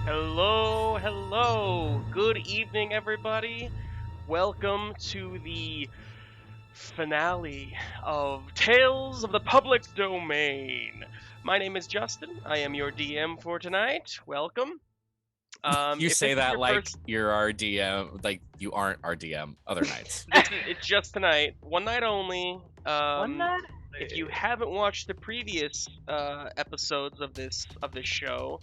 Hello, hello. Good evening, everybody. Welcome to the finale of Tales of the Public Domain. My name is Justin. I am your DM for tonight. Welcome. You If this say is that your like first, you're our DM, like you aren't our DM other nights. it's just tonight, one night only. One night. If you haven't watched the previous episodes of this show,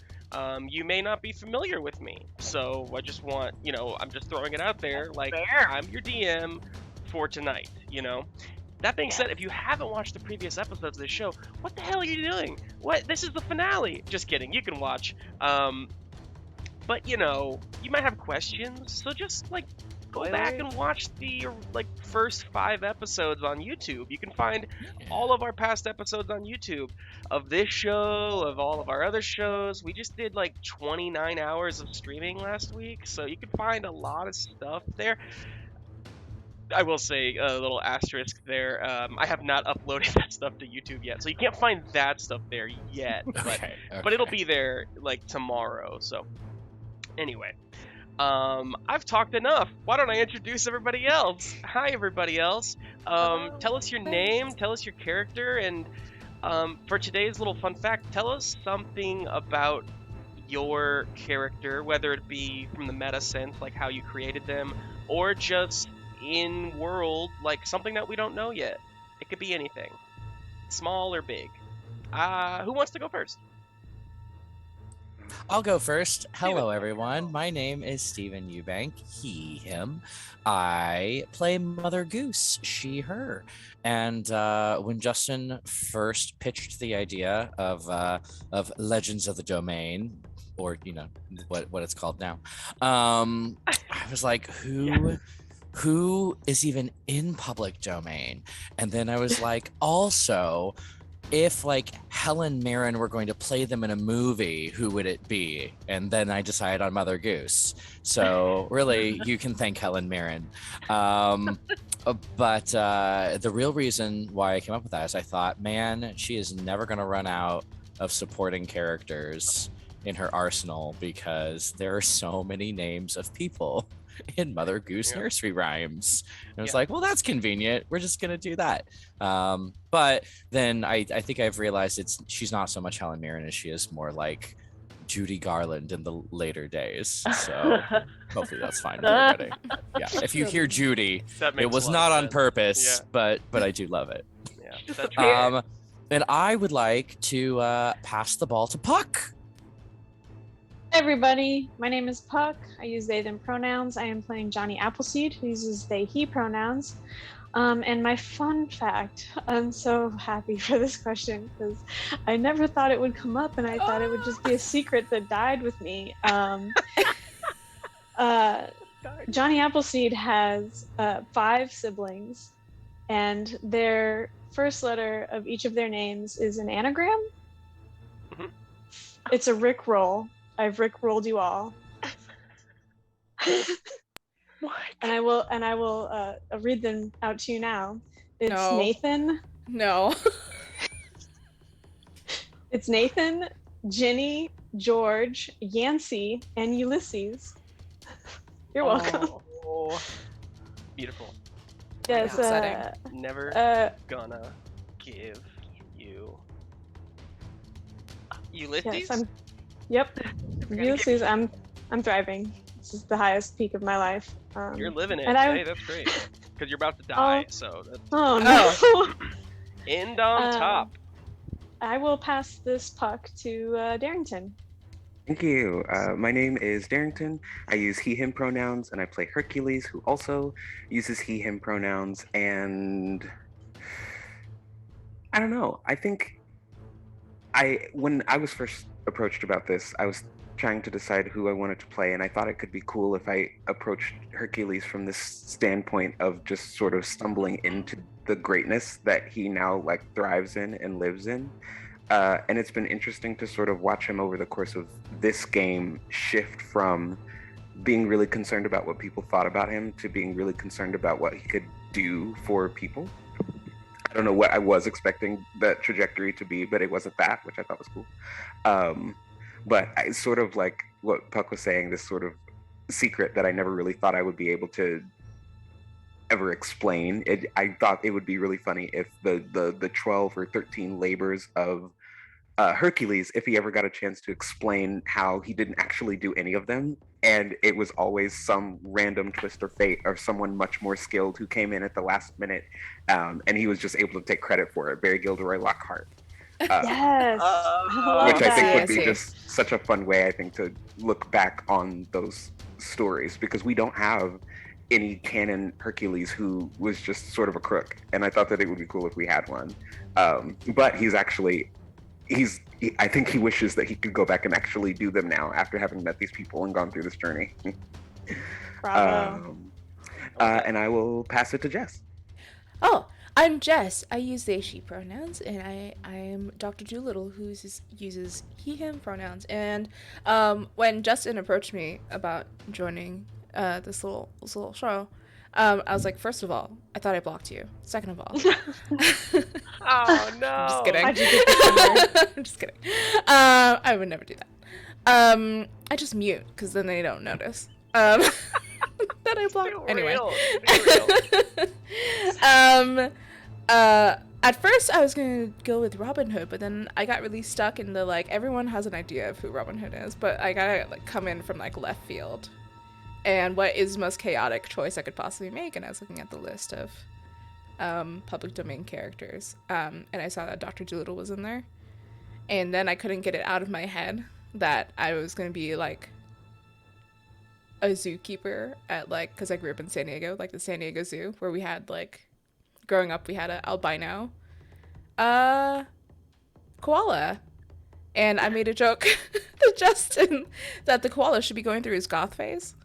you may not be familiar with me. So I just want, I'm just throwing it out there. Like, Fair. I'm your DM for tonight. That being said, Yes. if you haven't watched the previous episodes of this show, what the hell are you doing? What? This is the finale. Just kidding. You can watch. But you might have questions, so just like go back and watch the first 5 episodes on YouTube. You can find all of our past episodes on YouTube of this show, of all of our other shows. We just did like 29 hours of streaming last week, so you can find a lot of stuff there. I will say a little asterisk there. I have not uploaded that stuff to YouTube yet, so you can't find that stuff there yet. But it'll be there like tomorrow. So anyway, I've talked enough. Why don't I introduce everybody else? Hi, everybody else. Tell us your name, tell us your character, and for today's little fun fact, tell us something about your character, whether it be from the meta sense, like how you created them, or just in world, like something that we don't know yet. It could be anything, small or big. Who wants to go first? I'll go first. Hello, Steven. everyone. My name is Stephen Eubank. He, him. I play Mother Goose. She, her. And when Justin first pitched the idea of Legends of the Domain, or what it's called now, I was like, who is even in public domain? And then I was like, also, if like Helen Mirren were going to play them in a movie, who would it be? And then I decided on Mother Goose. So really, you can thank Helen Mirren. But the real reason why I came up with that is I thought, man, she is never going to run out of supporting characters in her arsenal because there are so many names of people in Mother Goose nursery rhymes. And I was like, well, that's convenient. We're just gonna do that. But then I think I've realized she's not so much Helen Mirren as she is more like Judy Garland in the later days. So hopefully that's fine with everybody. Yeah. If you hear Judy, it was not on purpose, but I do love it. Yeah. That's and I would like to pass the ball to Puck. Hey everybody, my name is Puck. I use they, them pronouns. I am playing Johnny Appleseed, who uses they, he pronouns. And my fun fact, I'm so happy for this question because I never thought it would come up and I thought it would just be a secret that died with me. Johnny Appleseed has 5 siblings and their first letter of each of their names is an anagram. Mm-hmm. It's a Rickroll. I've Rickrolled you all. What? And I will read them out to you now. It's No. Nathan. No. It's Nathan, Ginny, George, Yancey, and Ulysses. You're welcome. Oh, beautiful. Yes. upsetting. Never gonna give you Ulysses. Yes. Yep. Ulysses. I'm thriving. This is the highest peak of my life. You're living it. and Hey, that's great. Because you're about to die, so that's Oh no. end on top. I will pass this puck to Darrington. Thank you. My name is Darrington. I use he, him pronouns, and I play Hercules, who also uses he, him pronouns. And I don't know. I think when I was first approached about this, I was trying to decide who I wanted to play, and I thought it could be cool if I approached Hercules from this standpoint of just sort of stumbling into the greatness that he now like thrives in and lives in. And it's been interesting to sort of watch him over the course of this game shift from being really concerned about what people thought about him to being really concerned about what he could do for people. I don't know what I was expecting that trajectory to be, but it wasn't that, which I thought was cool. But I sort of like what Puck was saying, this sort of secret that I never really thought I would be able to ever explain. I thought it would be really funny if the 12 or 13 labors of Hercules, if he ever got a chance to explain how he didn't actually do any of them, and it was always some random twist or fate or someone much more skilled who came in at the last minute, and he was just able to take credit for it. Barry Gilderoy Lockhart. Yes. Which I think would see. be just such a fun way, I think, to look back on those stories, because we don't have any canon Hercules who was just sort of a crook, and I thought that it would be cool if we had one. But I think he wishes that he could go back and actually do them now after having met these people and gone through this journey. Bravo. And I will pass it to Jess. Oh, I'm Jess. I use they, she pronouns, and I am Dr. Dolittle, who uses he, him pronouns. And when Justin approached me about joining this little show, I was like, first of all, I thought I blocked you. Second of all, Oh no! I'm just kidding. How'd you get this number? I'm just kidding. I would never do that. I just mute because then they don't notice. That I blocked. Too Anyway. real. Too real. At first I was gonna go with Robin Hood, but then I got really stuck in the like everyone has an idea of who Robin Hood is, but I gotta like come in from like left field. And what is the most chaotic choice I could possibly make? And I was looking at the list of public domain characters, and I saw that Dr. Dolittle was in there. And then I couldn't get it out of my head that I was going to be like a zookeeper at like, because I grew up in San Diego, like the San Diego Zoo, where we had like, growing up we had an albino koala. And I made a joke to Justin that the koala should be going through his goth phase.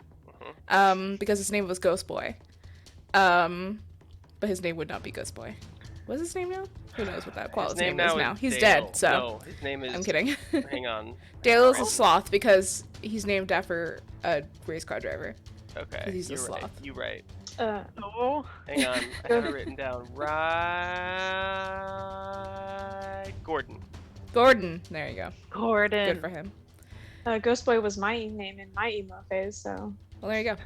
Because his name was Ghost Boy. But his name would not be Ghost Boy. What's his name now? Who knows what that koala's name is now? He's Dale. dead, so. No, his name is... I'm kidding. Hang on. Dale is a sloth because he's named after a race car driver. Okay, He's a you're right. sloth. You're right. Oh. Hang on, I have it written down. Right... Gordon. There you go. Gordon. Good for him. Ghost Boy was my name in my emo phase, so. Well, there you go.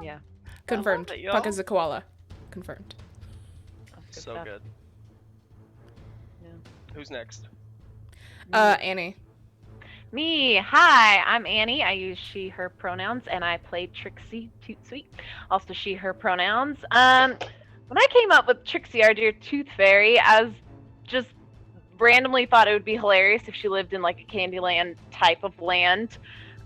Yeah. Confirmed. I love it, y'all. Puck is a koala. Confirmed. That's So stuff. good. Yeah. Who's next? Annie. Me. Hi, I'm Annie. I use she, her pronouns, and I play Trixie Tootsweet. Also she, her pronouns. When I came up with Trixie, our dear Tooth Fairy, I was just randomly thought it would be hilarious if she lived in like a Candyland type of land.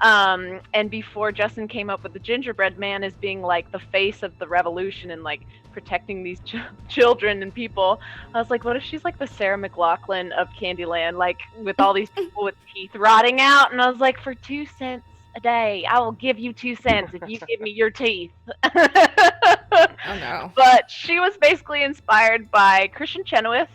And before Justin came up with the gingerbread man as being like the face of the revolution and like protecting these children and people, I was like, what if she's like the Sarah McLachlan of Candyland, like with all these people with teeth rotting out? And I was like, for 2 cents a day, I will give you 2 cents if you give me your teeth. Oh no. But she was basically inspired by Christian Chenoweth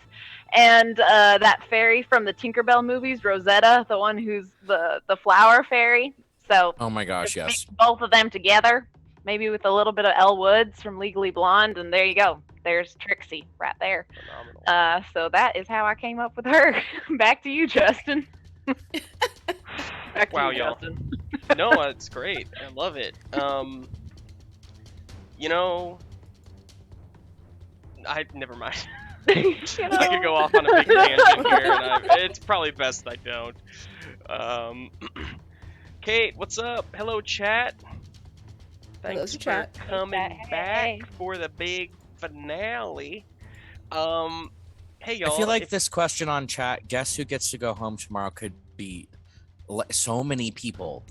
and that fairy from the Tinkerbell movies, Rosetta, the one who's the flower fairy. So Oh my gosh, just yes. mix both of them together, maybe with a little bit of Elle Woods from Legally Blonde, and there you go. There's Trixie right there. Phenomenal. So that is how I came up with her. Back to you, Justin. Back to Wow, you, y'all. Justin. No, it's great. I love it. You know, never mind. You I could go off on a big tangent here, and it's probably best I don't. Kate, what's up? Hello, chat. Hello, Thanks for chat. coming Hey. back for the big finale. Hey, y'all. I feel like if- this question on chat, guess who gets to go home tomorrow, could be so many people,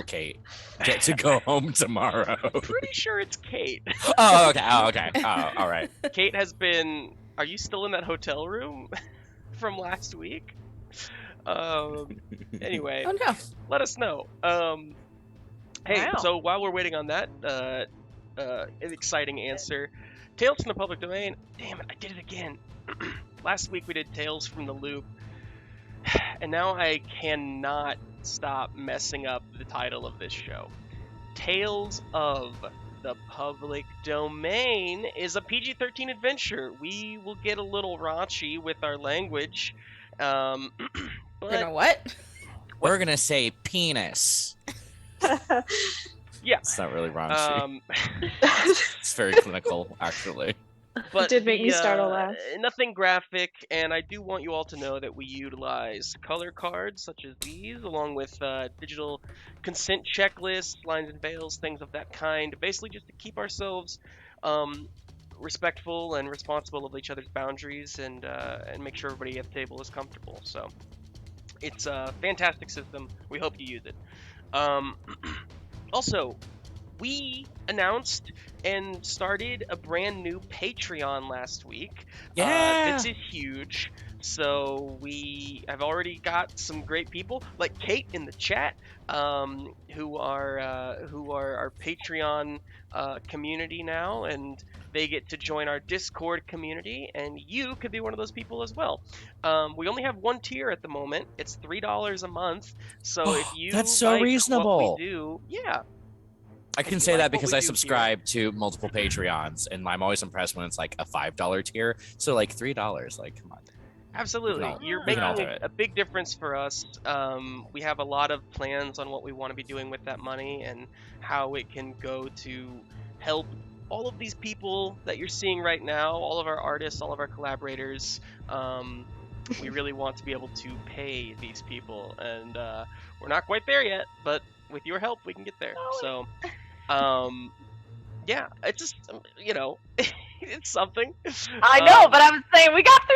Kate, get to go home tomorrow. Pretty sure it's Kate. Oh, okay. Oh, all right. Kate has been. Are you still in that hotel room from last week? Anyway, Oh no. let us know. Hey, Wow. so while we're waiting on that an exciting answer, Tales from the Public Domain. Damn it, I did it again. Last week we did Tales from the Loop, and now I cannot stop messing up the title of this show. Tales of the Public Domain is a PG-13 adventure. We will get a little raunchy with our language, We're gonna but what? We're gonna say penis. Yeah. It's not really raunchy. Um, It's very clinical, actually. but did make me start a the, laugh. Nothing graphic, and I do want you all to know that we utilize color cards such as these, along with digital consent checklists, lines and veils, things of that kind, basically just to keep ourselves respectful and responsible of each other's boundaries, and make sure everybody at the table is comfortable. So it's a fantastic system. We hope you use it. Also, we announced and started a brand new Patreon last week. Yeah. This is huge. So we have already got some great people like Kate in the chat, who are our Patreon community now, and they get to join our Discord community, and you could be one of those people as well. We only have one tier at the moment. It's $3 a month. So if you That's so like reasonable. what we do, yeah. I can you say like that what because we I do here- subscribe to multiple Patreons, and I'm always impressed when it's like a $5 tier. So like $3, like come on. Absolutely. all- You're we can all making do it. a big difference for us. We have a lot of plans on what we want to be doing with that money and how it can go to help all of these people that you're seeing right now, all of our artists, all of our collaborators. We really want to be able to pay these people, and we're not quite there yet, but with your help, we can get there. So, yeah, it's just, it's something. I know, but I'm saying we got $3.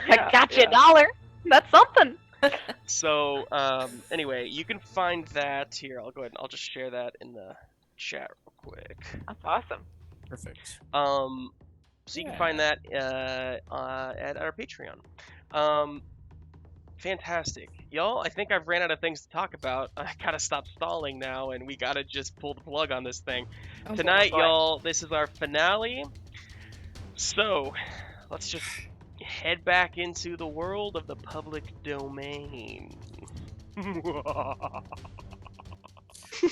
Yeah, I got you yeah. a dollar. That's something. So, anyway, you can find that here. I'll go ahead and I'll just share that in the chat real quick. That's awesome. Perfect. So you can find that at our Patreon. Fantastic. Y'all, I think I've ran out of things to talk about. I gotta stop stalling now, and we gotta just pull the plug on this thing. Oh, Tonight, boy. y'all, this is our finale. So, let's just head back into the world of the public domain.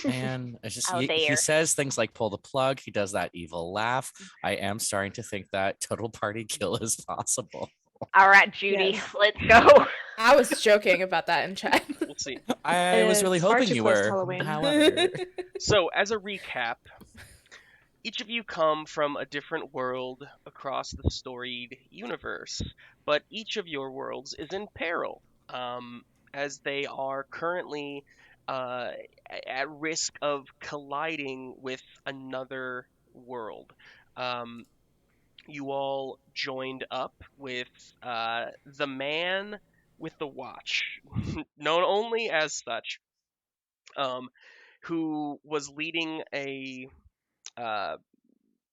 Man, it's just Out he there. says things like pull the plug. He does that evil laugh. I am starting to think that total party kill is possible. All right, Judy, Yes. let's go. I was joking about that in chat. We'll see. I was really It's far hoping too you close to were. Halloween. However, So, as a recap, each of you come from a different world across the storied universe, but each of your worlds is in peril, as they are currently at risk of colliding with another world. You all joined up with the man with the watch, known only as such, who was leading uh,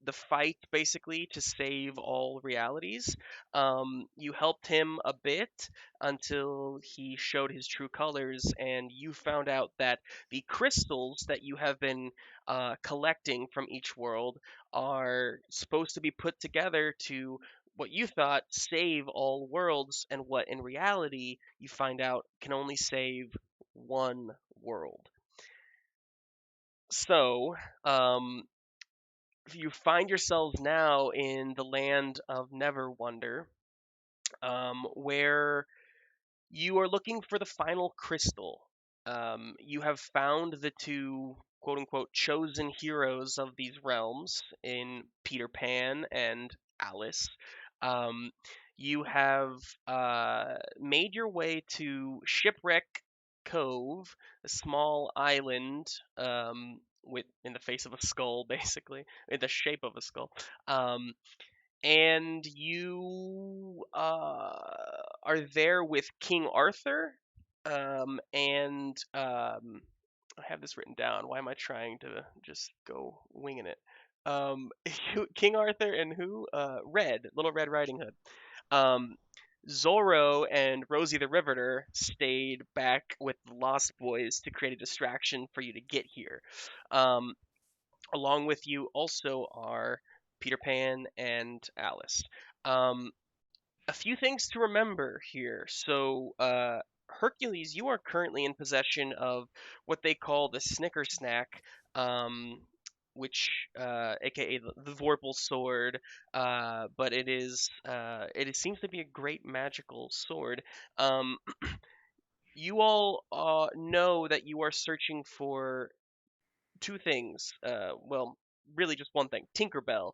the fight basically to save all realities. You helped him a bit until he showed his true colors, and you found out that the crystals that you have been collecting from each world are supposed to be put together to what you thought save all worlds, and what in reality you find out can only save one world. So, you find yourselves now in the land of Neverwonder, where you are looking for the final crystal. You have found the two quote unquote chosen heroes of these realms in Peter Pan and Alice. You have made your way to Shipwreck Cove, a small island in the face of a skull, basically, in the shape of a skull. And you are there with King Arthur, and I have this written down. Why am I trying to just go winging it? King Arthur and who? Little Red Riding Hood. Zorro and Rosie the Riveter stayed back with the Lost Boys to create a distraction for you to get here. Along with you also are Peter Pan and Alice. A few things to remember here. So, Hercules, you are currently in possession of what they call the Snicker Snack, which, aka the Vorpal Sword, but it seems to be a great magical sword. you all know that you are searching for two things. Well, really just one thing. Tinkerbell.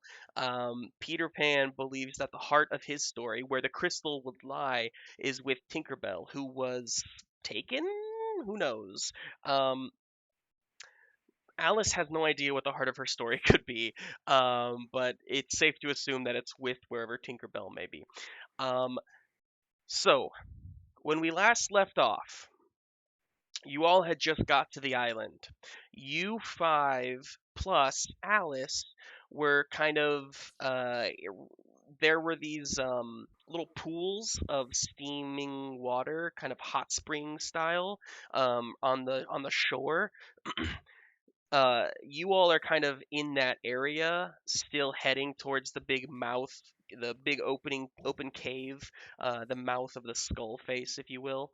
Peter Pan believes that the heart of his story, where the crystal would lie, is with Tinkerbell, who was taken? Who knows? Alice has no idea what the heart of her story could be, but it's safe to assume that it's with wherever Tinkerbell may be. So, when we last left off, you all had just got to the island. You five plus Alice were kind of there were these little pools of steaming water, kind of hot spring style, on the shore. You all are kind of in that area, still heading towards the big mouth, the big open cave, the mouth of the skull face, if you will.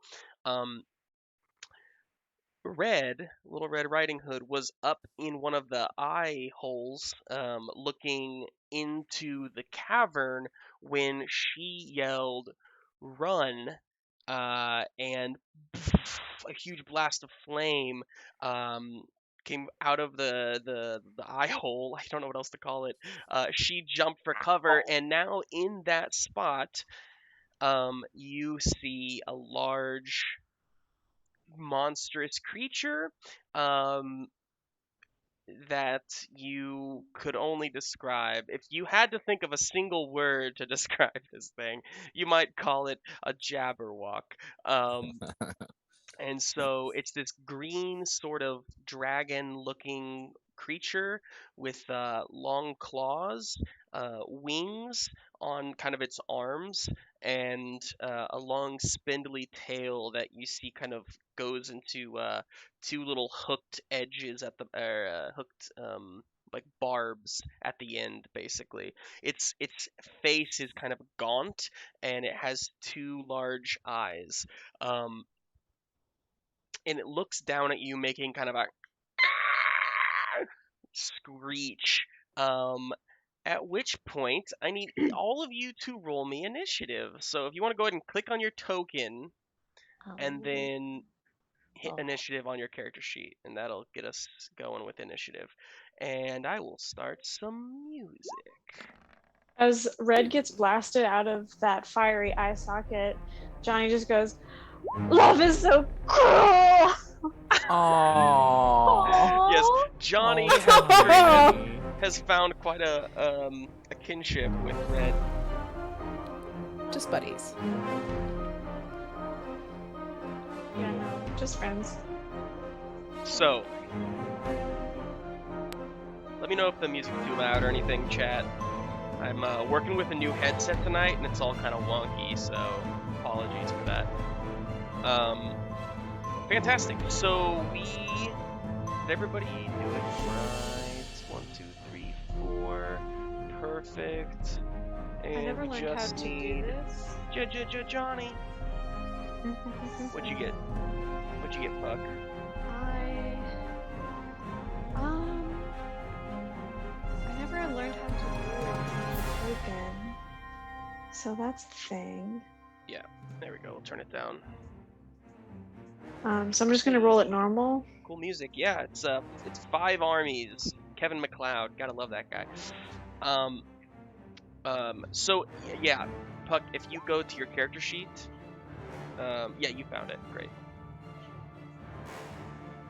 Little Red Riding Hood, was up in one of the eye holes, looking into the cavern when she yelled, "Run!" And a huge blast of flame came out of the eye hole. I don't know what else to call it. She jumped for cover, and now in that spot, you see a large monstrous creature that you could only describe. If you had to think of a single word to describe this thing, you might call it a jabberwock. And so it's this green sort of dragon-looking creature with long claws, wings on kind of its arms, and a long spindly tail that you see kind of goes into two little hooked edges at the hooked like barbs at the end. Basically, its face is kind of gaunt, and it has two large eyes. And it looks down at you, making kind of a screech. At which point, I need all of you to roll me initiative. So if you want to go ahead and click on your token, and then hit initiative on your character sheet, and that'll get us going with initiative. And I will start some music. As Red gets blasted out of that fiery eye socket, Johnny just goes, "Love is so cruel!" Aww. Yes, Johnny Oh. has found quite a kinship with Red. Just buddies. Yeah, no, just friends. So, let me know if the music's too loud or anything, chat. I'm working with a new headset tonight, and it's all kind of wonky, so apologies for that. Fantastic. So did everybody do it right? 1, 2, 3, 4. Perfect. And I never learned how just to do need this. Johnny. What'd you get? Buck? I never learned how to do token. So that's the thing. Yeah, there we go. We'll turn it down. So I'm just gonna roll it normal. Cool music. Yeah, it's 5 armies. Kevin MacLeod, gotta love that guy. So yeah, Puck, if you go to your character sheet, yeah, you found it. Great.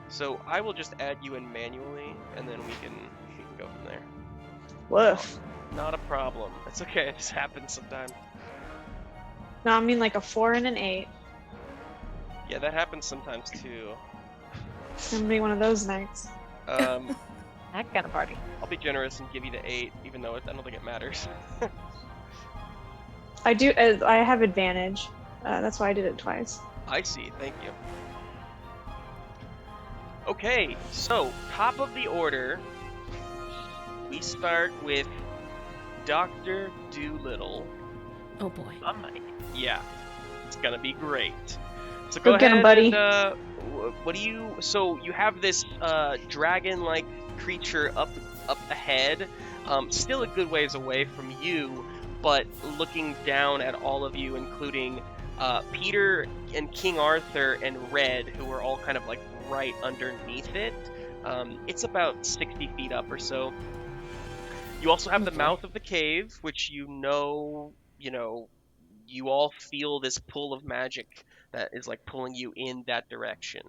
So I will just add you in manually, and then we can go from there. Woof. Not a problem. It's okay. This happens sometimes. No, I mean like a 4 and an 8. Yeah, that happens sometimes too. It's gonna be one of those nights. That kind of party. I'll be generous and give you the 8, even though I don't think it matters. I do. I have advantage. That's why I did it twice. I see. Thank you. Okay, so top of the order, we start with Dr. Dolittle. Oh boy. Yeah, it's gonna be great. So go Go get ahead him, buddy. and what do you? So you have this dragon-like creature up ahead, still a good ways away from you, but looking down at all of you, including Peter. and King Arthur and Red, who are all kind of like right underneath it. It's about 60 feet up or so. You also have the mouth of the cave, which you all feel this pull of magic that is like pulling you in that direction.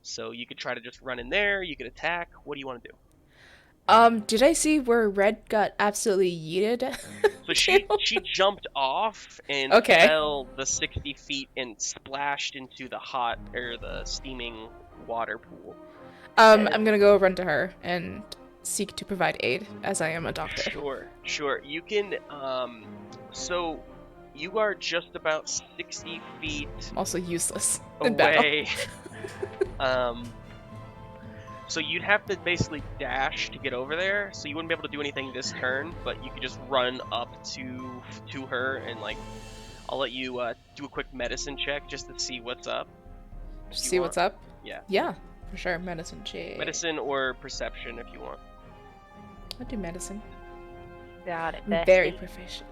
So you could try to just run in there, you could attack. What do you want to do? Did I see where Red got absolutely yeeted? So she jumped off and fell the 60 feet and splashed into the steaming water pool. I'm gonna go run to her and seek to provide aid, as I am a doctor. Sure. You can, so you are just about 60 feet I'm also useless away. So you'd have to basically dash to get over there, so you wouldn't be able to do anything this turn, but you could just run up to her, and like, I'll let you do a quick medicine check just to see what's up. See what's up? Yeah. Yeah, for sure. Medicine check. Medicine or perception if you want. I'll do medicine. Got it. I'm very proficient.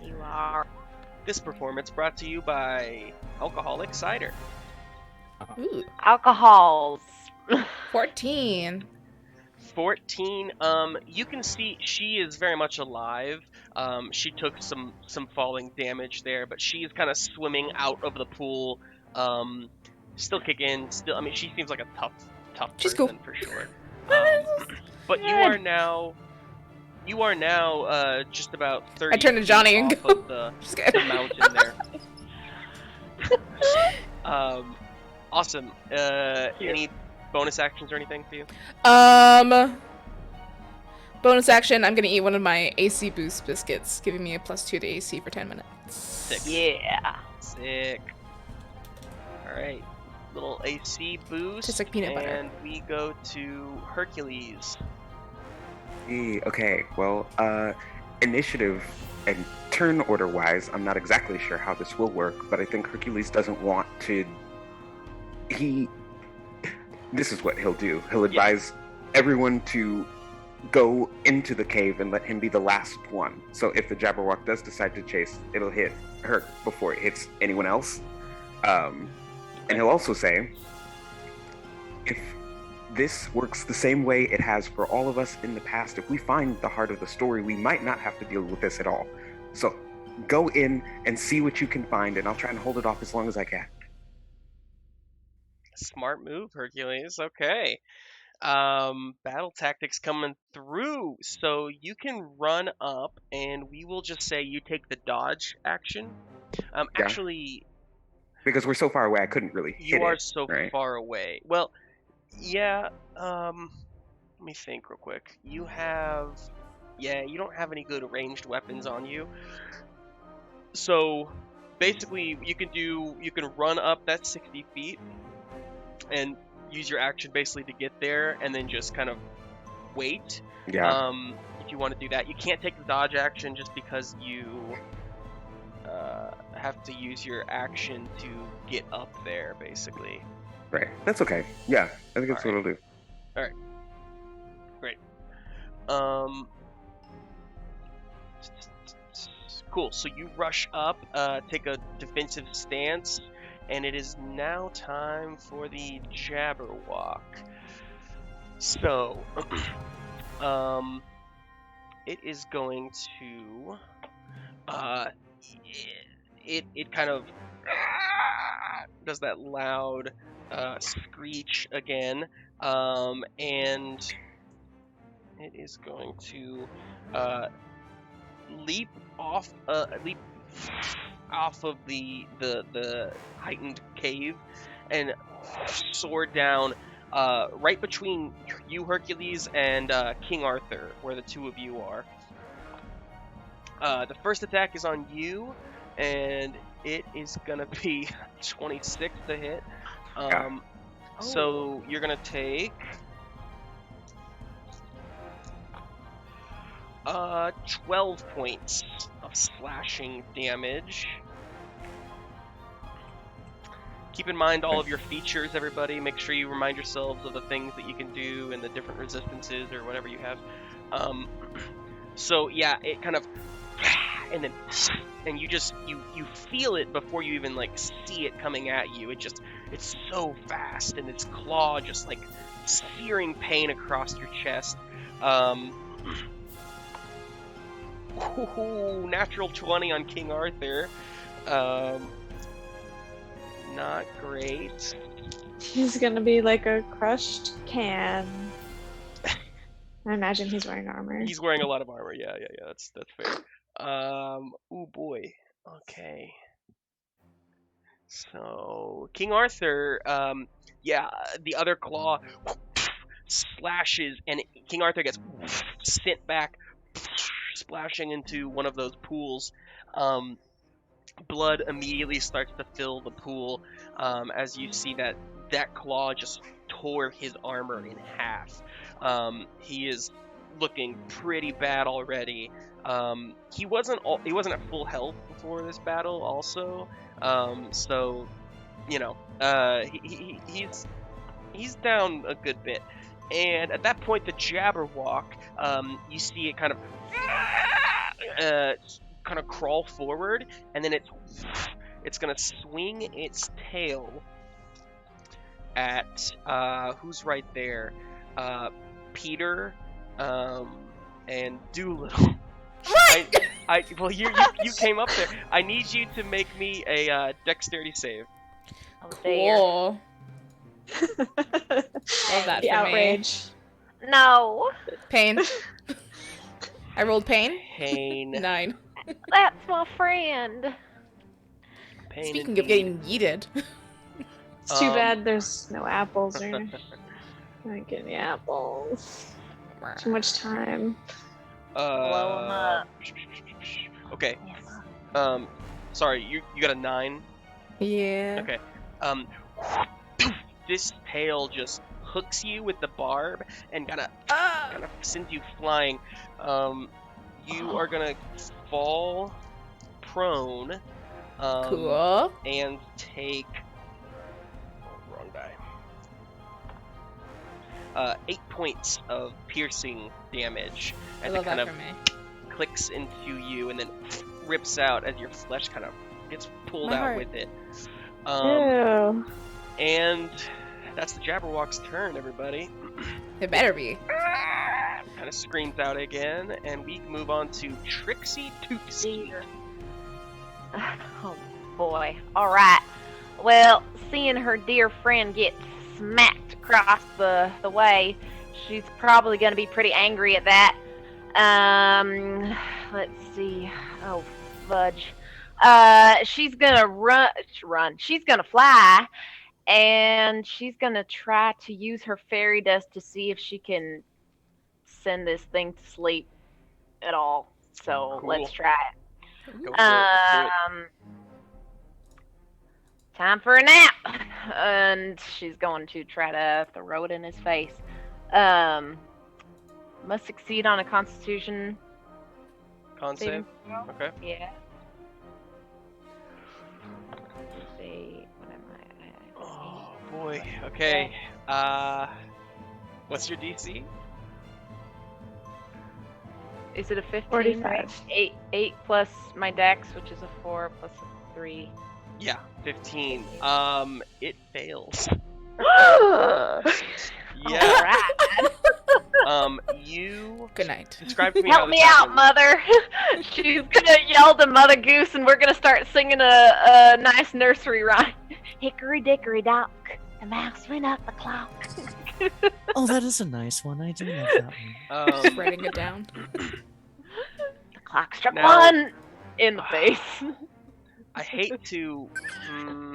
You are. This performance brought to you by Alcoholic Cider. Ooh. Alcohols. 14. 14. You can see she is very much alive. She took some falling damage there, but she is kind of swimming out of the pool. Still kicking. I mean, she seems like a tough She's person cool. for sure. But you are now just about 30 I turn to feet Johnny and off go. of the mountain there. Awesome. Any bonus actions or anything for you? Bonus action, I'm gonna eat one of my AC boost biscuits, giving me a +2 to AC for 10 minutes. Sick. Yeah. Sick. Alright. Little AC boost. Tastes like peanut butter. And we go to Hercules. Okay, well, initiative and turn order wise, I'm not exactly sure how this will work, but I think Hercules doesn't want to. This is what he'll do. He'll advise everyone to go into the cave and let him be the last one. So if the Jabberwock does decide to chase, it'll hit Herc before it hits anyone else. And he'll also say, if this works the same way it has for all of us in the past, if we find the heart of the story, we might not have to deal with this at all. So go in and see what you can find, and I'll try and hold it off as long as I can. Smart move, Hercules. Okay. Battle tactics coming through. So you can run up, and we will just say you take the dodge action. Actually, because we're so far away, I couldn't really hit you are it, so right? far away. Well, yeah. Let me think real quick. You don't have any good ranged weapons on you. So basically, you can run up that 60 feet and use your action basically to get there, and then just kind of wait. Yeah. If you want to do that, you can't take the dodge action just because you have to use your action to get up there, basically. Right. That's okay. Yeah, I think that's what I'll do. All right. Great. Cool. So you rush up, take a defensive stance, and it is now time for the Jabberwock. So, it is going to, it kind of does that loud screech again, and it is going to leap off of the heightened cave and soar down right between you, Hercules, and King Arthur, where the two of you are. The first attack is on you, and it is gonna be 26 to hit. So you're gonna take 12 points of slashing damage. Keep in mind all of your features, everybody. Make sure you remind yourselves of the things that you can do and the different resistances or whatever you have. So yeah, it kind of and then and you feel it before you even like see it coming at you. It's so fast, and its claw just like searing pain across your chest. Natural 20 on King Arthur. Not great. He's gonna be like a crushed can. I imagine he's wearing armor. He's wearing a lot of armor. Yeah. That's fair. Oh boy. Okay. So King Arthur, the other claw slashes, and King Arthur gets sent back, splashing into one of those pools. Blood immediately starts to fill the pool as you see that claw just tore his armor in half. He is looking pretty bad already. He wasn't at full health before this battle, also. So, he's down a good bit. And at that point, the Jabberwock, you see it kind of crawl forward, and then it's gonna swing its tail at who's right there, Peter, and Dolittle. Well, you came up there. I need you to make me a dexterity save. Cool. Love that The for outrage. No, Pain. I rolled pain. Pain. 9. that's my friend. Pain. Speaking of getting yeeted. It's too Um, bad there's no apples or not getting apples. Too much time. Blow 'em up. Okay. Sorry, you got a 9. Yeah. Okay. This tail just hooks you with the barb and kind of sends you flying. You are gonna fall prone. Cool. And take wrong die. 8 points of piercing damage I as love it kind that of for me. clicks into you and then rips out as your flesh kind of gets pulled My out heart. with it. Ew. And that's the Jabberwock's turn, everybody. It better be. Kind of screams out again, and we move on to Trixie Tootsweet. Oh boy. Alright. Well, seeing her dear friend get smacked across the way, she's probably going to be pretty angry at that. Let's see. Oh, fudge. She's going to run. She's going to fly, and she's going to try to use her fairy dust to see if she can send this thing to sleep at all. So Cool. let's try it. Go for it. Let's do it. Time for a nap, and she's going to try to throw it in his face. Must succeed on a Constitution. Con save? Okay. Yeah. Let's see. What am I? Oh boy. Okay. What's your DC? Is it a 15? 45. Right? 8 plus my dex, which is a 4 plus a 3. Yeah, 15. It fails. Yeah. Alright. You Good night. describe to me how Help this me out, happens. Mother. She's gonna yell to Mother Goose, and we're gonna start singing a nice nursery rhyme. Hickory dickory dock, the mouse went up the clock. Oh, that is a nice one. I do love that one. Just writing it down. The clock struck Now- 1 in the face. I hate to.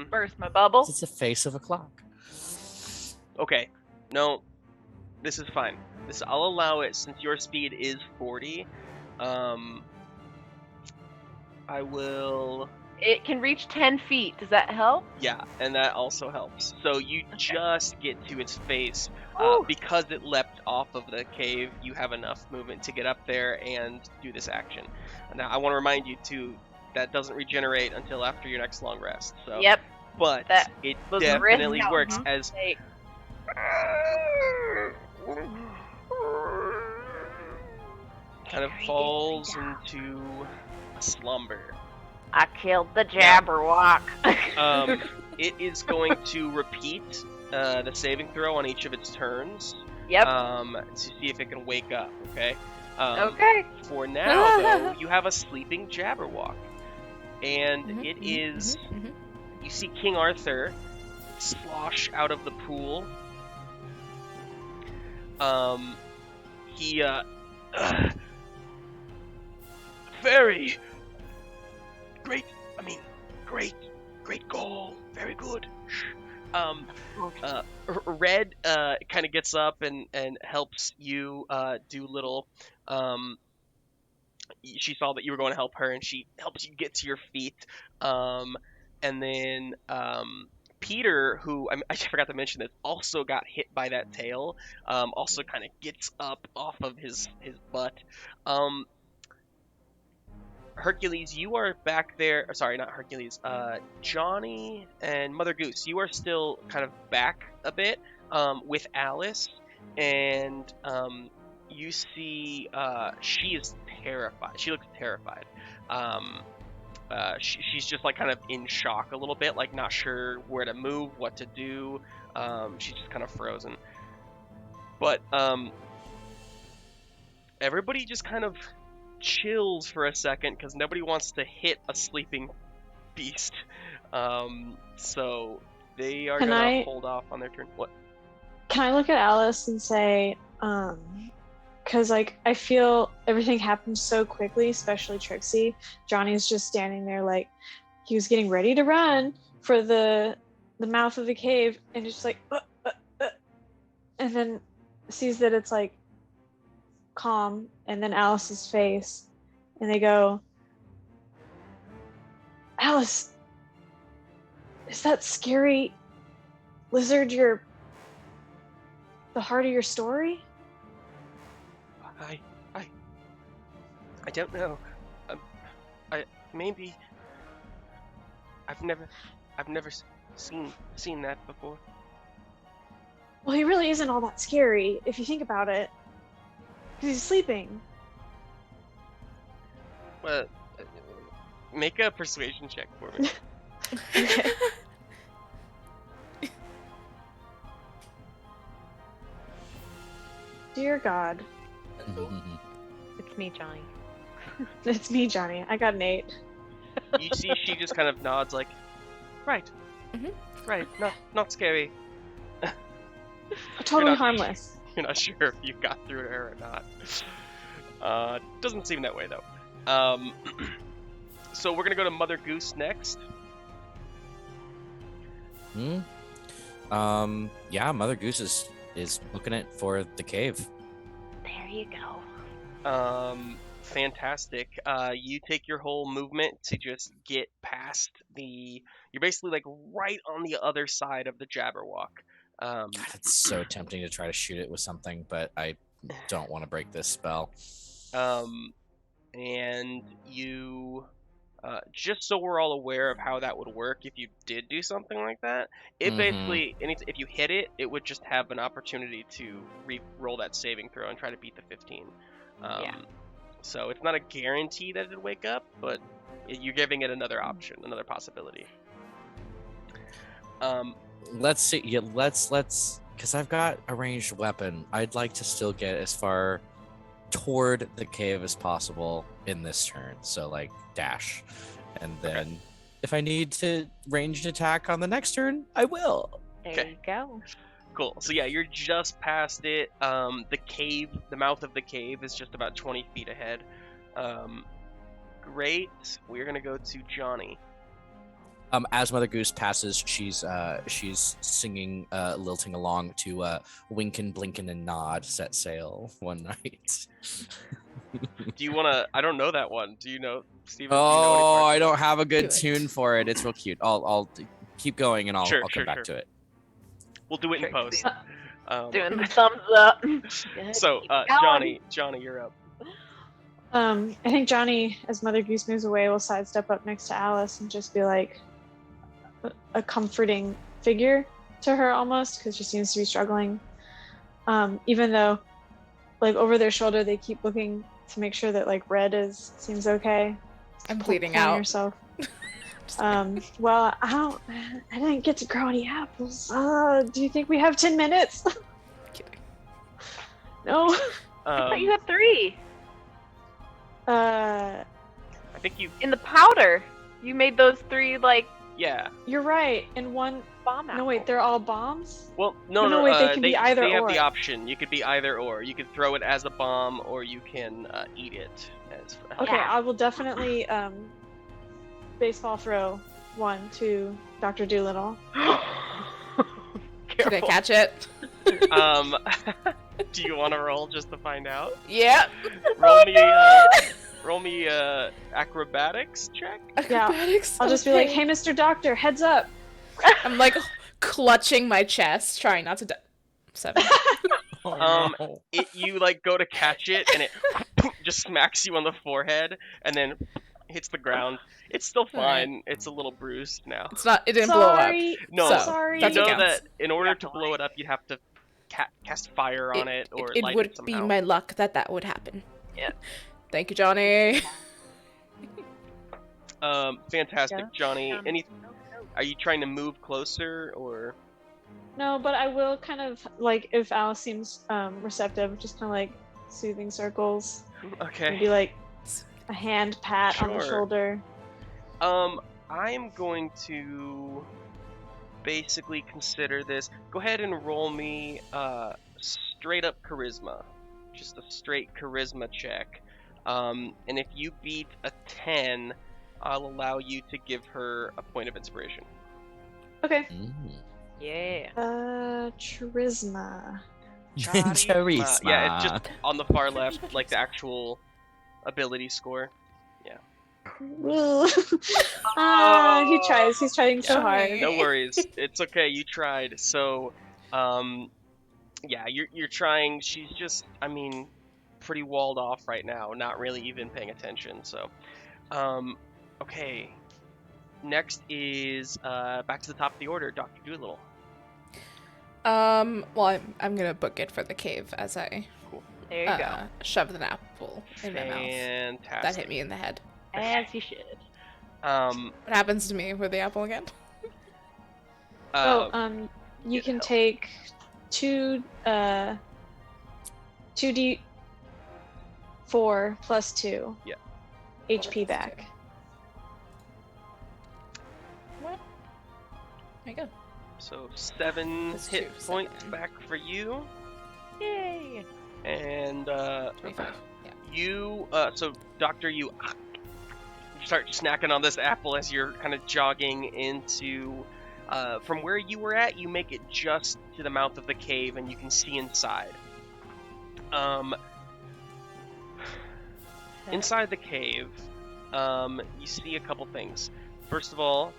Burst my bubble. It's the face of a clock. Okay. No. This is fine. I'll allow it since your speed is 40. I will. It can reach 10 feet. Does that help? Yeah, and that also helps. So you just get to its face. Woo. Because it leapt off of the cave, you have enough movement to get up there and do this action. Now, I want to remind you, too, that doesn't regenerate until after your next long rest. So, Yep. But That it was definitely risk. works Mhm. as... Hey, kind of falls into a slumber. I killed the Jabberwock. It is going to repeat the saving throw on each of its turns. Yep. To see if it can wake up. Okay. Okay. For now, though, you have a sleeping Jabberwock, and it is. You see King Arthur slosh out of the pool. He very great. I mean, great goal. Very good. Red kind of gets up and helps you do little. She saw that you were going to help her, and she helps you get to your feet. And then Peter, who I forgot to mention, that also got hit by that tail, also kind of gets up off of his butt. Hercules, you are back there. Sorry, not Hercules. Johnny and Mother Goose, you are still kind of back a bit with Alice, and you see she is terrified. She looks terrified. She's just like kind of in shock a little bit, like not sure where to move, what to do. She's just kind of frozen. But everybody just kind of chills for a second because nobody wants to hit a sleeping beast. So they are gonna hold off on their turn. What? Can I look at Alice and say, because like I feel everything happens so quickly, especially Trixie. Johnny's just standing there like he was getting ready to run for the mouth of the cave, and just like, and then sees that it's like calm, and then Alice's face, and they go, Alice, is that scary lizard the heart of your story? I don't know. Maybe I've never seen that before. Well, he really isn't all that scary if you think about it, because he's sleeping. Well, make a persuasion check for me. Okay. Dear God. It's me, Johnny. It's me, Johnny. I got an 8. You see, she just kind of nods, like, right, right, not scary. Totally harmless. You're not sure if you got through to her or not. Doesn't seem that way though. So we're gonna go to Mother Goose next. Yeah, Mother Goose is booking it for the cave. There you go. Fantastic. You take your whole movement to just get past you're basically like right on the other side of the Jabberwock. God, it's so tempting to try to shoot it with something, but I don't want to break this spell. And you, just so we're all aware of how that would work if you did do something like that, it basically, if you hit it, it would just have an opportunity to re-roll that saving throw and try to beat the 15. Yeah. So it's not a guarantee that it'd wake up, but you're giving it another option, another possibility. Let's see. Yeah, let's because I've got a ranged weapon. I'd like to still get as far toward the cave as possible in this turn. So like dash, and then if I need to ranged attack on the next turn, I will. There you go. Cool. So yeah, you're just past it. The cave, the mouth of the cave is just about 20 feet ahead. Great. We're gonna go to Johnny. As Mother Goose passes, she's singing, lilting along to "Winkin', Blinkin', and Nod, Set Sail One Night." Do you wanna? I don't know that one. Do you know, Steven? Oh, I don't have a good tune for it. It's real cute. I'll keep going, and I'll come back to it. We'll do it in post. Doing the thumbs up. So, Johnny, you're up. I think Johnny, as Mother Goose moves away, will sidestep up next to Alice and just be like a comforting figure to her almost, because she seems to be struggling. Even though, like, over their shoulder, they keep looking to make sure that like Red seems okay. I'm bleeding pulling out. yourself. Well, I didn't get to grow any apples. Do you think we have 10 minutes? Kidding. No. I thought you had 3 I think you. in the powder. You made those 3 like Yeah. You're right. And one. bomb No, wait, they're all bombs? Well, no. No, wait, they can be either They have or. the option. You could be either or. You could throw it as a bomb, or you can eat it as. Okay, Yeah. I will definitely baseball throw 1 to Dr. Dolittle. Can I Careful. catch it? Do you want to roll just to find out? Yeah. Roll me acrobatics check. Acrobatics. I'll just be like, okay. hey, Mr. Doctor, heads up. I'm like clutching my chest, trying not to die. 7. Oh, no. You like go to catch it, and it just smacks you on the forehead, and then hits the ground. It's still Alright. fine. It's a little bruised now. It's not. It didn't blow up. Sorry. No, So, sorry. You that's what know counts. that in order to blow it up, you have to cast fire on it, or It light would it be somehow. my luck that would happen. Yeah. Thank you, Johnny. Fantastic, Yeah. Johnny. Are you trying to move closer, or? No, but I will kind of, like, if Alice seems receptive, just kind of like soothing circles. Okay. Maybe like a hand pat on the Sure. shoulder. I'm going to basically consider this. Go ahead and roll me straight up charisma. Just a straight charisma check. And if you beat a 10, I'll allow you to give her a point of inspiration. Okay. Mm. Yeah. Charisma. Charisma. Yeah, it's just on the far left, like the actual ability score. He tries. He's trying so Yeah. hard. No worries. It's okay. You tried. So, yeah, you're trying. She's just, I mean, pretty walled off right now. Not really even paying attention. So, okay. Next is back to the top of the order, Dr. Dolittle. Well, I'm gonna book it for the cave as I There you go. shove an apple in my mouth. Fantastic. That hit me in the head. As you should. What happens to me with the apple again? You can take 2d4 plus 2 Yeah. HP back. What? There you go. So 7 That's hit 2, points 7. back for you, Yay. and 25. Yeah. you. So Doctor, you start snacking on this apple as you're kind of jogging into. From where you were at, you make it just to the mouth of the cave, and you can see inside. Inside the cave, you see a couple things. First of all,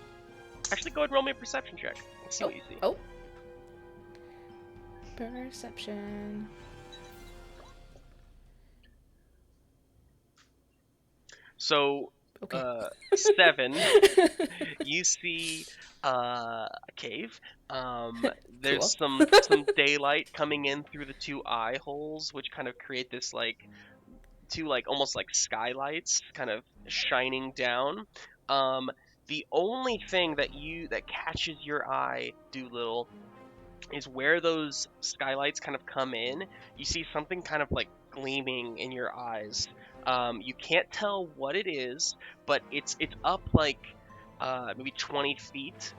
actually, go ahead and roll me a perception check. Let's see what you see. Oh. Perception. So, Okay. 7, you see a cave. There's Cool. some daylight coming in through the 2 eye holes, which kind of create this like 2 like almost like skylights kind of shining down. The only thing that catches your eye, Dolittle, is where those skylights kind of come in. You see something kind of like gleaming in your eyes. You can't tell what it is, but it's up like maybe 20 feet.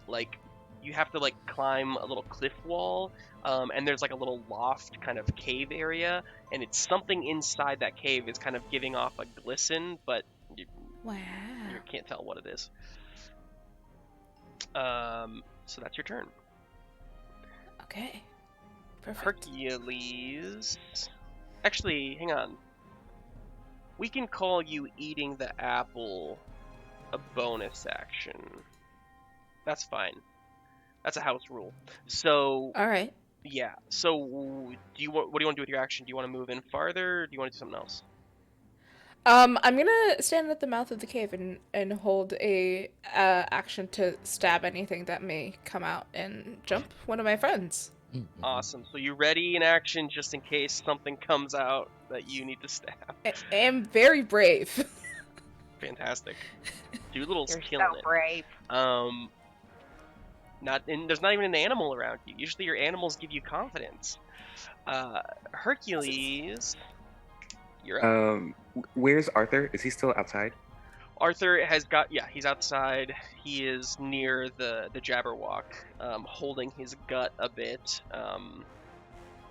Like you have to like climb a little cliff wall, and there's like a little loft kind of cave area, and it's something inside that cave is kind of giving off a glisten, but Wow. you can't tell what it is. So that's your turn. Okay. Perfect. Hercules. Actually, hang on. We can call you eating the apple a bonus action. That's fine. That's a house rule. So, All right. yeah. So, what do you want to do with your action? Do you want to move in farther, or do you want to do something else? I'm gonna stand at the mouth of the cave and hold a action to stab anything that may come out and jump one of my friends. Awesome. So you ready in action just in case something comes out that you need to stab. I am very brave. Fantastic. Doolittle's You're killing so it. brave. There's not even an animal around you. Usually your animals give you confidence. Hercules, you're up. Where's Arthur? Is he still outside? Arthur he's outside. He is near the Jabberwock, holding his gut a bit,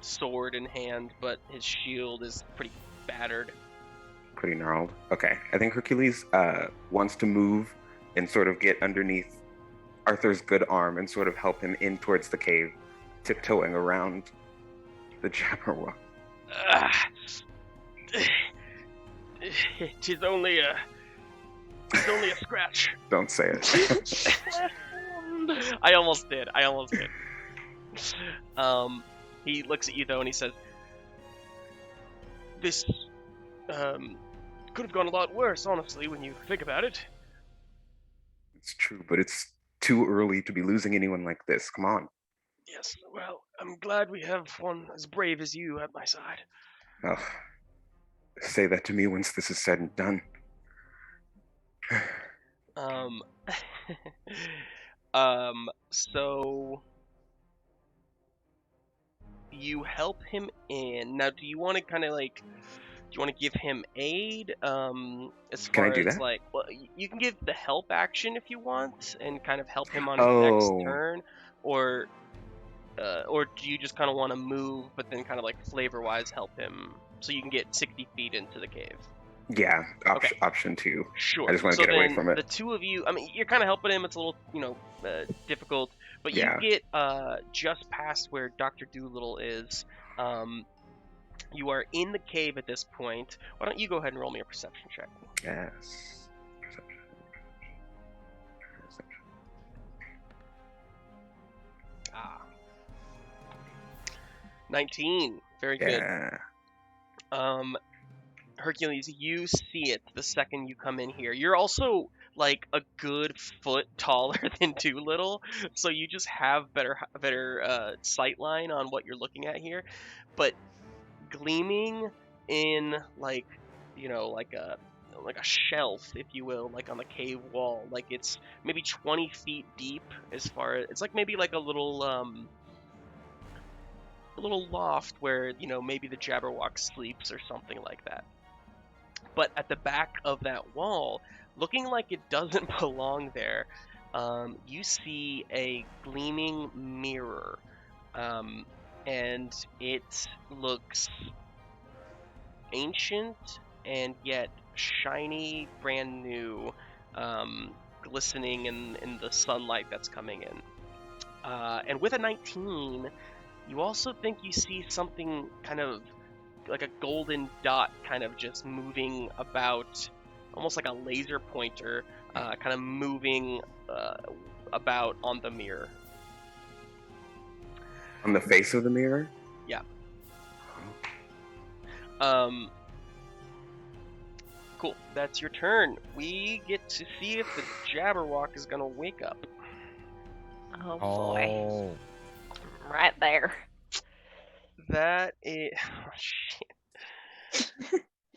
sword in hand, but his shield is pretty battered. Pretty gnarled. Okay, I think Hercules wants to move and sort of get underneath Arthur's good arm and sort of help him in towards the cave, tiptoeing around the Jabberwock. It's only a scratch. Don't say it. I almost did. He looks at you though and he says, "This could have gone a lot worse, honestly, when you think about it." It's true, but it's too early to be losing anyone like this. Come on. Yes, well, I'm glad we have one as brave as you at my side. Oh, say that to me once this is said and done. So you help him in. Now, do you want to kind of like, do you want to give him aid? As Can I far do as that? like, well, you can give the help action if you want, and kind of help him on his next turn, or do you just kind of want to move, but then kind of like flavor-wise help him, so you can get 60 feet into the cave? Yeah, Okay. option 2. Sure. I just want to So get away then from it. the two of you, I mean, you're kind of helping him. It's a little, difficult, but Yeah. you get just past where Dr. Dolittle is. You are in the cave at this point. Why don't you go ahead and roll me a perception check? Yes. Perception. 19. Very good. Yeah. Hercules, you see it the second you come in here. You're also like a good foot taller than Doolittle, so you just have better sight line on what you're looking at here. But gleaming in like a shelf, if you will, like on the cave wall, like it's maybe 20 feet deep. As far as it's like maybe like a little loft where maybe the Jabberwock sleeps or something like that. But at the back of that wall, looking like it doesn't belong there, you see a gleaming mirror, and it looks ancient and yet shiny, brand new, glistening in the sunlight that's coming in. And with a 19, you also think you see something kind of like a golden dot kind of just moving about, almost like a laser pointer, kind of moving about on the mirror. On the face of the mirror? Yeah. Cool. That's your turn. We get to see if the Jabberwock is gonna wake up. Oh boy. Oh. Right there. That is... Oh, shit.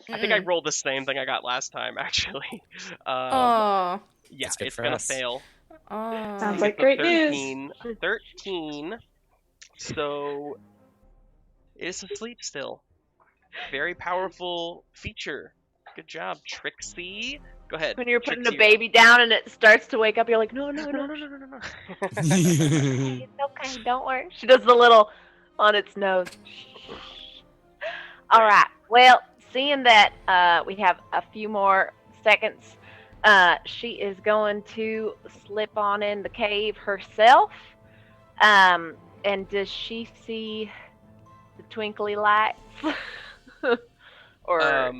I think I rolled the same thing I got last time, actually. Oh. Yeah, That's good it's for gonna us. fail. Sounds You like get the great 13, news. 13. So it is asleep still. Very powerful feature. Good job, Trixie. Go ahead. When you're putting Trixie, a baby down and it starts to wake up, you're like, no. No. It's okay, don't worry. She does the little on its nose. All right. Well, seeing that we have a few more seconds, she is going to slip on in the cave herself. And does she see the twinkly lights? Or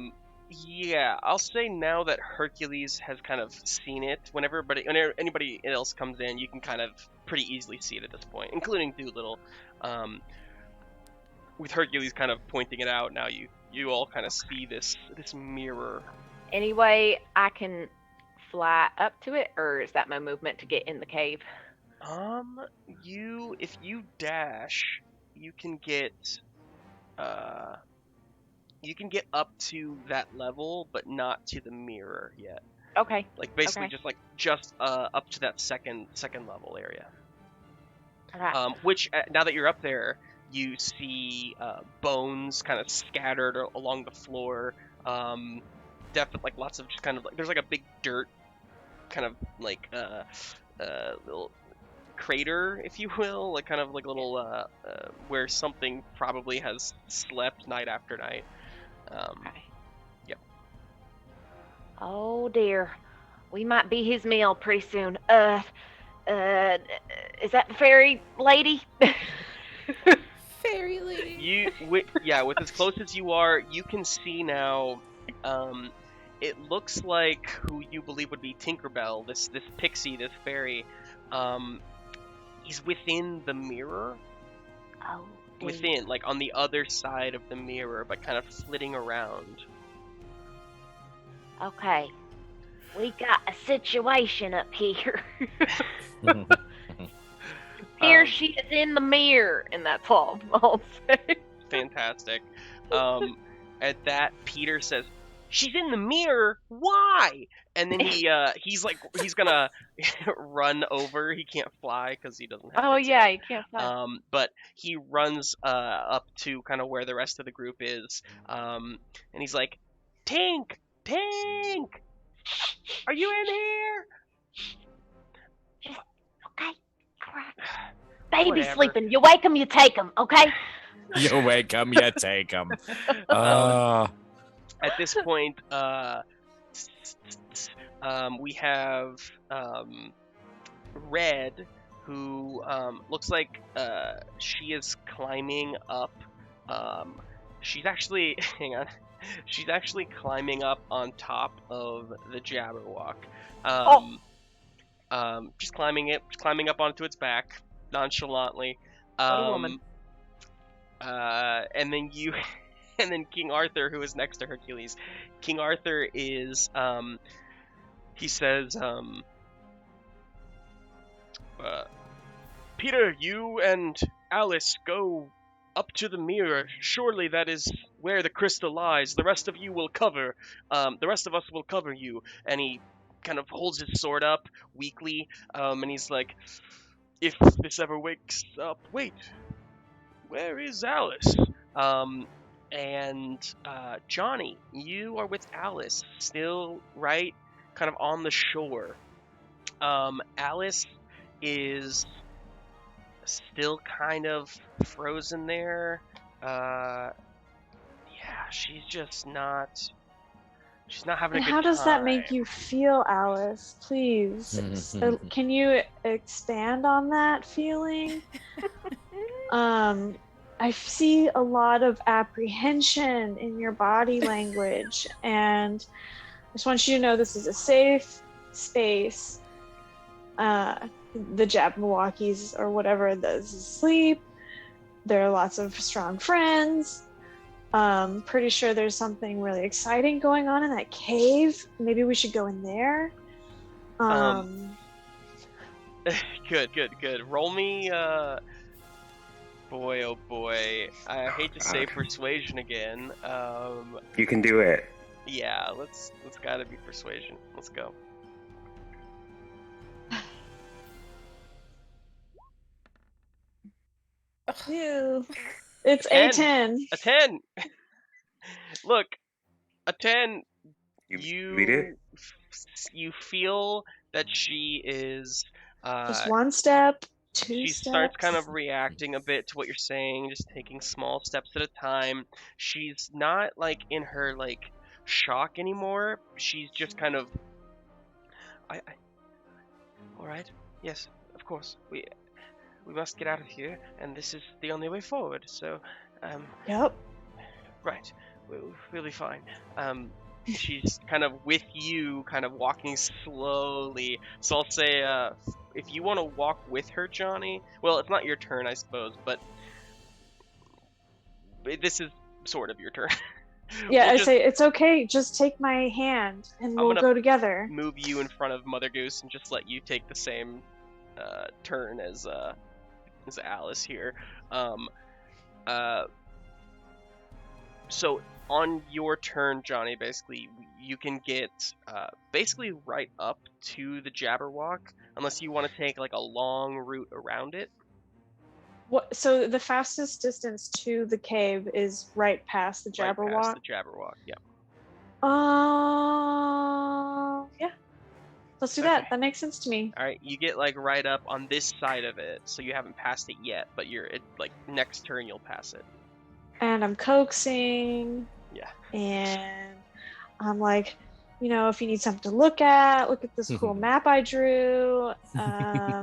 yeah, I'll say now that Hercules has kind of seen it, when anybody else comes in, you can kind of pretty easily see it at this point, including Doolittle. With Hercules kind of pointing it out, now you all kind of see this mirror. anyway, I can fly up to it, or is that my movement to get in the cave? If you dash, you can get up to that level, but not to the mirror yet. Okay. Like basically Okay. just up to that second level area. Okay. Which now that you're up there, you see bones kind of scattered along the floor. Definitely like lots of just kind of like there's like a big dirt kind of like little crater, if you will, like kind of like a little where something probably has slept night after night. Okay. Yep. Oh dear, we might be his meal pretty soon. Is that the fairy lady? Fairy lady. With as close as you are, you can see now. It looks like who you believe would be Tinkerbell, this pixie, this fairy. He's within the mirror. Oh, dear. Within, like on the other side of the mirror, but kind of flitting around. Okay, we got a situation up here. Here she is in the mirror, and that's all I'll say. Fantastic. At that, Peter says, "She's in the mirror. Why?" And then he's gonna run over. He can't fly because he doesn't have. Oh pixie yeah, dust. you can't fly. But he runs up to kind of where the rest of the group is. And he's like, Tink, are you in here? Okay, alright. Baby's Whatever. sleeping. You wake him, you take him. Okay. You wake 'em, you take 'em. At this point, we have Red, who looks like she is climbing up. She's actually, hang on, she's actually climbing up on top of the Jabberwock. Just climbing up onto its back nonchalantly. What a woman. And then you. And then King Arthur, who is next to Hercules. King Arthur is, he says, Peter, you and Alice go up to the mirror. Surely that is where the crystal lies. The rest of you will cover, the rest of us will cover you. And he kind of holds his sword up weakly, and he's like, if this ever wakes up, wait, where is Alice? And Johnny, you are with Alice, still right kind of on the shore. Alice is still kind of frozen there. Yeah, she's not having a good time. How does that make you feel, Alice? Please, can you expand on that feeling? I see a lot of apprehension in your body language, and I just want you to know this is a safe space. The Jabberwockies or whatever is asleep. There are lots of strong friends. Pretty sure there's something really exciting going on in that cave. Maybe we should go in there. Good. Roll me, boy, oh boy. I hate to say persuasion again. You can do it. Yeah, let's gotta be persuasion. Let's go. Ew. It's A a 10. A 10. Look, a 10. You beat it? You feel that she is. Just one step, two She steps. starts kind of reacting a bit to what you're saying, just taking small steps at a time. She's not like in her like shock anymore. She's just kind of. All right. Yes, of course. We must get out of here, and this is the only way forward. So, Yep. right. We'll be fine. She's kind of with you, kind of walking slowly. So I'll say, if you want to walk with her, Johnny. Well, it's not your turn, I suppose, but this is sort of your turn. Yeah, I say it's okay. Just take my hand, and we'll go together. Move you in front of Mother Goose and just let you take the same turn as Alice here. So on your turn, Johnny, basically, you can get basically right up to the Jabberwock, unless you want to take like a long route around it. What? So the fastest distance to the cave is right past the Right Jabberwock. past the Jabberwock, yeah. Yeah. Let's do that. Okay. That makes sense to me. All right, you get like right up on this side of it, so you haven't passed it yet, but like next turn you'll pass it. And I'm coaxing. Yeah. And I'm like, if you need something to look at this cool map I drew. I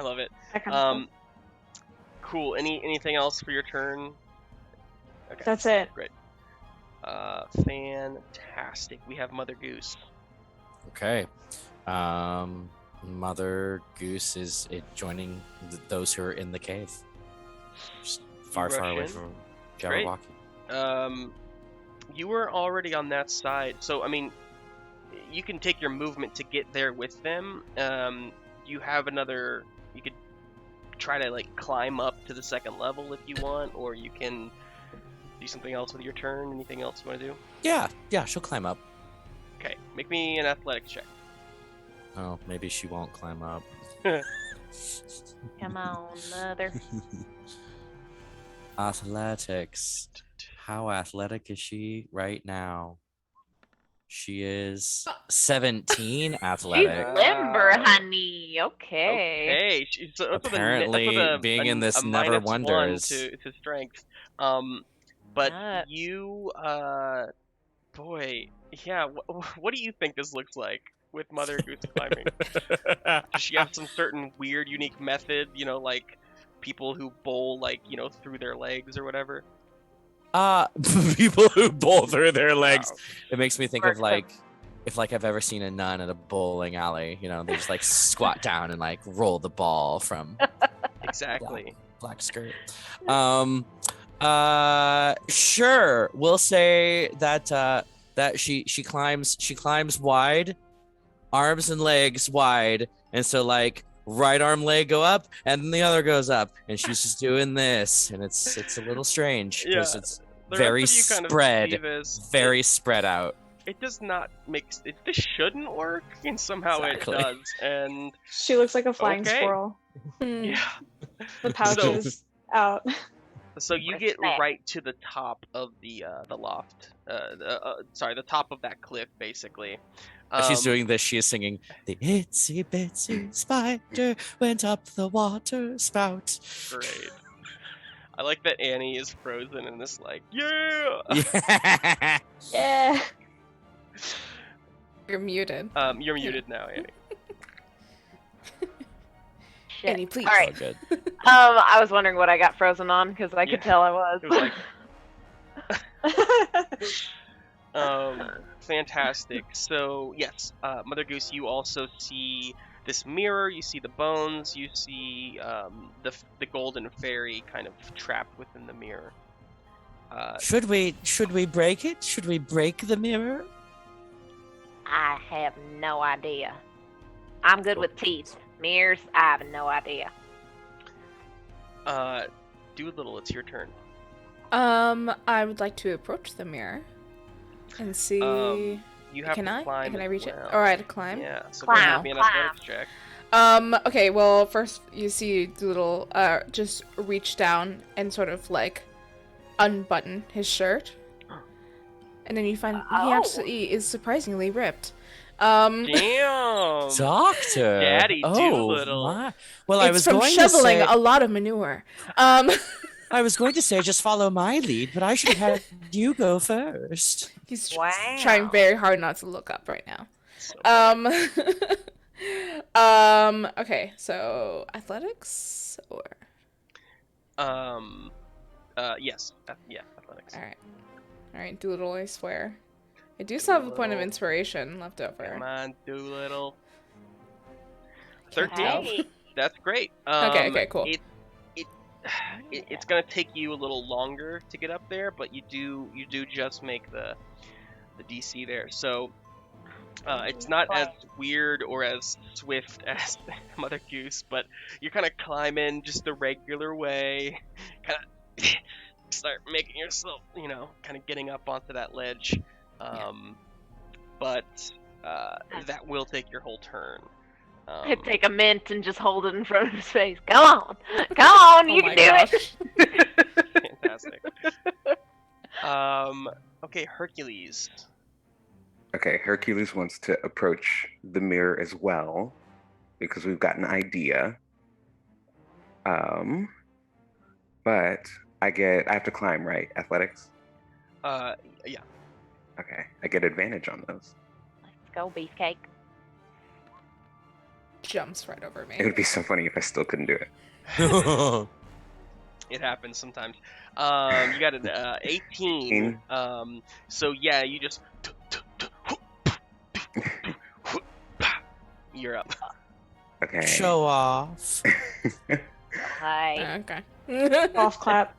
love it. That kind of stuff. Cool. Anything else for your turn? Okay. That's it. Great. Fantastic. We have Mother Goose. Okay. Mother Goose is joining those who are in the cave. Just far away in. from Great. Jabberwocky. You were already on that side, so I mean, you can take your movement to get there with them. You have another. You could try to like climb up to the second level if you want, or you can do something else with your turn. Anything else you want to do? Yeah, she'll climb up. Okay, make me an athletics check. Oh, maybe she won't climb up. Come on, Mother. Athletics. How athletic is she right now? She is 17 She's athletic. limber, honey. Okay. Okay, so that's Apparently, with a being in this a never -1 wonders. to strength. But Nuts. you, boy, yeah. What do you think this looks like with Mother Goose climbing? Does she have some certain weird, unique method? Like people who bowl, like through their legs or whatever. People who bowl through their legs. Wow. It makes me think of like, if like I've ever seen a nun at a bowling alley, they just like squat down and like roll the ball from Exactly. black skirt. Sure, we'll say that that she climbs wide, arms and legs wide, and so like right arm leg go up and then the other goes up, and she's just doing this, and it's a little strange because it's The very rest of you kind of spread, see this. very spread out. It does not make it. This shouldn't work, and somehow Exactly. it does. And She looks like a flying Okay. squirrel. yeah, The pouches out. so you get right to the top of the loft. The top of that cliff, basically. As she's doing this, she is singing, "The itsy bitsy spider went up the water spout." Great. I like that Annie is frozen in this, like, yeah. Yeah. Yeah. You're muted. You're muted now, Annie. Shit. Annie, please. All right. Oh, good. I was wondering what I got frozen on because I could Yeah. tell I was. It was like, fantastic. So yes, Mother Goose, you also see this mirror. You see the bones. You see the golden fairy kind of trapped within the mirror. Should we break it? Should we break the mirror? I have no idea. I'm good with teeth. Mirrors, I have no idea. Dolittle, it's your turn. I would like to approach the mirror and see. You have Can to I? climb. Can I as reach it? well. All right, to climb. Yeah. So Climb, go ahead and make me an climb. athletics check. Okay, well, first you see Doodle just reach down and sort of like unbutton his shirt. And then you find he Oh. actually is surprisingly ripped. Damn. Doctor. Daddy oh, Dolittle. my. Well, I It's was from going to shoveling say, a lot of manure. I was going to say just follow my lead, but I should have had you go first. He's Wow. trying very hard not to look up right now. So funny. Okay, so athletics or Yes. Yeah, athletics. all right, Doodle. I swear, I do still have a point of Doolittle. inspiration left over. Come on, Dolittle. Can't 13. tell. Hey. That's great. Okay, cool. It's gonna take you a little longer to get up there, but you do just make the DC there. So it's not as weird or as swift as Mother Goose, but you're kind of climbing just the regular way, kind of start making yourself, kind of getting up onto that ledge. But that will take your whole turn. I'd take a mint and just hold it in front of his face. Come on, you can do it. Fantastic. Okay, Hercules. Okay, Hercules wants to approach the mirror as well because we've got an idea. But I have to climb, right? Athletics? Yeah. Okay, I get advantage on those. Let's go, beefcake. Jumps right over me. It would be so funny if I still couldn't do it. It happens sometimes. You got an 18. So yeah, you just you're up. Okay. Show off. Hi. Okay. Off clap.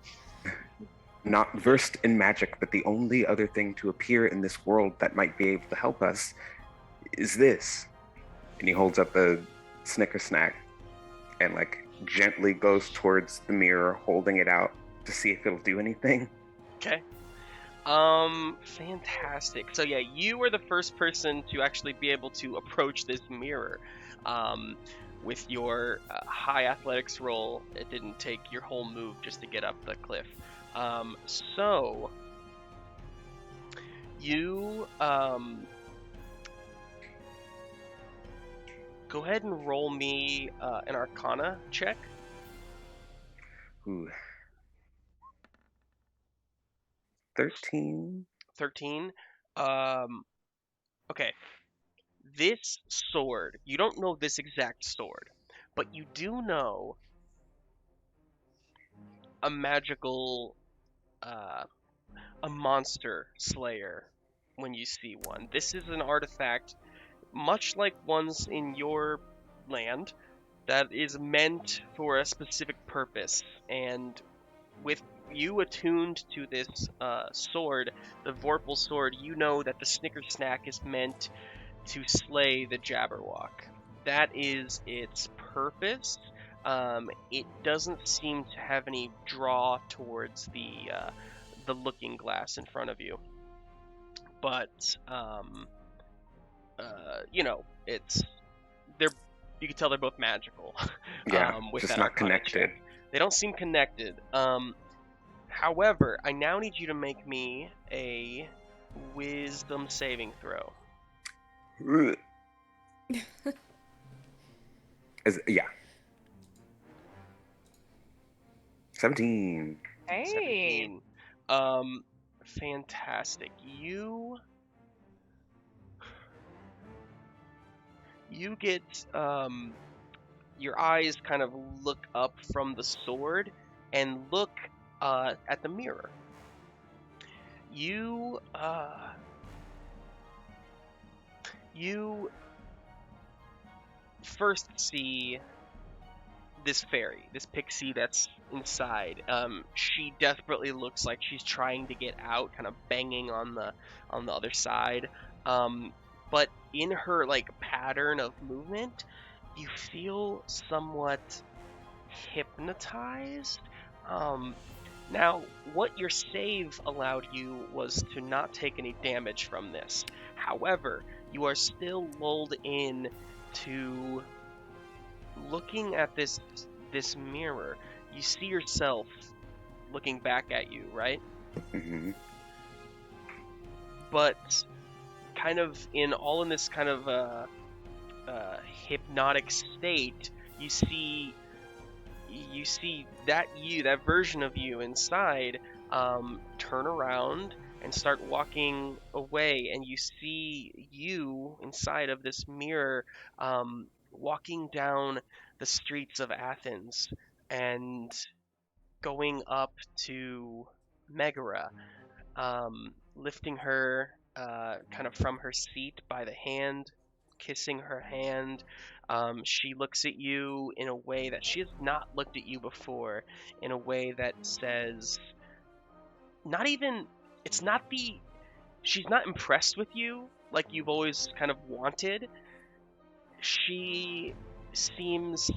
Not versed in magic, but the only other thing to appear in this world that might be able to help us is this. And he holds up a Snicker snack and like gently goes towards the mirror, holding it out to see if it'll do anything. Okay. Fantastic. So yeah, you were the first person to actually be able to approach this mirror. With your high athletics roll, it didn't take your whole move just to get up the cliff. So you go ahead and roll me an Arcana check. Ooh. 13. 13. Okay. This sword, you don't know this exact sword, but you do know a magical, a monster slayer when you see one. This is an artifact, much like ones in your land, that is meant for a specific purpose, and with you attuned to this sword, the Vorpal sword, you know that the Snicker Snack is meant to slay the Jabberwock. That is its purpose. It doesn't seem to have any draw towards the looking glass in front of you, but it's you can tell they're both magical. Yeah, with just that not Arcana connected. check. They don't seem connected. However, I now need you to make me a Wisdom saving throw. Yeah. 17. Hey. 17. Fantastic. You get your eyes kind of look up from the sword and look at the mirror. You first see this fairy, this pixie that's inside. She desperately looks like she's trying to get out, kind of banging on the other side. But in her like pattern of movement, you feel somewhat hypnotized. Now, what your save allowed you was to not take any damage from this. However, you are still lulled in to looking at this mirror. You see yourself looking back at you, right? Mm-hmm. But kind of in this kind of hypnotic state, you see that version of you inside turn around and start walking away, and you see you inside of this mirror walking down the streets of Athens and going up to Megara, lifting her kind of from her seat by the hand, kissing her hand. She looks at you in a way that she has not looked at you before, in a way that says, she's not impressed with you like you've always kind of wanted. She seems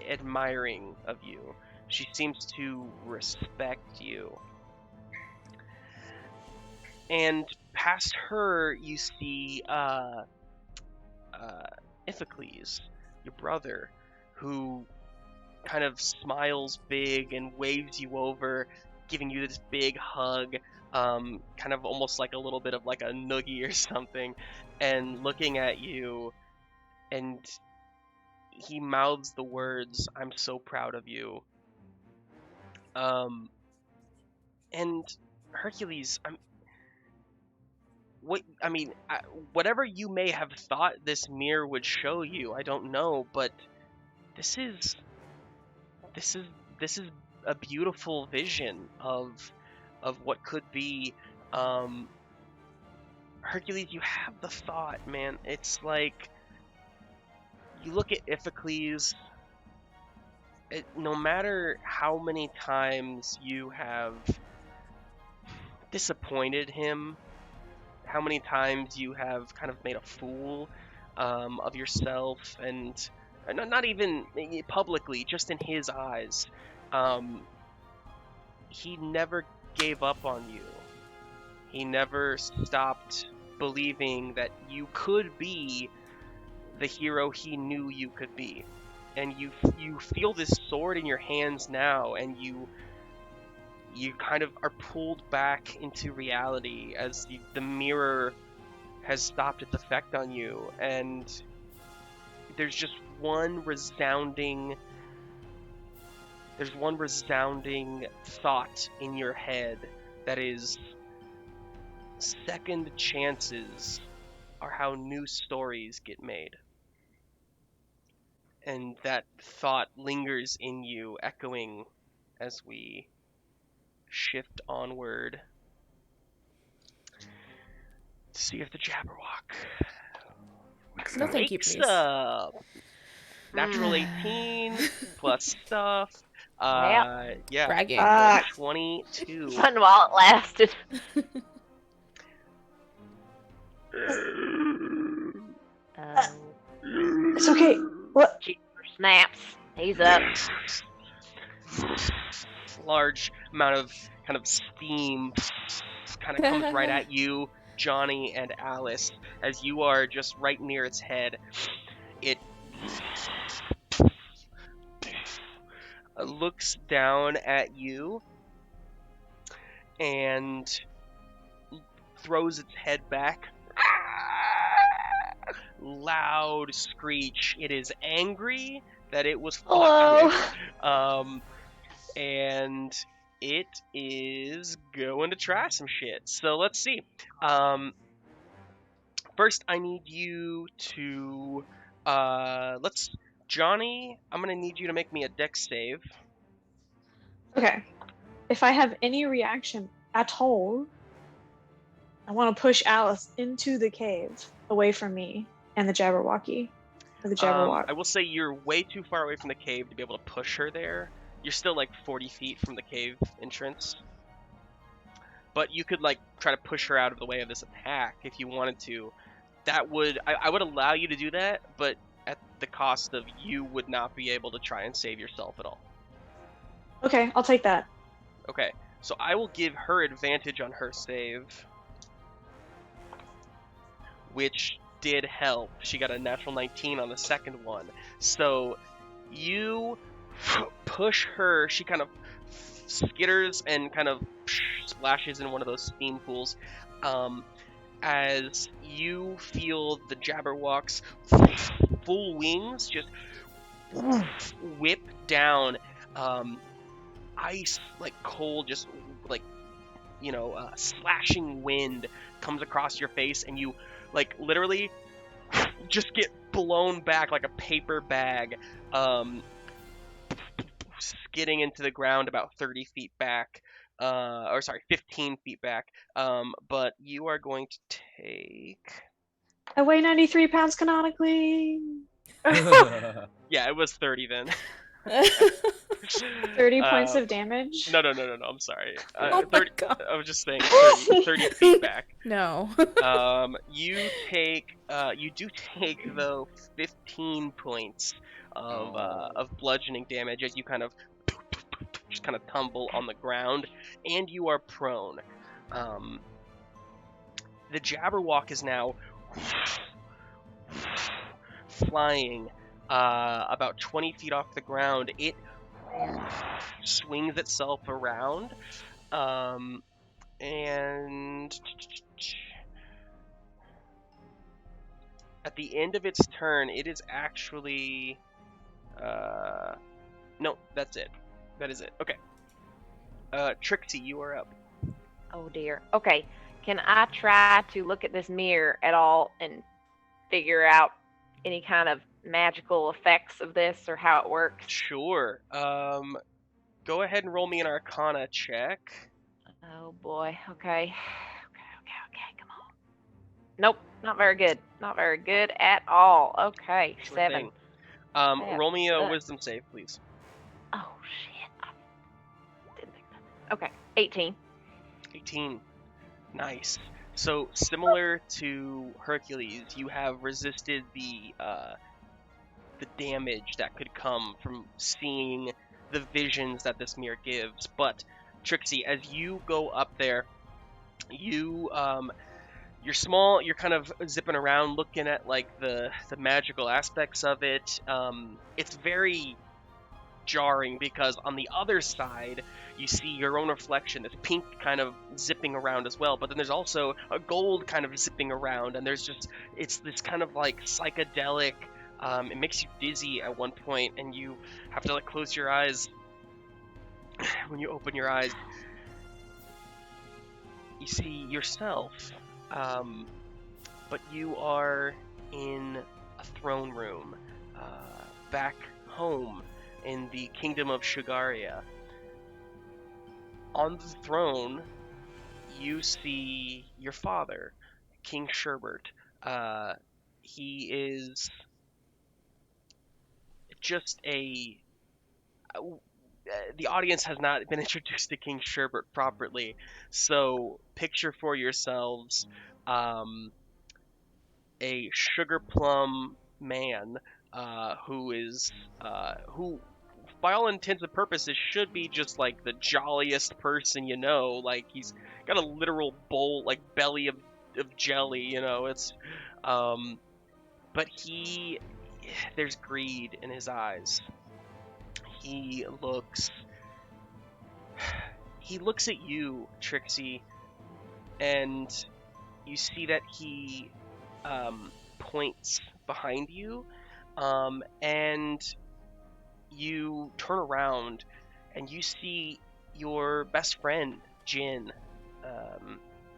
admiring of you. She seems to respect you. And past her, you see Iphicles, your brother, who kind of smiles big and waves you over, giving you this big hug, kind of almost like a little bit of like a noogie or something, and looking at you, and he mouths the words, "I'm so proud of you." And Hercules, whatever you may have thought this mirror would show you, I don't know, but this is a beautiful vision of what could be. Hercules, you have the thought, man. It's like you look at Iphicles. No matter how many times you have disappointed him, how many times you have kind of made a fool of yourself, and not even publicly, just in his eyes, he never gave up on you. He never stopped believing that you could be the hero he knew you could be. And you feel this sword in your hands now, and you kind of are pulled back into reality as the mirror has stopped its effect on you, and there's just one resounding thought in your head that is, second chances are how new stories get made. And that thought lingers in you, echoing as we shift onward to see if the Jabberwock No, thank you, wakes please. up. Natural 18 plus stuff. Yeah. Bragging. 22. Fun while it lasted. It's okay. What? Snaps. He's up. Large amount of kind of steam kind of comes right at you, Johnny and Alice, as you are just right near its head. It looks down at you and throws its head back. Loud screech. It is angry that it was fucked with. And it is going to try some shit. So let's see. First, I need you to Johnny, I'm gonna need you to make me a dex save. Okay. If I have any reaction at all, I want to push Alice into the cave, away from me and the Jabberwocky. Or the Jabberwock. I will say you're way too far away from the cave to be able to push her there. You're still like 40 feet from the cave entrance. But you could like try to push her out of the way of this attack if you wanted to. That would I would allow you to do that, but at the cost of you would not be able to try and save yourself at all. Okay, I'll take that. Okay, so I will give her advantage on her save, which did help. She got a natural 19 on the second one. So you push her, she kind of skitters and kind of splashes in one of those steam pools. As you feel the Jabberwock's full wings just whip down, ice, like cold, just like, slashing wind comes across your face, and you like literally just get blown back like a paper bag, skidding into the ground about 30 feet back. 15 feet back. But you are going to take... I weigh 93 pounds canonically. Yeah, it was 30 then. 30 points of damage. No, I'm sorry. Oh my 30, God. I was just saying 30 feet back. No. You do take though 15 points of bludgeoning damage as you kind of just kind of tumble on the ground, and you are prone. The Jabberwock is now flying about 20 feet off the ground. It swings itself around, and at the end of its turn, it is actually... no, that's it. That is it. Okay. Trixie, you are up. Oh dear. Okay. Can I try to look at this mirror at all and figure out any kind of magical effects of this or how it works? Sure. Go ahead and roll me an Arcana check. Oh boy. Okay. Okay. Come on. Nope. Not very good. Not very good at all. Okay. Sure 7. thing. Roll me a Wisdom save, please. Oh shit. I didn't think that. Okay. 18. 18. Nice. So similar to Hercules, you have resisted the damage that could come from seeing the visions that this mirror gives. But Trixie, as you go up there, you're small. You're kind of zipping around, looking at like the magical aspects of it. It's very jarring because on the other side you see your own reflection, this pink kind of zipping around as well, but then there's also a gold kind of zipping around, and it's this kind of like psychedelic, it makes you dizzy at one point, and you have to like close your eyes. When you open your eyes, you see yourself, but you are in a throne room, back home in the kingdom of Shugaria. On the throne, you see your father, King Sherbert. He is just the audience has not been introduced to King Sherbert properly, so picture for yourselves a sugar plum man who by all intents and purposes should be just like the jolliest person you know. Like he's got a literal bowl, like belly of jelly, you know. It's but there's greed in his eyes. He looks at you, Trixie, and you see that he points behind you, and you turn around and you see your best friend Jin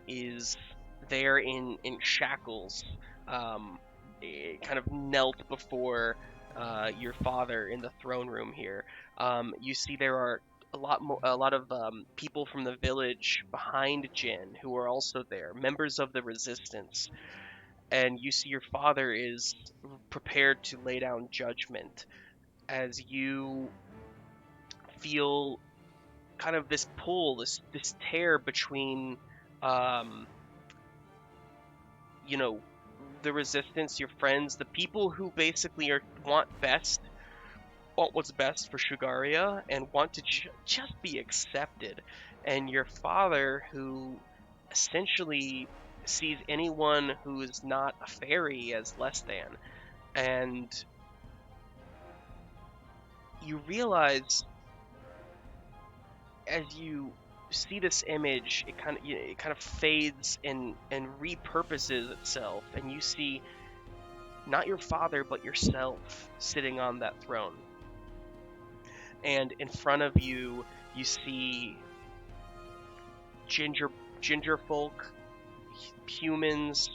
is there in shackles, kind of knelt before your father in the throne room here. You see there are a lot of people from the village behind Jin who are also there, members of the resistance, and you see your father is prepared to lay down judgment as you feel kind of this pull, this tear between, the resistance, your friends, the people who basically want what's best for Shugaria and want to just be accepted, and your father who essentially sees anyone who is not a fairy as less than. And you realize as you see this image, it kind of fades and repurposes itself, and you see not your father but yourself sitting on that throne. And in front of you, you see ginger folk, humans,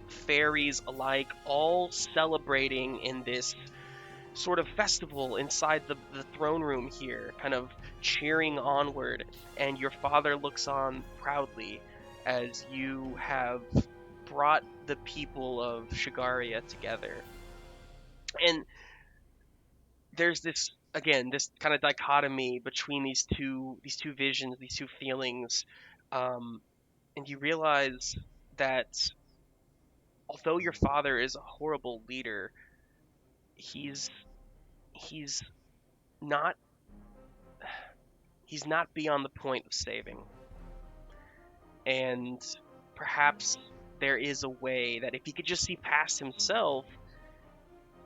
fairies alike, all celebrating in this sort of festival inside the throne room here, kind of cheering onward. And your father looks on proudly as you have brought the people of Shugaria together. And there's this kind of dichotomy between these two visions, these two feelings, and you realize that although your father is a horrible leader, he's not beyond the point of saving. And perhaps there is a way that if he could just see past himself,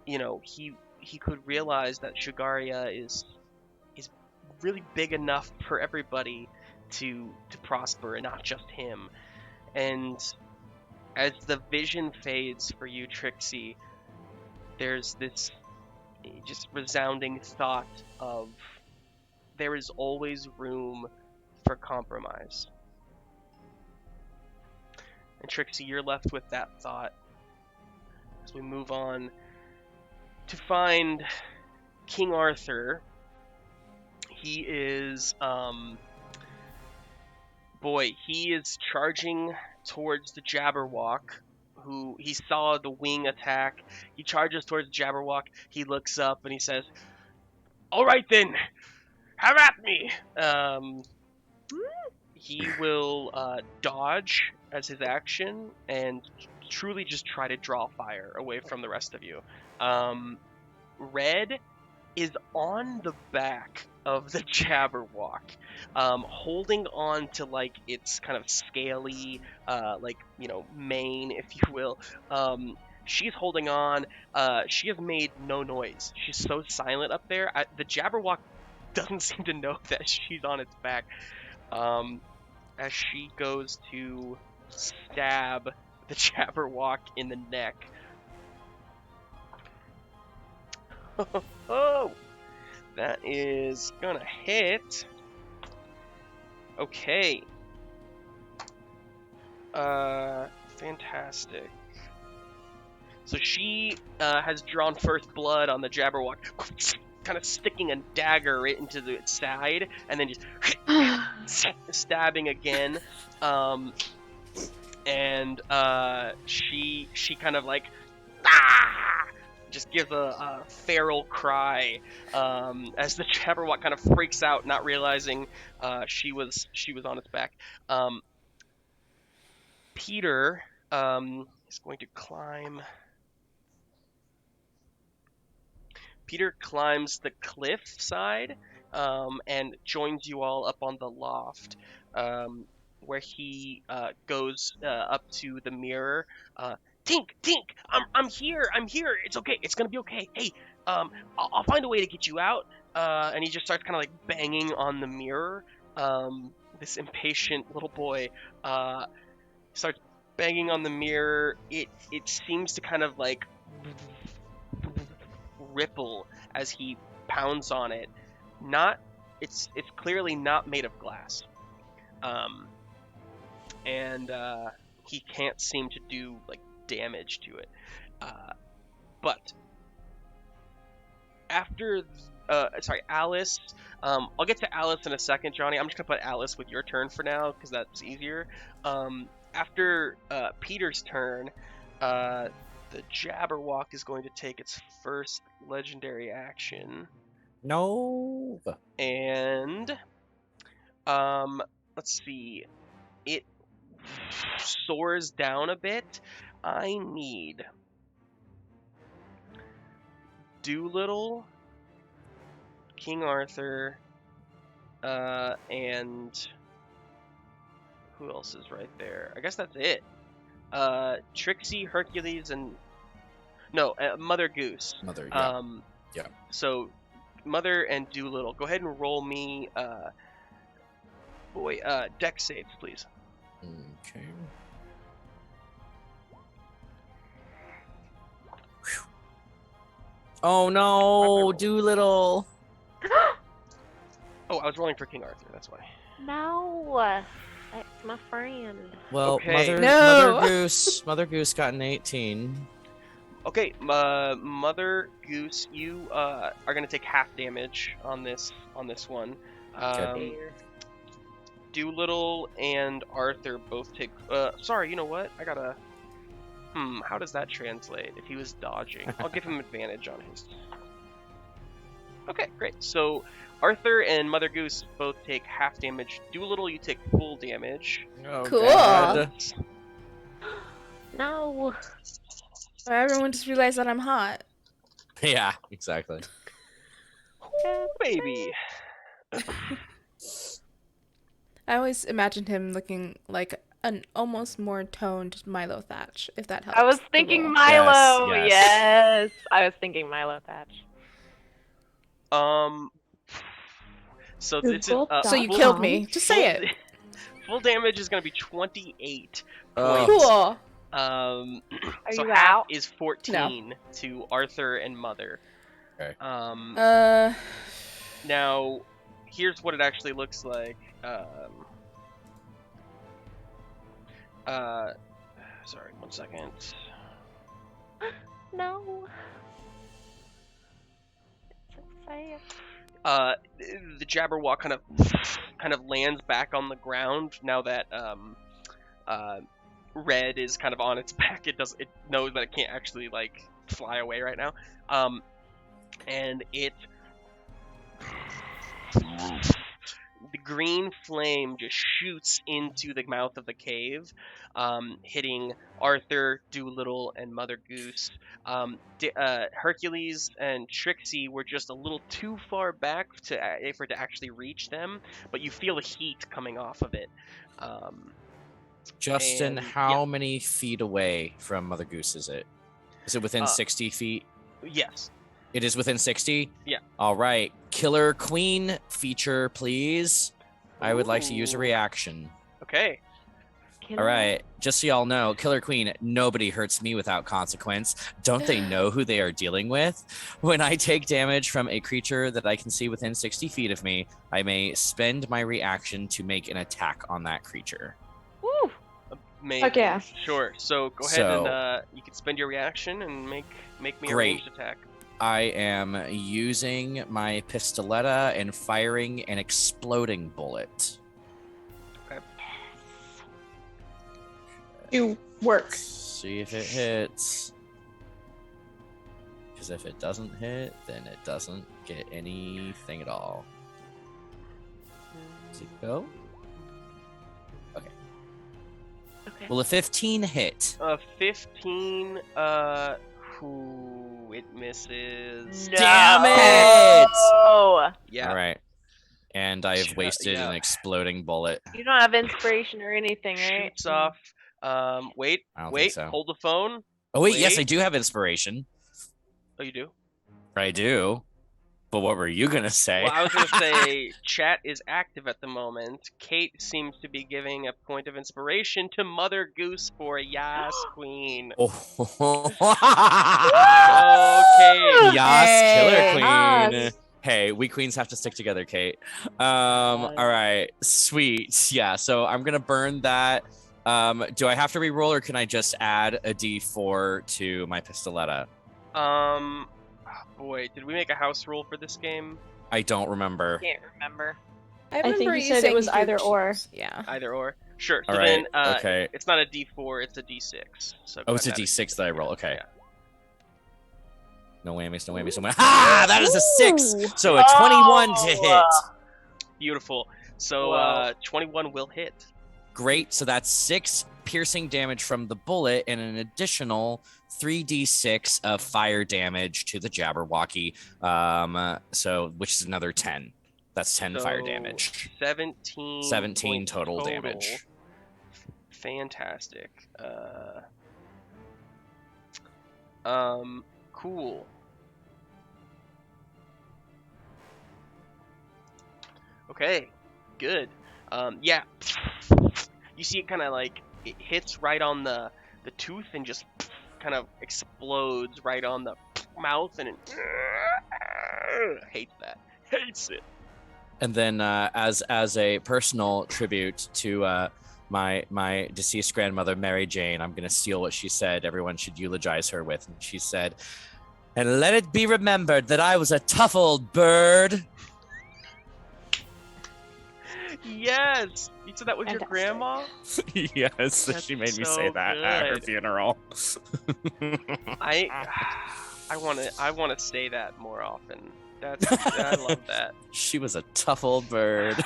he could realize that Shugaria is really big enough for everybody to prosper and not just him. And as the vision fades for you, Trixie, there's this just resounding thought of there is always room for compromise. And Trixie, you're left with that thought as we move on to find King Arthur. He is, he is charging towards the Jabberwock, who he saw the wing attack. He charges towards the Jabberwock. He looks up and he says, "All right then, have at me." He will dodge as his action and truly just try to draw fire away from the rest of you. Red is on the back of the Jabberwock, holding on to like its kind of scaly, mane, if you will. She's holding on. She has made no noise. She's so silent up there. The Jabberwock doesn't seem to know that she's on its back. As she goes to stab the Jabberwock in the neck. Oh, that is gonna hit. Okay. Fantastic. So she has drawn first blood on the Jabberwock, kind of sticking a dagger right into its side, and then just stabbing again. She kind of like just gives a feral cry as the Jabberwock kind of freaks out, not realizing she was on its back. Peter is going to climb. Peter climbs the cliff side and joins you all up on the loft, where he goes up to the mirror. Tink, I'm here. It's okay. It's gonna be okay. Hey, I'll find a way to get you out. And he just starts kind of like banging on the mirror. This impatient little boy starts banging on the mirror. It seems to kind of like ripple as he pounds on it. It's clearly not made of glass. And he can't seem to do like damage to it. But after Alice, I'll get to Alice in a second, Johnny. I'm just gonna put Alice with your turn for now because that's easier. After Peter's turn, the Jabberwock is going to take its first legendary action. No. And let's see. It soars down a bit. I need Dolittle, King Arthur, and who else is right there? I guess that's it. Trixie, Hercules, and Mother Goose. Mother, yeah. Yeah. So Mother and Dolittle, go ahead and roll me deck saves, please. Okay. Whew. Oh no, Dolittle. Oh, I was rolling for King Arthur, that's why. No, that's my friend. Well, Okay. Mother Goose got an 18. Okay, Mother Goose, you are gonna take half damage on this one. Dolittle and Arthur both take. Sorry, you know what? I gotta. How does that translate? If he was dodging, I'll give him advantage on his. Okay, great. So Arthur and Mother Goose both take half damage. Dolittle, you take full damage. Oh, Cool. God. No. Everyone just realized that I'm hot. Yeah, exactly. Baby. I always imagined him looking like an almost more toned Milo Thatch, if that helps. I was the thinking role. Milo. Yes, Yes. I was thinking Milo Thatch. So this is So you Google.com. killed me. Just say it. Full damage is going to be 28 Oh. points. Cool. Are So you half out? is 14 to Arthur and Mother. Okay. Now, here's what it actually looks like. Sorry, 1 second. No. It's so sad. The Jabberwock kind of lands back on the ground now that Red is kind of on its back. It knows that it can't actually like fly away right now. And it the green flame just shoots into the mouth of the cave, hitting Arthur, Dolittle, and Mother Goose. Hercules and Trixie were just a little too far back for it to actually reach them, but you feel the heat coming off of it. Justin, And, how many feet away from Mother Goose is it? Is it within 60 feet? Yes. It is within 60? Yeah. All right. Killer Queen feature, please. I would like to use a Ooh. reaction. Okay. All right. Just so y'all know, Killer Queen, nobody hurts me without consequence. Don't they know who they are dealing with? When I take damage from a creature that I can see within 60 feet of me, I may spend my reaction to make an attack on that creature. Woo. Maybe. Fuck yeah. Sure. So go ahead and you can spend your reaction and make me a Great. ranged attack. I am using my pistoletta and firing an exploding bullet. Do work. See if it hits. Because if it doesn't hit, then it doesn't get anything at all. Does it go? Okay. Okay. Will a 15 hit? 15. It misses. No. Damn it! Oh. Yeah. All right. And I have wasted Yeah. an exploding bullet. You don't have inspiration or anything, right? Shoots off. Wait. I don't think Wait. so. Hold the phone. Oh, wait, yes, I Wait. do have inspiration. Oh, you do? I do. But what were you going to say? Well, I was going to say chat is active at the moment. Kate seems to be giving a point of inspiration to Mother Goose for Yas Queen. Oh. Okay. Yas, Killer Hey. Queen. Yas. Hey, we queens have to stick together, Kate. All right, sweet. Yeah, so I'm gonna burn that. Do I have to re-roll or can I just add a D4 to my pistoletta? Oh boy, did we make a house rule for this game? I don't remember. Can't remember. I think remember you said it saying was you either could or. choose- Yeah. Either or. Sure. So All then, right, okay. it's not a D4, it's a D6. So go Oh, it's a ahead and add D6 that I roll. Okay. Yeah. No whammies, no whammies, no whammies. Ah, that is a 6. Ooh. So a 21 to hit. Beautiful. So Wow. 21 will hit. Great. So that's 6 piercing damage from the bullet and an additional 3d6 of fire damage to the Jabberwocky. So which is another 10. That's 10 fire So, damage. 17. 17 points total damage. Fantastic. Cool. Okay, good. Yeah. You see it kind of like it hits right on the tooth and just kind of explodes right on the mouth, and it hates that. Hates it. And then as a personal tribute to my deceased grandmother, Mary Jane, I'm going to steal what she said everyone should eulogize her with. And she said, "And let it be remembered that I was a tough old bird." Yes. You said that with your Fantastic. grandma? Yes, That's she made me so say that at her good. funeral. I want to say that more often I love that. She was a tough old bird.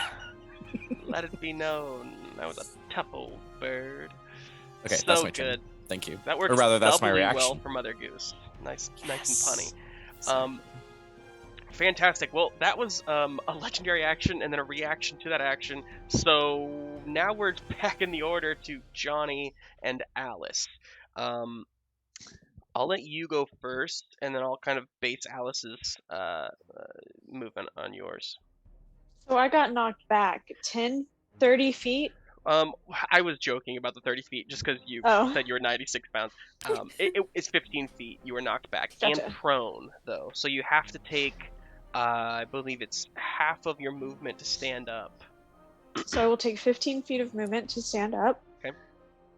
Let it be known, I was a tough old bird. Okay, So that's my turn. good. Thank you. That works Or rather, that's my doubly reaction. well for Mother Goose. Nice and punny. Exactly. Fantastic. Well, that was a legendary action and then a reaction to that action. So now we're back in the order to Johnny and Alice. I'll let you go first, and then I'll kind of base Alice's movement on yours. So I got knocked back 10, 30 feet. I was joking about the 30 feet just because you said you were 96 pounds. It's 15 feet. You were knocked back Gotcha. and prone, though. So you have to take, I believe it's half of your movement to stand up. So I will take 15 feet of movement to stand up. Okay.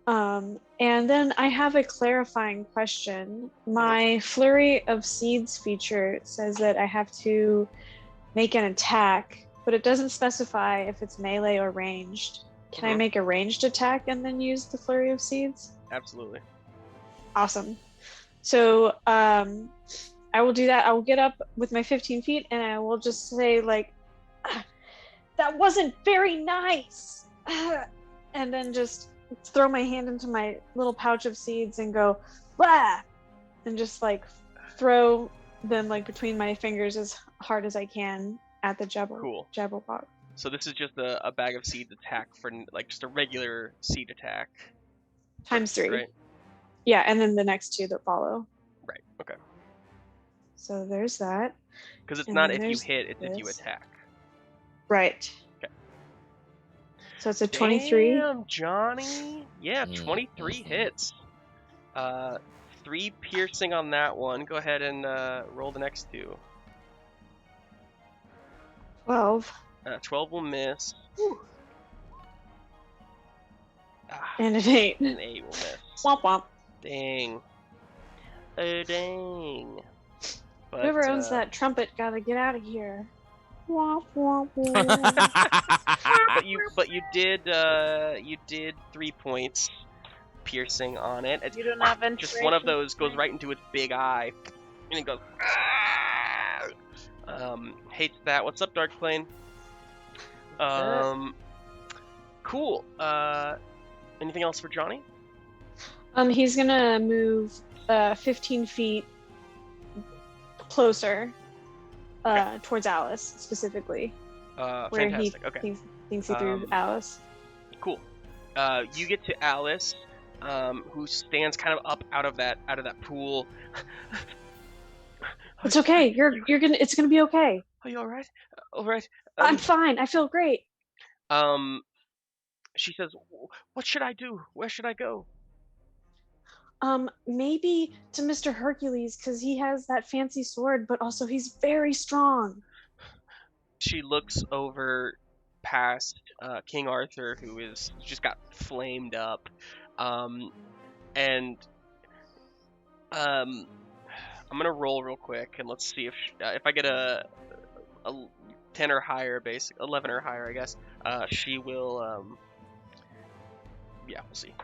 And then I have a clarifying question. My Flurry of Seeds feature says that I have to make an attack, but it doesn't specify if it's melee or ranged. Can I make a ranged attack and then use the Flurry of Seeds? Absolutely. Awesome. So I will do that. I will get up with my 15 feet and I will just say, like, that wasn't very nice. And then just throw my hand into my little pouch of seeds and go, blah! And just like throw them like between my fingers as hard as I can at the Jabberwock. So this is just a bag of seeds attack for like just a regular seed attack. Times 3. Right? Yeah, and then the next 2 that follow. Right, okay. So there's that. Because it's And not then if you there's hit, it's if you this. attack. Right. Okay. So it's a 23. Damn, Johnny. Yeah, 23 hits. 3 piercing on that one. Go ahead and roll the next 2. 12. 12 will miss. And an 8. An 8 will miss. Womp womp. Dang. Oh, dang. But, Whoever owns that trumpet gotta get out of here. Womp womp womp. but you did 3 points piercing on it. It's You don't have just one of those goes right into its big eye, and it goes. Hates that. What's up, Dark Plane? Cool. Anything else for Johnny? He's gonna move 15 feet closer towards Alice specifically. Where Fantastic. he Okay. thinks he threw Alice. Cool. You get to Alice, who stands kind of up out of that pool. It's okay. It's gonna be okay. Are you all right? All right. I'm fine. I feel great. She says, "What should I do? Where should I go?" Maybe to Mr. Hercules, because he has that fancy sword, but also he's very strong. She looks over past King Arthur, who is just got flamed up, and I'm gonna roll real quick and let's see if I get a 10 or higher, 11 or higher, I guess. She will. Yeah, we'll see.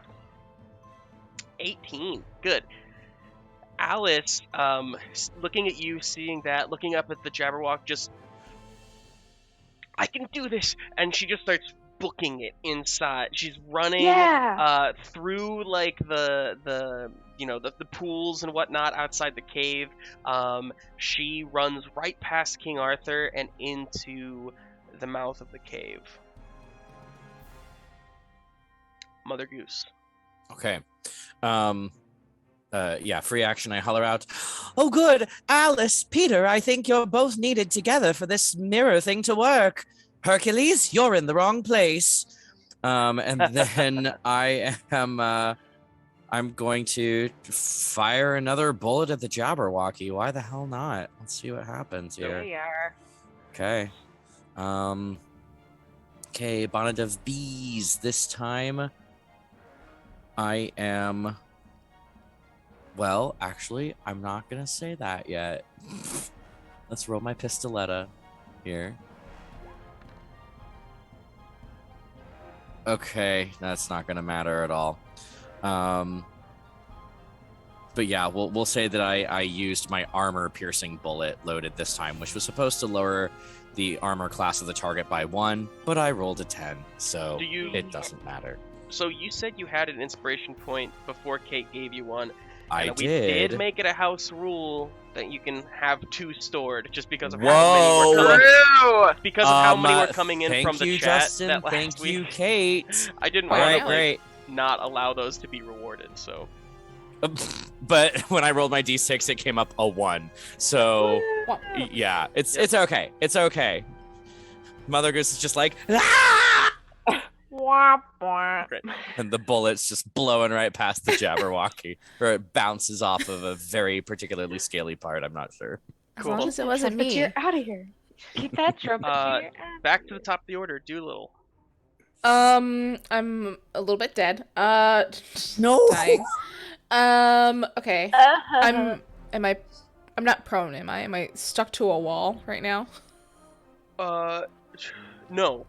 18. Good. Alice, looking at you, seeing that, looking up at the Jabberwock, just, I can do this, and she just starts booking it inside. She's running through like the pools and whatnot outside the cave. She runs right past King Arthur and into the mouth of the cave. Mother Goose. Okay. Yeah, free action. I holler out, "Oh, good, Alice, Peter, I think you're both needed together for this mirror thing to work. Hercules, you're in the wrong place." And then I'm going to fire another bullet at the Jabberwocky. Why the hell not? Let's see what happens here. There we are. Okay. Okay, bonnet of bees. This time I am... Well, actually, I'm not going to say that yet. Let's roll my pistoletta here. Okay, that's not going to matter at all. But yeah, we'll say that I used my armor-piercing bullet loaded this time, which was supposed to lower the armor class of the target by 1, but I rolled a 10, so it doesn't matter. So you said you had an inspiration point before Kate gave you one. I and we did. did make it a house rule that you can have 2 stored, just because of Whoa! how many were coming. True. Because of how many were coming in thank from the you, chat. Justin. That last Thank week. you, Kate. I didn't All want right, to great. not allow those to be rewarded. So But when I rolled my d6, it came up a 1. So yeah, it's okay. It's okay. Mother Goose is just like, ah! Wah, wah. Great. And the bullet's just blowing right past the Jabberwocky, or it bounces off of a very particularly scaly part. I'm not sure. As Cool. long as it wasn't me. You're out of here. Keep that trumpeteer. back to the top of the order, Dolittle. I'm a little bit dead. No. Dying. Okay. I'm not prone, am I? Am I stuck to a wall right now? No.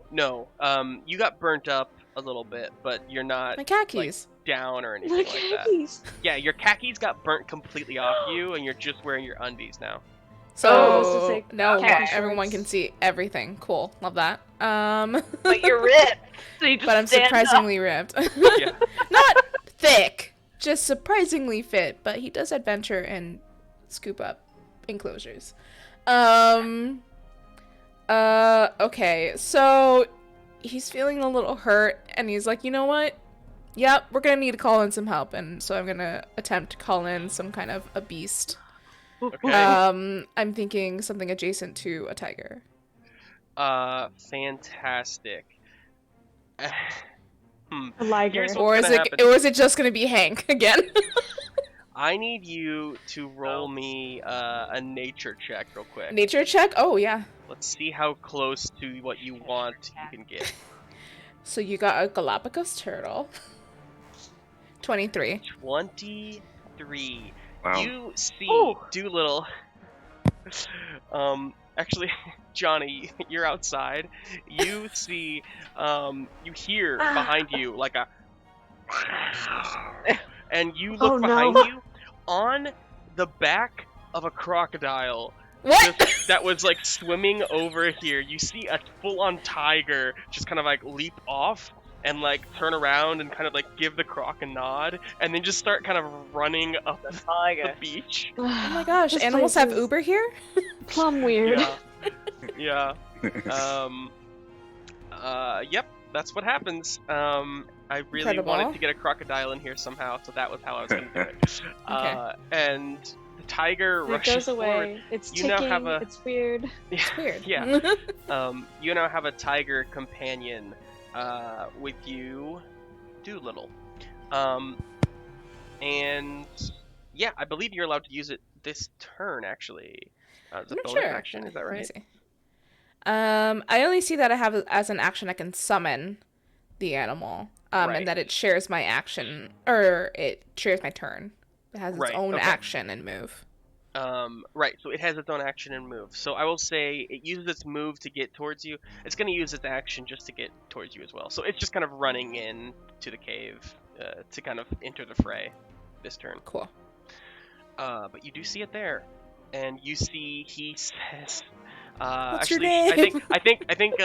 You got burnt up a little bit, but you're not My khakis. down or anything like that. Yeah, your khakis got burnt completely off you, and you're just wearing your undies now. Oh, this is So like now khaki everyone shorts. can see everything. Cool. Love that. But you're ripped. So you just but I'm stand up. surprisingly ripped. Yeah. Not thick, just surprisingly fit. But he does adventure and scoop up enclosures. Okay, so he's feeling a little hurt, and he's like, you know what? Yep, we're gonna need to call in some help, and so I'm gonna attempt to call in some kind of a beast. Okay. I'm thinking something adjacent to a tiger. Fantastic. A liger. Here's Or what's is gonna it? happen. Or is it just gonna be Hank again? I need you to roll me a nature check real quick. Nature check. Oh yeah. Let's see how close to what you want you can get. So you got a Galapagos turtle. 23. 23. Wow. You see Ooh. Dolittle. Actually, Johnny, you're outside. You see, you hear behind you like a, and you look Oh, no. behind you on the back of a crocodile. What? That was like swimming over here. You see a full-on tiger just kind of like leap off and like turn around and kind of like give the croc a nod, and then just start kind of running up the Tiger. beach. Oh my gosh! This Animals place have is Uber here? plum weird. Yeah. Yep. That's what happens. I really Incredible. wanted to get a crocodile in here somehow, so that was how I was going to do it. And the tiger It rushes goes away. forward. It's You ticking. now have a- It's weird. It's weird. Yeah. You now have a tiger companion with you, Dolittle. And yeah, I believe you're allowed to use it this turn, actually. As a I'm not bonus sure. action, is that Let me right? see. I only see that I have as an action I can summon the animal, Right. and that it shares my action, or it shares my turn. It has its Right, own okay. action and move. Right, so it has its own action and move. So I will say it uses its move to get towards you. It's going to use its action just to get towards you as well. So it's just kind of running in to the cave to kind of enter the fray this turn. Cool. But you do see it there, and you see he says, What's your actually, name? I think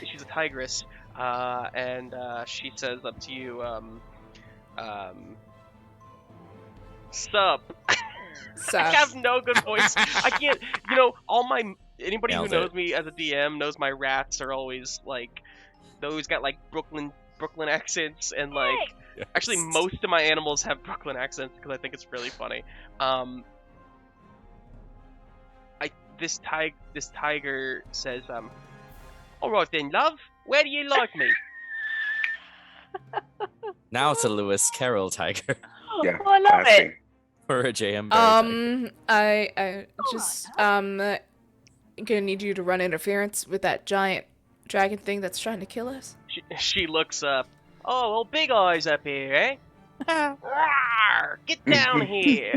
she's a tigress, and she says up to you, sup. So, I have no good voice. I can't, anybody who Nailed knows it. me as a DM knows my rats are always like, they always got like Brooklyn accents, and like, actually most of my animals have Brooklyn accents because I think it's really funny. This tiger says, all right then, love, where do you like me? Now it's a Lewis Carroll tiger Yeah, Oh, I love classy. it. or a J.M. Barrie tiger. I just gonna need you to run interference with that giant dragon thing that's trying to kill us. She looks up. Oh, well, big eyes up here, eh? Rawr, get down here.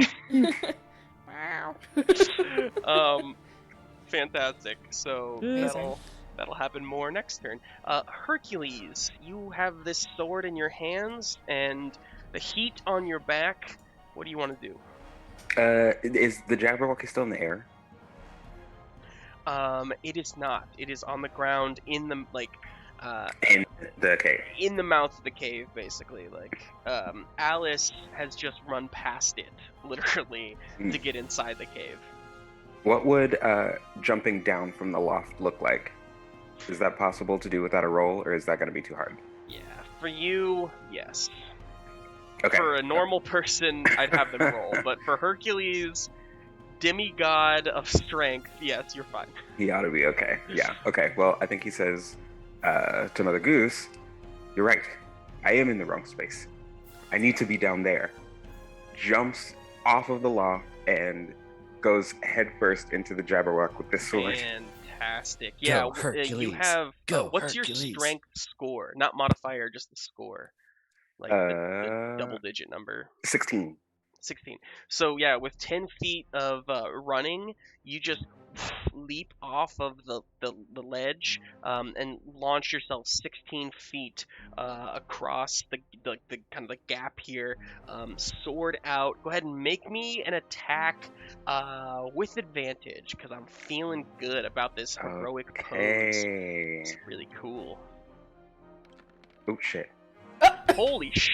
Fantastic. So Amazing. that'll happen more next turn. Hercules, you have this sword in your hands and the heat on your back. What do you want to do? Is the Jabberwocky still in the air? It is not. It is on the ground in the In the cave. in the mouth of the cave, basically. Alice has just run past it, literally, to get inside the cave. What would jumping down from the loft look like? Is that possible to do without a roll, or is that going to be too hard? Yeah, for you, yes. Okay. For a normal person, I'd have them roll, but for Hercules, demigod of strength, yes, you're fine. He ought to be okay. Yeah. Okay. Well, I think he says to Mother Goose, "You're right. I am in the wrong space. I need to be down there." Jumps off of the loft and goes headfirst into the Jabberwock with this sword. Fantastic. Go, Yeah, you Hercules. have. Go, what's Hercules. your strength score? Not modifier, just the score. Like the double-digit number. 16. 16. So yeah, with 10 feet of running, you just leap off of the ledge and launch yourself 16 feet across the kind of the gap here. Sword out. Go ahead and make me an attack with advantage, because I'm feeling good about this heroic pose. It's really cool. Oh shit. Holy shit.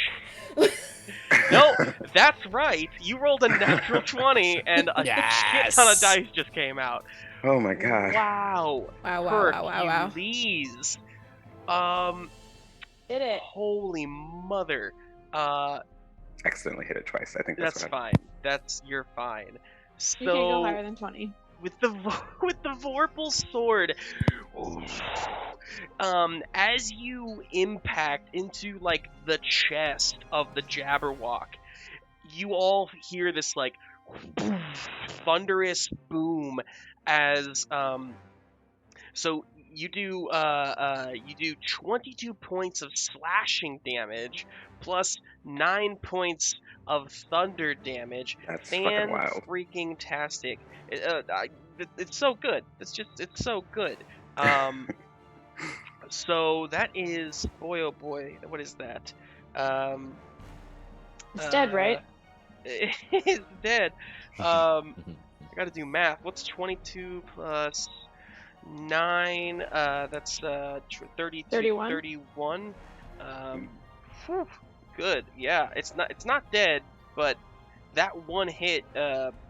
No, that's right. You rolled a natural 20, and a shit ton of dice just came out. Oh my god. Wow. Wow. Hercules. Did it. Holy mother. Accidentally hit it twice. I think That's what fine. You're fine. So You can't go higher than 20. with the Vorpal sword, as you impact into like the chest of the Jabberwock, you all hear this like thunderous boom as so you do 22 points of slashing damage plus 9 points of thunder damage. That's fucking wild. Freaking tastic. It's so good. It's so good. So that is, boy oh boy, what is that? It's dead, right? It's dead. I gotta do math. What's 22 plus 9? That's 32, 31. Whew, good. Yeah, it's not dead, but that one hit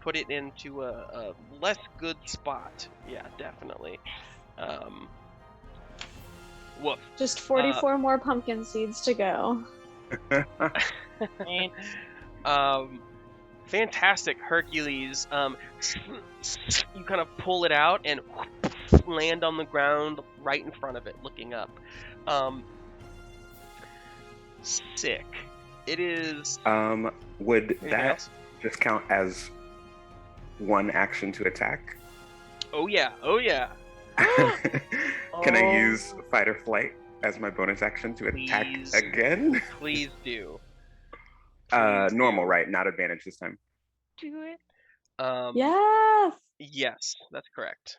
put it into a less good spot. Yeah, definitely. Woof. Just 44 more pumpkin seeds to go. Fantastic, Hercules. You kind of pull it out and land on the ground right in front of it, looking up. Sick. It is. Would Anything that else? just count as one action to attack? Oh yeah. Can I use fight or flight as my bonus action to attack Please. again? Please do. Normal, right? Not advantage this time. Do it. Yes! Yes, that's correct.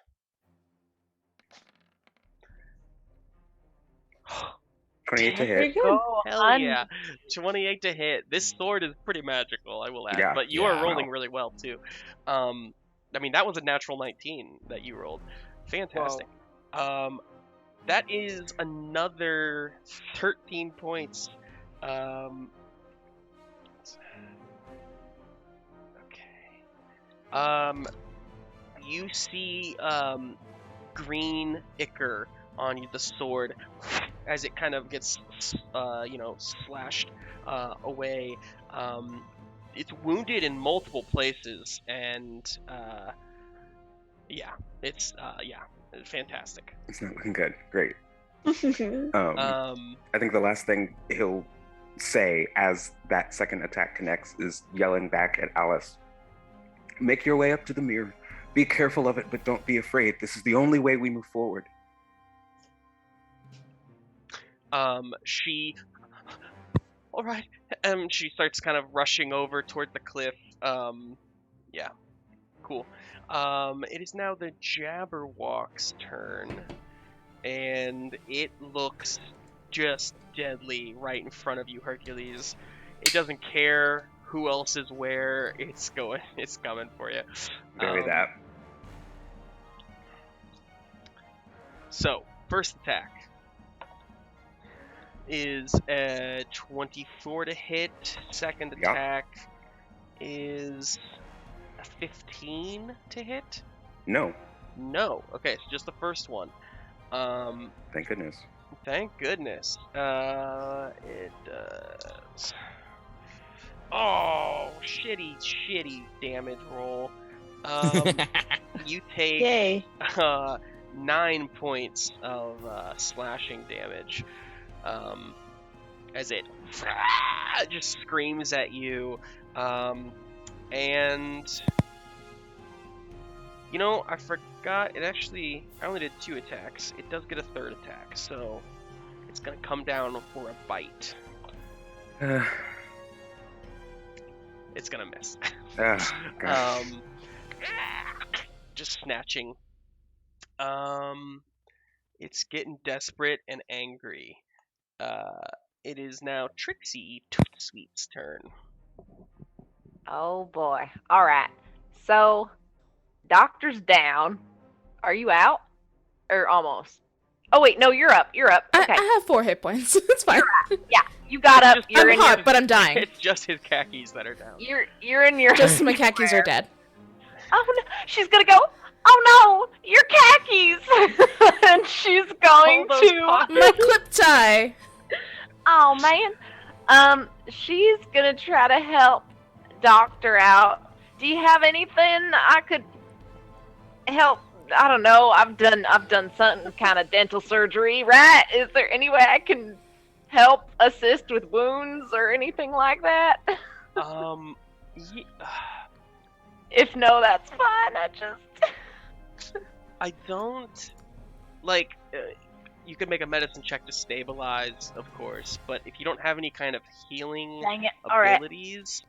28 to Very hit. good. Go Hell on. yeah. 28 to hit. This sword is pretty magical, I will add. Yeah. But you are Yeah. rolling really well, too. I mean, that was a natural 19 that you rolled. Fantastic. That is another 13 points. Okay. You see green ichor on the sword as it kind of gets slashed away. It's wounded in multiple places, and it's fantastic. It's not looking good. Great. Um, I think the last thing he'll say as that second attack connects is yelling back at Alice. Make your way up to the mirror. Be careful of it, but don't be afraid. This is the only way we move forward. She, all right. She starts kind of rushing over toward the cliff. Yeah, cool. It is now the Jabberwock's turn, and it looks just deadly right in front of you, Hercules. It doesn't care who else is where, it's coming for you. Bury that. So, first attack is a 24 to hit. Second Yep. attack is a 15 to hit. No. No. Okay, so just the first one. Thank goodness. Thank goodness. It does. Oh, shitty damage roll. You take Yay. 9 points of slashing damage as it just screams at you. And you know, I forgot, I only did 2 attacks. It does get a third attack, so it's gonna come down for a bite. It's gonna miss. Gosh. Just snatching. It's getting desperate and angry. It is now Trixie Tootsweet's turn. Oh boy. All right. So, doctor's down. Are you out? Or almost? Oh wait, no, you're up. You're up. Okay. I have 4 hit points. It's fine. Yeah, you got up. You're I'm in hot, your. but I'm dying. It's just his khakis that are down. You're in your. Just my khakis are dead. Oh no, she's gonna go. Oh no, your khakis, and she's going Hold those to. pockets. My clip tie. Oh man. She's gonna try to help Doctor out. Do you have anything I could help? I don't know. I've done something kind of dental surgery, right? Is there any way I can help assist with wounds or anything like that? Yeah, If no, that's fine. I don't like. You could make a medicine check to stabilize, of course, but if you don't have any kind of healing Dang it. All right. abilities,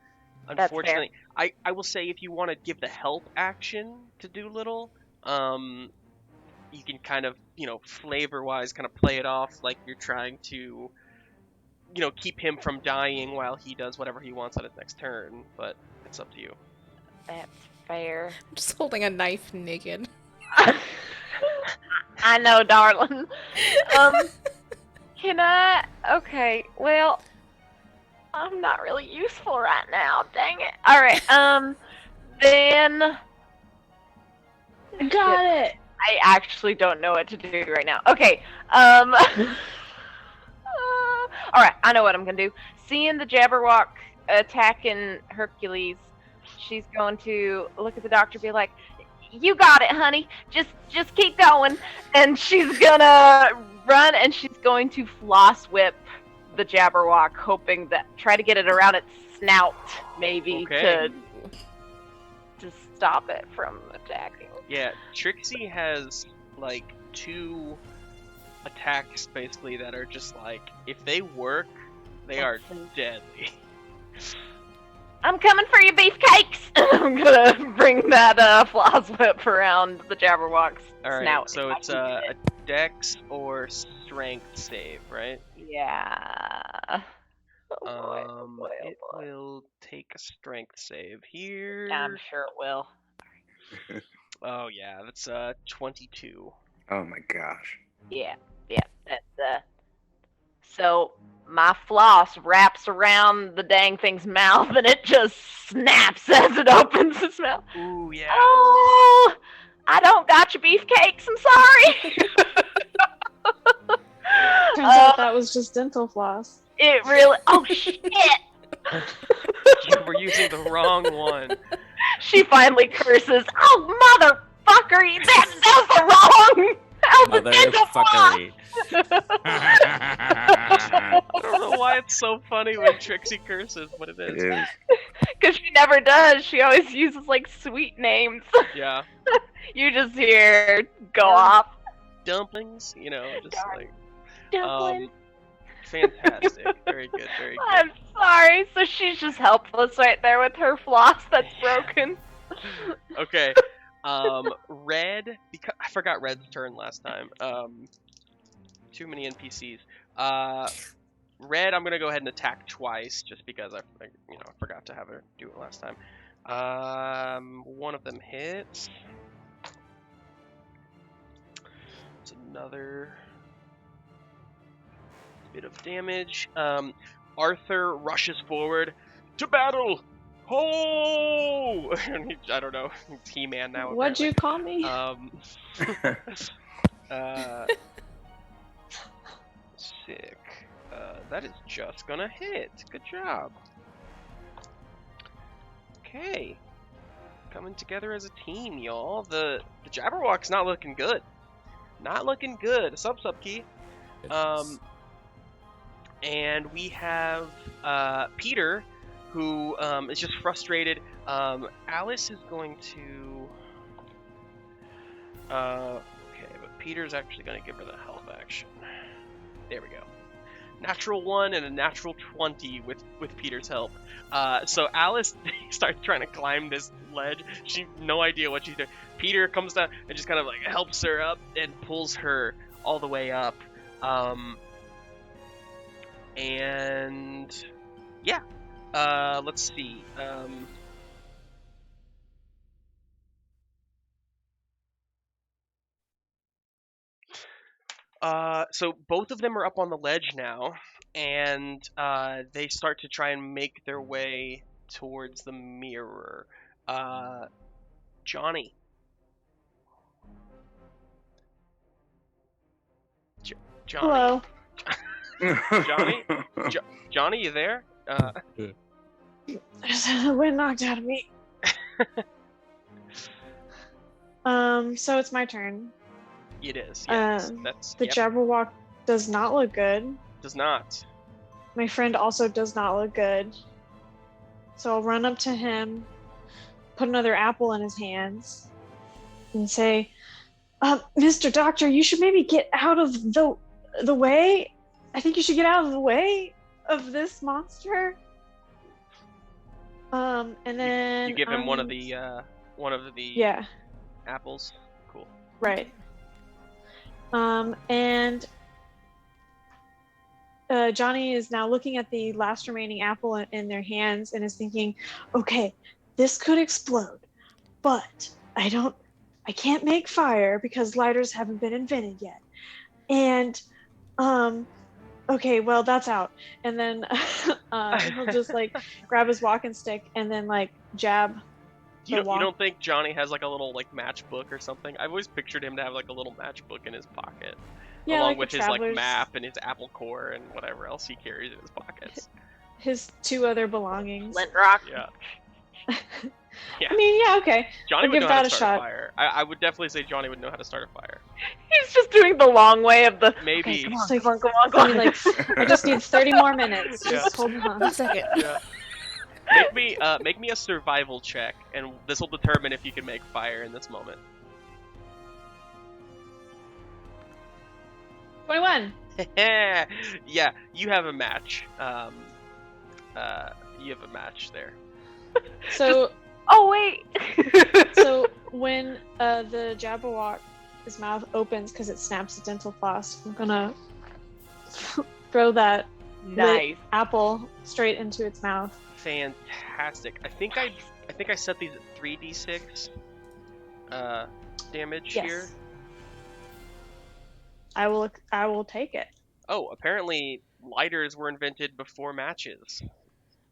That's fair. unfortunately, I will say if you want to give the help action to Dolittle, you can kind of, flavor-wise, kind of play it off like you're trying to, keep him from dying while he does whatever he wants on his next turn. But it's up to you. That's fair. I'm just holding a knife naked. I know, darling. Can I? Okay, well, I'm not really useful right now. Dang it. All right. Then Got it. I actually don't know what to do right now. Okay. All right. I know what I'm gonna do. Seeing the Jabberwock attacking Hercules, she's going to look at the doctor, and be like, "You got it, honey. Just keep going." And she's gonna run, and she's going to floss whip the Jabberwock, hoping that try to get it around its snout, maybe Okay. to stop it from attacking. Yeah, Trixie has, 2 attacks, basically, that are just, if they work, they are deadly. I'm coming for you, beefcakes! I'm gonna bring that floss whip around the Jabberwock's Alright, snout. so if I it's can a get it. dex or strength save, right? Yeah. Oh boy, oh boy, oh It boy. will take a strength save here. Yeah, I'm sure it will. Oh yeah, that's 22. Oh my gosh. Yeah, that's so my floss wraps around the dang thing's mouth and it just snaps as it opens its mouth. Ooh, yeah. Oh, I don't got your beefcakes, I'm sorry. Turns out that was just dental floss. It really, oh shit. You were using the wrong one. She finally curses, "Oh, motherfucker, that was the wrong! That was the dental floss!" Motherfuckery. I don't know why it's so funny when Trixie curses, but it It is. is. Because she never does. She always uses, sweet names. Yeah. You just hear go off. Dumplings, just Darn. Dublin. fantastic. Very good, very good. I'm sorry. So she's just helpless right there with her floss that's broken. Okay. Red, because I forgot Red's turn last time. Too many NPCs. Red, I'm gonna go ahead and attack twice, just because I forgot to have her do it last time. One of them hits. It's another bit of damage. Arthur rushes forward to battle. Ho! I don't know. It's He-Man now. What'd you call me? Sick. That is just gonna hit. Good job. Okay. Coming together as a team, y'all. The Jabberwock's not looking good. Not looking good. Sub key. And we have Peter, who is just frustrated. Alice is going to. Okay, but Peter's actually going to give her the help action. There we go. Natural 1 and a natural 20 with Peter's help. So Alice starts trying to climb this ledge. She no idea what she's doing. Peter comes down and just kind of like helps her up and pulls her all the way up. And yeah, let's see. So both of them are up on the ledge now, and they start to try and make their way towards the mirror. Johnny. Johnny. Hello. Johnny? Johnny, you there? The wind knocked out of me. So it's my turn. It is. Yes. The Jabberwock does not look good. Does not. My friend also does not look good. So I'll run up to him, put another apple in his hands, and say, Mr. Doctor, you should maybe get out of the way. I think you should get out of the way of this monster. And then you give him one of the apples. Cool. Right. And Johnny is now looking at the last remaining apple in their hands and is thinking, okay, this could explode, but I can't make fire because lighters haven't been invented yet. And, okay, well, that's out. And then he'll just like grab his walking stick and then like jab. You don't think Johnny has like a little like matchbook or something? I've always pictured him to have like a little matchbook in his pocket, yeah, along like with his traveler's... like map and his apple core and whatever else he carries in his pockets. His two other belongings. Flint rock. Yeah. Yeah. I mean, yeah, okay. Johnny I'll would give know how that to a start shot. a fire. I would definitely say Johnny would know how to start a fire. He's just doing the long way of the. Maybe. Okay, come on. Like, I just need 30 more minutes. Just hold on a second. Yeah. Make me a survival check, and this will determine if you can make fire in this moment. 21. Yeah, you have a match. You have a match there. So. Oh wait. So when the Jabberwock, his mouth opens because it snaps the dental floss, I'm gonna throw that lit apple straight into its mouth. Fantastic. I think I set these at 3d6 damage Yes. here. I will take it. Oh, apparently lighters were invented before matches.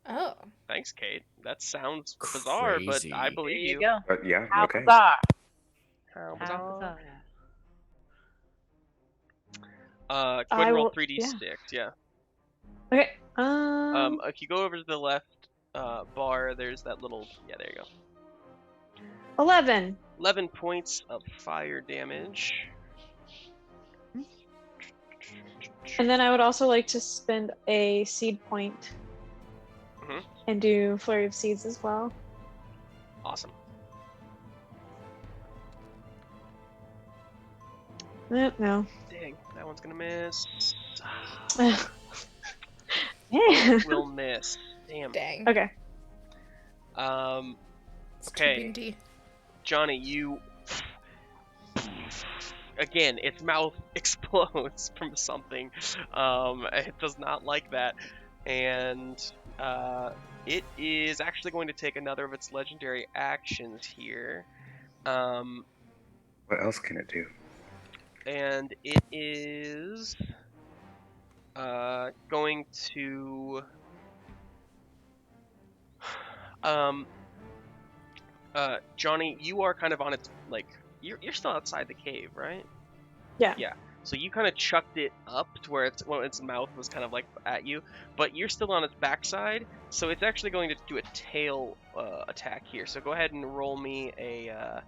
Oh. Thanks, Kate. That sounds bizarre, Crazy. but I believe There you go. But yeah, How okay. bizarre. How How bizarre. bizarre. Go ahead and roll will- 3d6, yeah. Okay. If you go over to the left bar, there's that little... Yeah, there you go. 11. 11 points of fire damage. And then I would also like to spend a seed point Mhm. and do Flurry of Seeds as well. Awesome. No. Dang, that one's gonna miss. Yeah. Will miss. Damn. Dang. Okay. It's Okay. too windy. Johnny, you again, its mouth explodes from something. It does not like that, and it is actually going to take another of its legendary actions here. What else can it do? And it is going to Johnny, you are kind of on its like you're still outside the cave, right? Yeah. Yeah. So you kind of chucked it up to where its mouth was kind of like at you, but you're still on its backside, so it's actually going to do a tail attack here. So go ahead and roll me a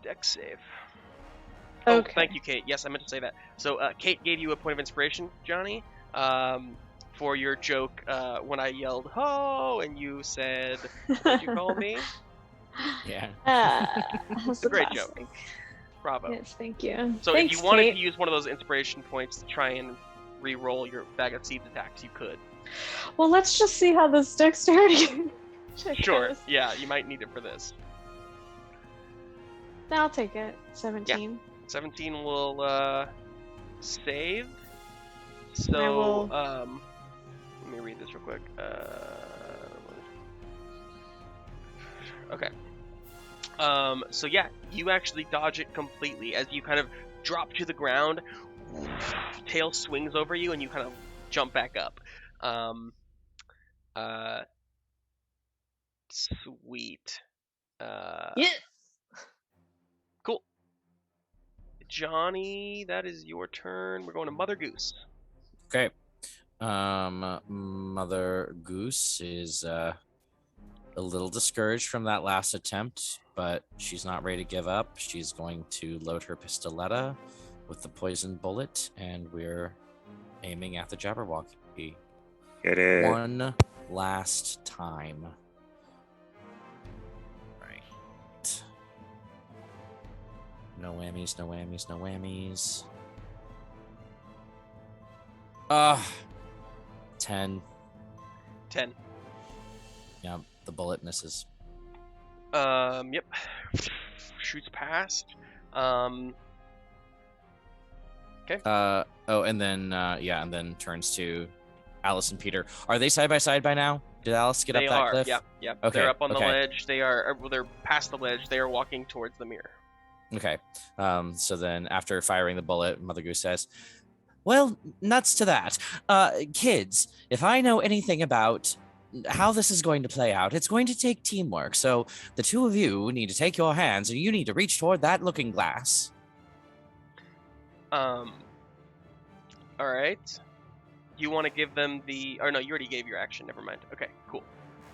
dex save. Oh, Okay. thank you, Kate. Yes, I meant to say that. So Kate gave you a point of inspiration, Johnny, for your joke when I yelled "ho" and you said, "What did you call me?" Yeah. That's a a great classic. joke. Bravo. Yes, thank you. So Thanks, if you wanted Kate. to use one of those inspiration points to try and re-roll your bag of seeds attacks, you could. Well, let's just see how this dexterity check Sure. goes. Yeah, you might need it for this. I'll take it. 17. 17 will save. I So will- let me read this real quick. Okay. So yeah, you actually dodge it completely as you kind of drop to the ground. Tail swings over you, and you kind of jump back up. Sweet. Yes. Cool. Johnny, that is your turn. We're going to Mother Goose. Okay. Mother Goose is a little discouraged from that last attempt, but she's not ready to give up. She's going to load her pistoletta with the poison bullet, and we're aiming at the Jabberwocky. Get it. One last time. Right. No whammies, no whammies, no whammies. 10. 10. Yeah, the bullet misses. Yep. Shoots past. Okay. And then turns to Alice and Peter. Are they side by side by now? Did Alice get They up that are. cliff? Yep. Okay, They're up on the okay. ledge. They're past the ledge. They are walking towards the mirror. Okay. So then after firing the bullet, Mother Goose says, well, nuts to that. Kids, if I know anything about how this is going to play out, it's going to take teamwork. So the two of you need to take your hands and you need to reach toward that looking glass. All right. You want to give them the... Or no, you already gave your action. Never mind. Okay, cool.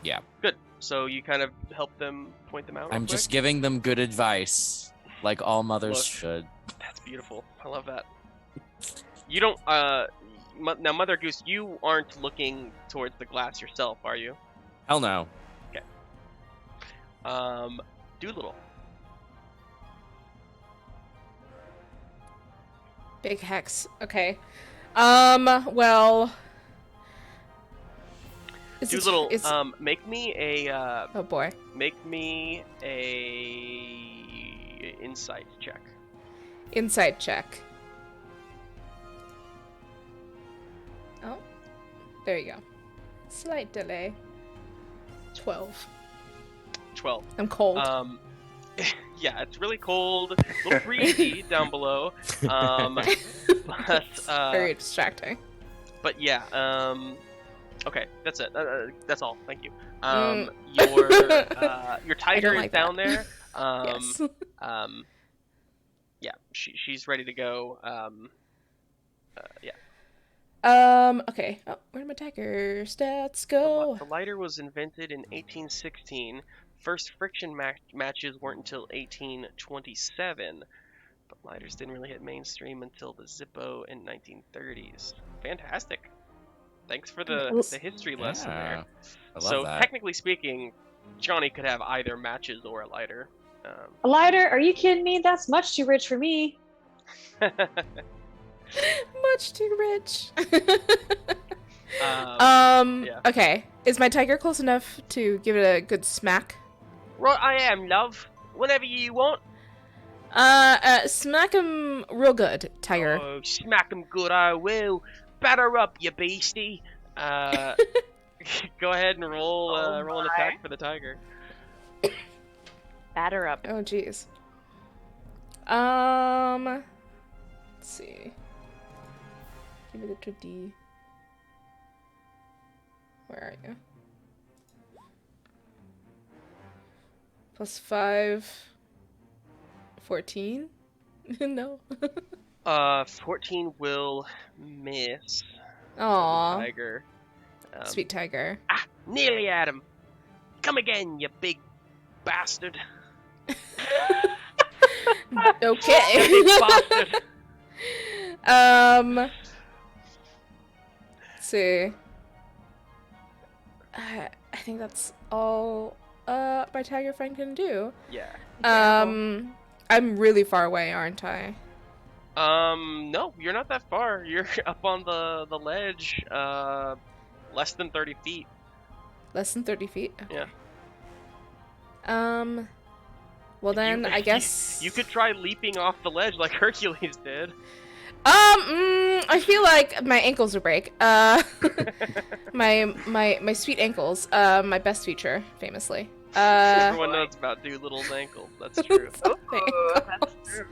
Yeah. Good. So you kind of help them, point them out real I'm quick? just giving them good advice, like all mothers Look. should. That's beautiful. I love that. You don't... Now, Mother Goose, you aren't looking towards the glass yourself, are you? Hell no. Dolittle. Big hex. Okay. Well. Dolittle, make me a... Oh boy. Make me a insight check. Insight check. Oh. There you go. Slight delay. 12. 12. I'm cold. Yeah, it's really cold. A little breezy down below. Very distracting. But yeah, okay, that's it. That's all. Thank you. Your tiger is like down that. there. Yes. Yeah, she's ready to go. Yeah. Okay. Oh, where did my tiger stats go? The lighter was invented in 1816. First friction matches weren't until 1827. But lighters didn't really hit mainstream until the Zippo in 1930s. Fantastic. Thanks for the history lesson there. I love So that. technically speaking, Johnny could have either matches or a lighter. A lighter? Are you kidding me? That's much too rich for me. Much too rich. Yeah. Okay. Is my tiger close enough to give it a good smack? Right, I am, love. Whenever you want. Smack him real good, tiger. Oh, smack him good, I will. Batter up, you beastie. Go ahead and roll roll an attack for the tiger. Batter up. Oh, jeez. Let's see. Give me the 2D. Where are you? +5. 14? No. 14 will miss. Aw. Tiger. Sweet tiger. Ah, nearly at him. Come again, you big bastard. Okay. Big bastard. Let's see. I think that's all my tiger friend can do. Yeah. I'm really far away, aren't I? No, you're not that far. You're up on the ledge, less than 30 feet. Less than 30 feet? Okay. Yeah. Well then, I guess... You could try leaping off the ledge like Hercules did. I feel like my ankles will break. My sweet ankles. My best feature, famously. Everyone knows about Doolittle's ankle. That's true. That's true.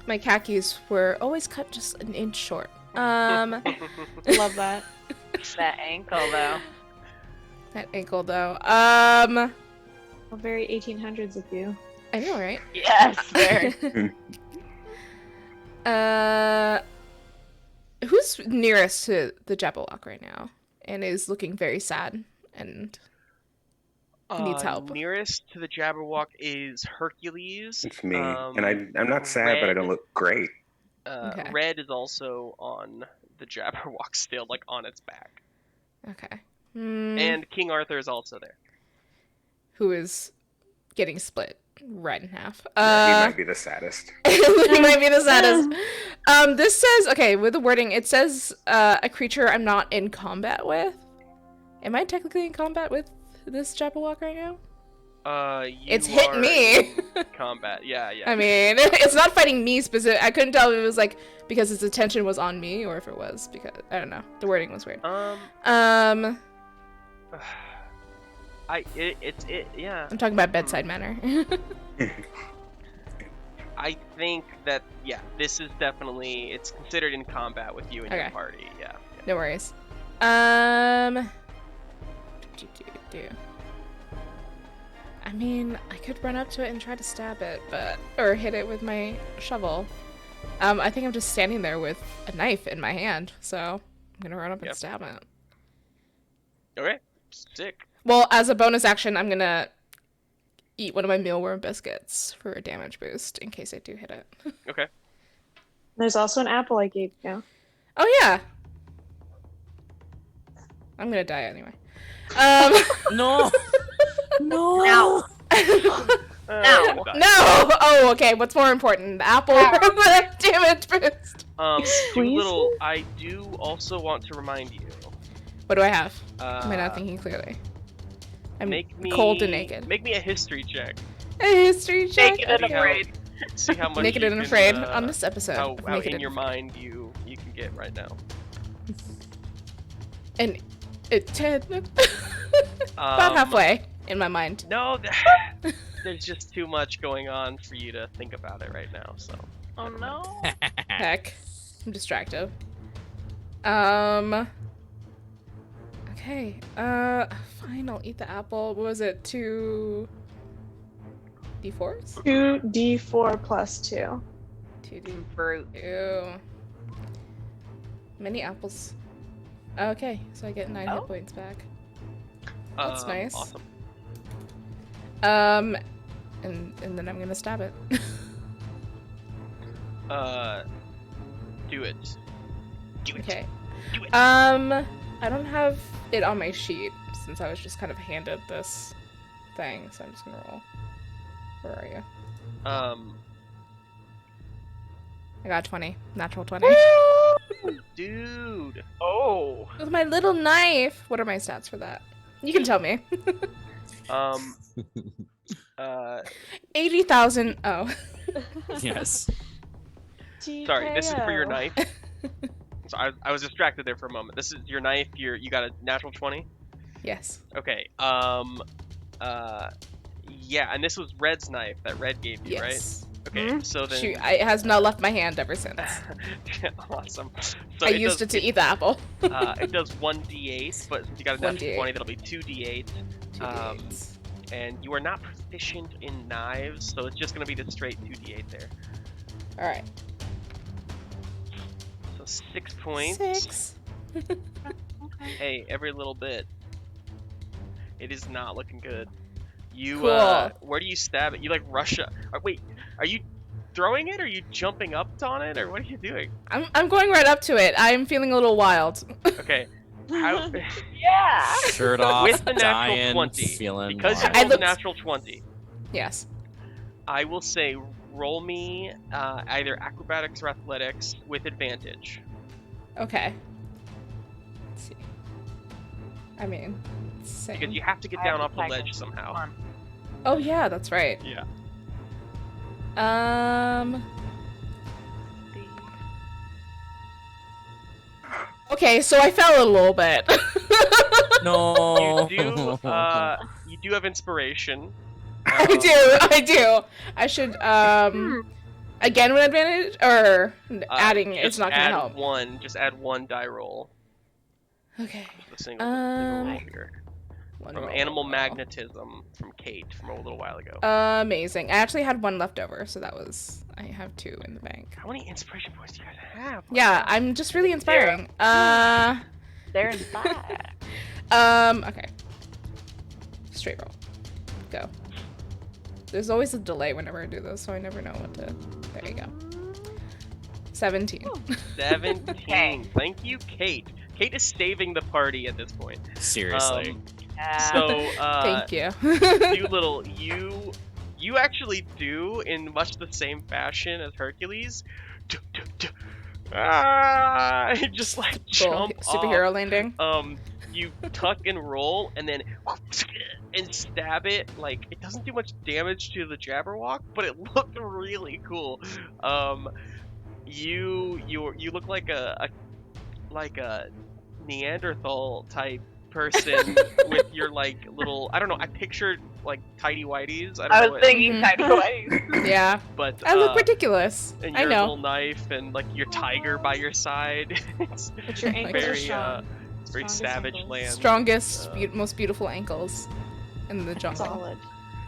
My khakis were always cut just an inch short. Love that. That ankle, though. That ankle, though. Well, very 1800s of you. I know, right? Yes, very. Who's nearest to the Jabberwock right now and is looking very sad and needs help? Nearest to the Jabberwock is Hercules. It's me, and I'm not sad, but I don't look great. Okay. Red is also on the Jabberwock still, like on its back. Okay. And King Arthur is also there. Who is getting split right in half. He might be the saddest. He might be the saddest. This says, okay, with the wording, it says a creature I'm not in combat with. Am I technically in combat with this Jabberwock right now? It's hit me. Combat, yeah. I mean, it's not fighting me specific. I couldn't tell if it was like because its attention was on me or if it was because I don't know. The wording was weird. Yeah. I'm talking about bedside manner. I think that this is definitely it's considered in combat with you and your party. Yeah. No worries. I mean, I could run up to it and try to stab it, or hit it with my shovel. I think I'm just standing there with a knife in my hand, so I'm gonna run up and stab it. Okay, sick. Well, as a bonus action, I'm gonna eat one of my mealworm biscuits for a damage boost in case I do hit it. Okay. There's also an apple I gave you. Oh yeah. I'm gonna die anyway. No. No. No. No. No. Oh, okay. What's more important, the apple or the damage boost? Doolittle, I do also want to remind you. What do I have? Am I not thinking clearly? I'm cold and naked. Make me a history check. A history check. Naked and afraid. See how much. Naked and afraid on this episode. How in your mind you can get right now. And it 10. About halfway in my mind. No, there's just too much going on for you to think about it right now. So. Oh no. Heck, I'm distracted. Okay. Fine. I'll eat the apple. What was it? 2 D4s? 2d4 plus 2. 2D. Fruit. Ew. Many apples. Okay, so I get 9 hit points back. That's nice. Awesome. And then I'm gonna stab it. Do it. Do it. Okay. Do it. I don't have it on my sheet since I was just kind of handed this thing, so I'm just gonna roll. Where are you? I got 20. Natural 20. Dude. Oh. With my little knife. What are my stats for that? You can tell me. 80,000. 80,000. Oh. Yes. Sorry, this is for your TKO. knife. So I was distracted there for a moment. This is your knife. You got a natural 20. Yes. Okay. Yeah, and this was Red's knife that Red gave you, right? Yes. Okay. So then. Shoot, it has not left my hand ever since. Awesome. So I used it to eat the apple. It does 1d8, but since you got a natural 1d8. 20, that'll be 2d8. 2d8s. And you are not proficient in knives, so it's just gonna be the straight 2d8 there. All right. So 6 points. 6. Hey, every little bit. It is not looking good. You Cool. where do you stab it? You like rush up. Wait, are you throwing it? Or are you jumping up on it? Or what are you doing? I'm going right up to it. I'm feeling a little wild. Okay. How, Yeah. Shirt off, with the natural dying, 20, feeling because you wild. rolled a looked- natural 20, Yes. I will say roll me either acrobatics or athletics with advantage. Okay. Let's see. I mean, same. Because you have to get I down have off the attack ledge of somehow. one. Oh yeah, that's right. Yeah. Okay, so I fell a little bit. No. You do have inspiration. I do. I should again with advantage or adding it's just not gonna add help. One, just add one die roll. Okay. The single roll here. One From roll, Animal one roll. Magnetism from Kate from a little while ago. Amazing. I actually had one left over, so I have 2 in the bank. How many inspiration points do you guys have? Yeah, I'm just really inspiring. They're inspired. Okay. Straight roll. Go. There's always a delay whenever I do this, so I never know what to. There you go. 17. 17. Thank you, Kate. Kate is saving the party at this point. Seriously. So, Thank you. Dolittle, you actually do in much the same fashion as Hercules. Just like Cool. jump Superhero off. landing. You tuck and roll, and then and stab it. Like it doesn't do much damage to the Jabberwock, but it looked really cool. You look like a Neanderthal type person with your like little. I don't know. I pictured like tidy whiteys. I don't I know was what, thinking tiny ways. Yeah. but I look ridiculous. and I your know. little knife and like your tiger by your side. It's But your ankles are very strong. it's very Strongest savage ankles. land. Strongest, most beautiful ankles in the jungle. Solid.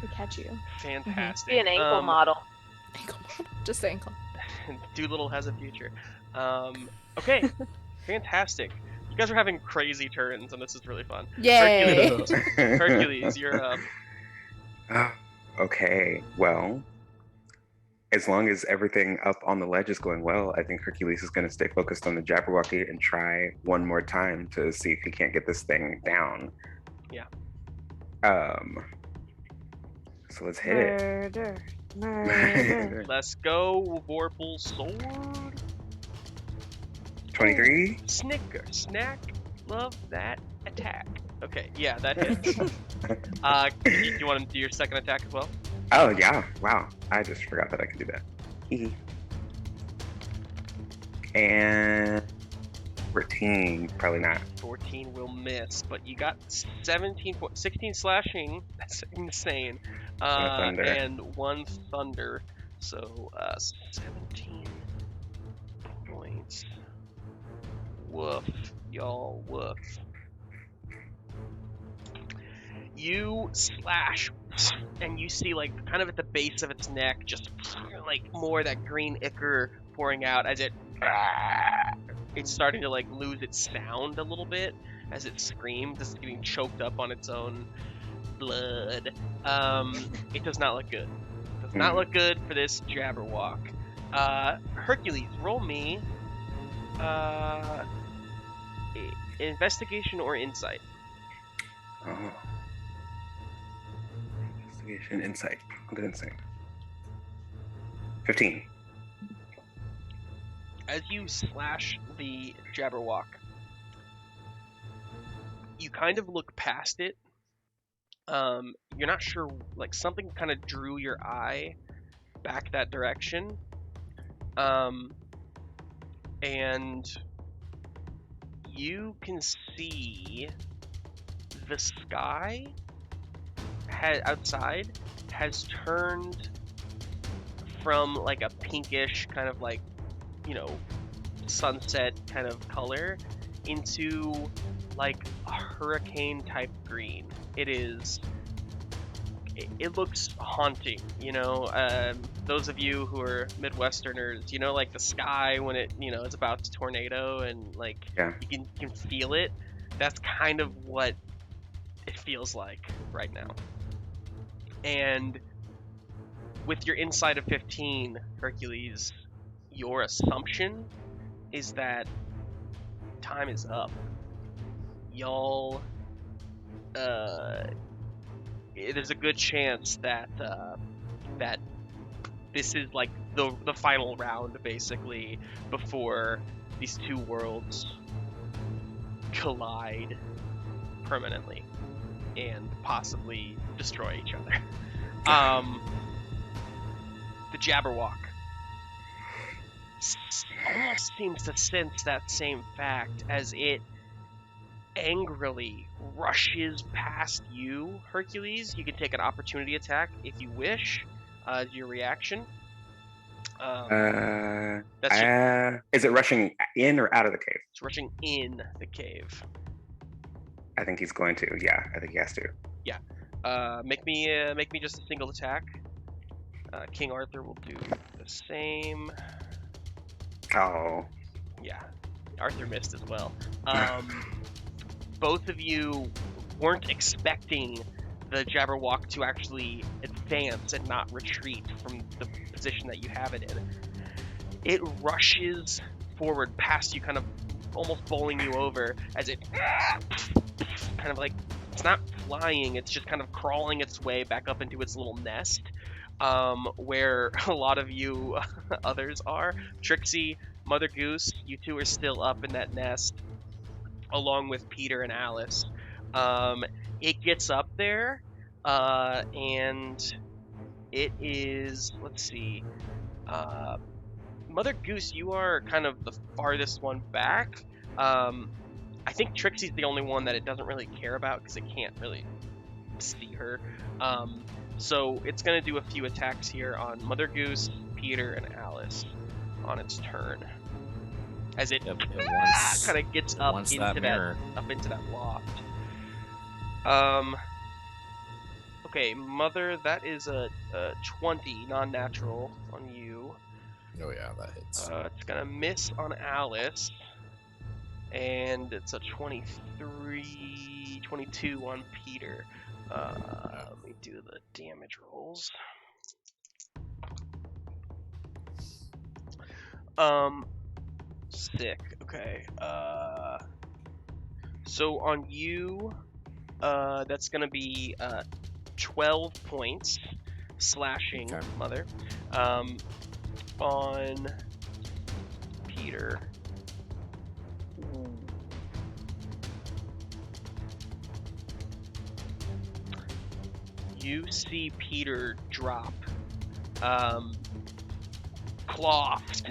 We catch you. Fantastic. Be an ankle model. Ankle model. Just ankle. Dolittle has a future. Okay, fantastic. You guys are having crazy turns, and this is really fun. Yay! Hercules, you're up. Okay, well, as long as everything up on the ledge is going well, I think Hercules is going to stay focused on the Jabberwocky and try one more time to see if he can't get this thing down. Yeah. So let's hit it. Murder. Murder. Let's go, Vorpal Sword. 23? Snicker, snack, love that attack. Okay, yeah, that hits. Do you want to do your second attack as well? Oh, yeah. Wow. I just forgot that I could do that. Hee. And 14, probably not. 14 will miss, but you got 16 slashing. That's insane. Thunder. And 1 thunder. So 17 points. Woof, y'all, woof. You slash, and you see like kind of at the base of its neck, just like more of that green ichor pouring out as it's starting to like lose its sound a little bit as it screams. It's getting choked up on its own blood. It does not look good. It does not look good for this Jabberwock. Hercules, roll me investigation or insight. Oh. Investigation, insight. I'll do insight. 15. As you slash the Jabberwock, you kind of look past it. You're not sure, like something kind of drew your eye, back that direction. And you can see the sky outside has turned from like a pinkish kind of like, sunset kind of color into like a hurricane type green. It looks haunting, those of you who are Midwesterners, like the sky when it's about to tornado and like you can feel it. That's kind of what it feels like right now. And with your inside of 15, Hercules, your assumption is that time is up. Y'all, there's a good chance that that this is like the final round, basically, before these two worlds collide permanently and possibly destroy each other. The Jabberwock almost seems to sense that same fact as it angrily rushes past you, Hercules. You can take an opportunity attack if you wish as your reaction. Is it rushing in or out of the cave? It's rushing in the cave. I think he's going to. Yeah, I think he has to. Yeah. Make me just a single attack. King Arthur will do the same. Oh. Yeah. Arthur missed as well. Both of you weren't expecting the Jabberwock to actually advance and not retreat from the position that you have it in. It rushes forward past you, kind of almost bowling you over as it kind of like, it's not flying, it's just kind of crawling its way back up into its little nest, where a lot of you others are. Trixie, Mother Goose, you two are still up in that nest, along with Peter and Alice. It gets up there, and it is, let's see, Mother Goose, you are kind of the farthest one back. I think Trixie's the only one that it doesn't really care about because it can't really see her. So it's going to do a few attacks here on Mother Goose, Peter, and Alice on its turn. As it kind of gets up into that loft. Okay, Mother, that is a 20 non-natural on you. Oh yeah, that hits. It's gonna miss on Alice, and it's a 22 on Peter. Let me do the damage rolls. Sick. Okay. So on you, that's gonna be 12 points slashing, okay. Mother. On Peter. You see Peter drop. Cloth.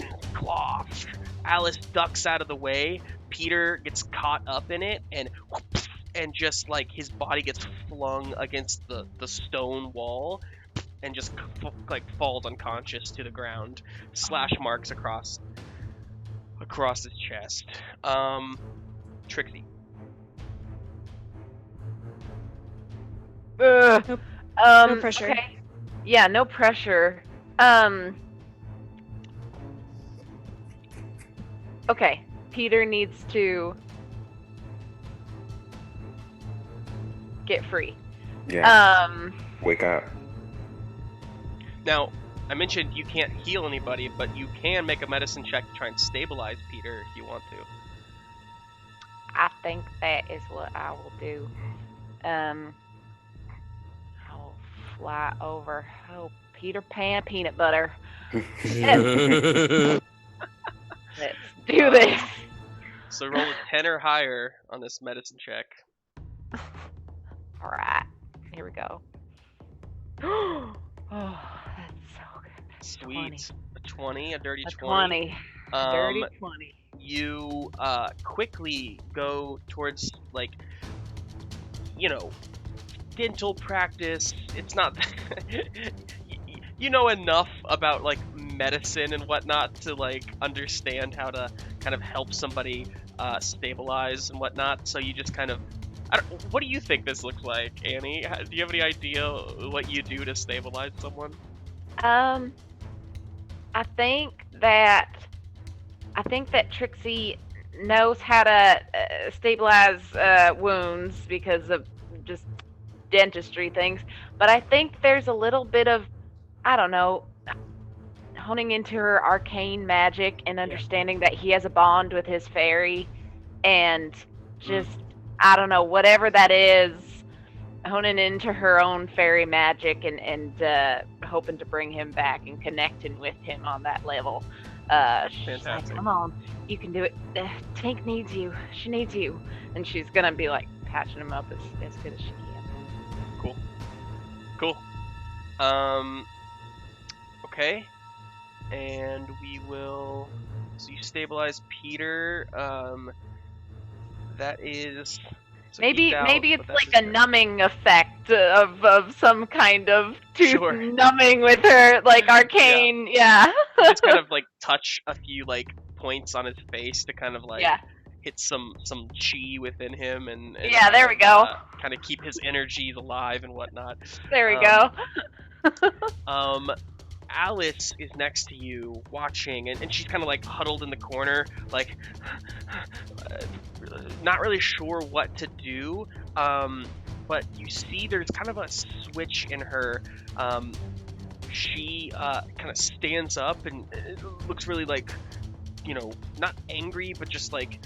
Alice ducks out of the way. Peter gets caught up in it, and just like his body gets flung against the stone wall, and just like falls unconscious to the ground. Slash marks across his chest. Trixie. Nope. No pressure. Okay. Yeah, no pressure. Okay, Peter needs to get free. Yeah. Wake up. Now, I mentioned you can't heal anybody, but you can make a medicine check to try and stabilize Peter if you want to. I think that is what I will do. I'll fly over. Oh, Peter Pan peanut butter. Let's do this. So roll a 10 or higher on this medicine check. All right, here we go. Oh, that's so good. Sweet. A 20, a dirty A 20. 20. Dirty 20. You quickly go towards, like, dental practice. It's not you know enough about like medicine and whatnot to like understand how to kind of help somebody stabilize and whatnot. So you just kind of, what do you think this looks like, Annie? Do you have any idea what you do to stabilize someone? I think that Trixie knows how to stabilize wounds because of just dentistry things, but I think there's a little bit of, I don't know, honing into her arcane magic and understanding that he has a bond with his fairy, and just, I don't know, whatever that is, honing into her own fairy magic and hoping to bring him back and connecting with him on that level. She's like, come on, you can do it. Tank needs you. She needs you. And she's gonna be like patching him up as good as she can. Cool. Okay. And we will. So you stabilize Peter. That is. So maybe out, it's like a numbing effect of some kind of tooth Sure. numbing with her, like arcane. Yeah. You just kind of like touch a few like points on his face to kind of like hit some chi within him and yeah, there we go. Kind of keep his energies alive and whatnot. There we go. Alice is next to you watching, and she's kind of like huddled in the corner, like not really sure what to do. But you see there's kind of a switch in her. She kind of stands up and it looks really like, not angry, but just like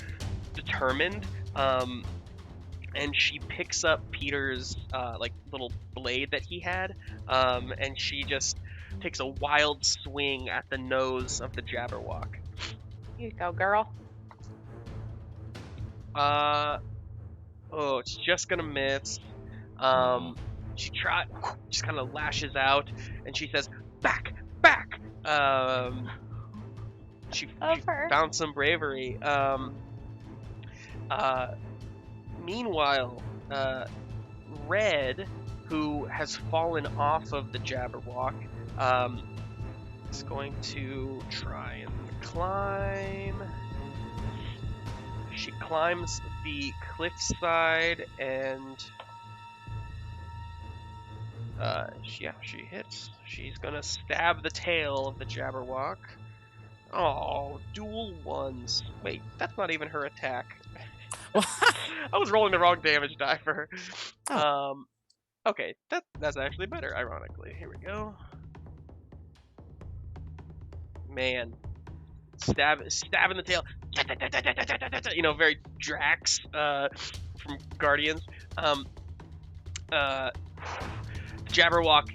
determined. And she picks up Peter's like little blade that he had, and she just takes a wild swing at the nose of the Jabberwock. Here you go, girl. It's just gonna miss. She just kind of lashes out, and she says, "Back!" She found some bravery. Meanwhile, Red, who has fallen off of the Jabberwock, is going to try and climb. She climbs the cliffside and she hits. She's gonna stab the tail of the Jabberwock. Oh, dual ones. Wait, that's not even her attack. I was rolling the wrong damage die for her. Oh. Okay, that's actually better, ironically. Here we go. Man. Stabbing the tail. Very Drax from Guardians. Jabberwock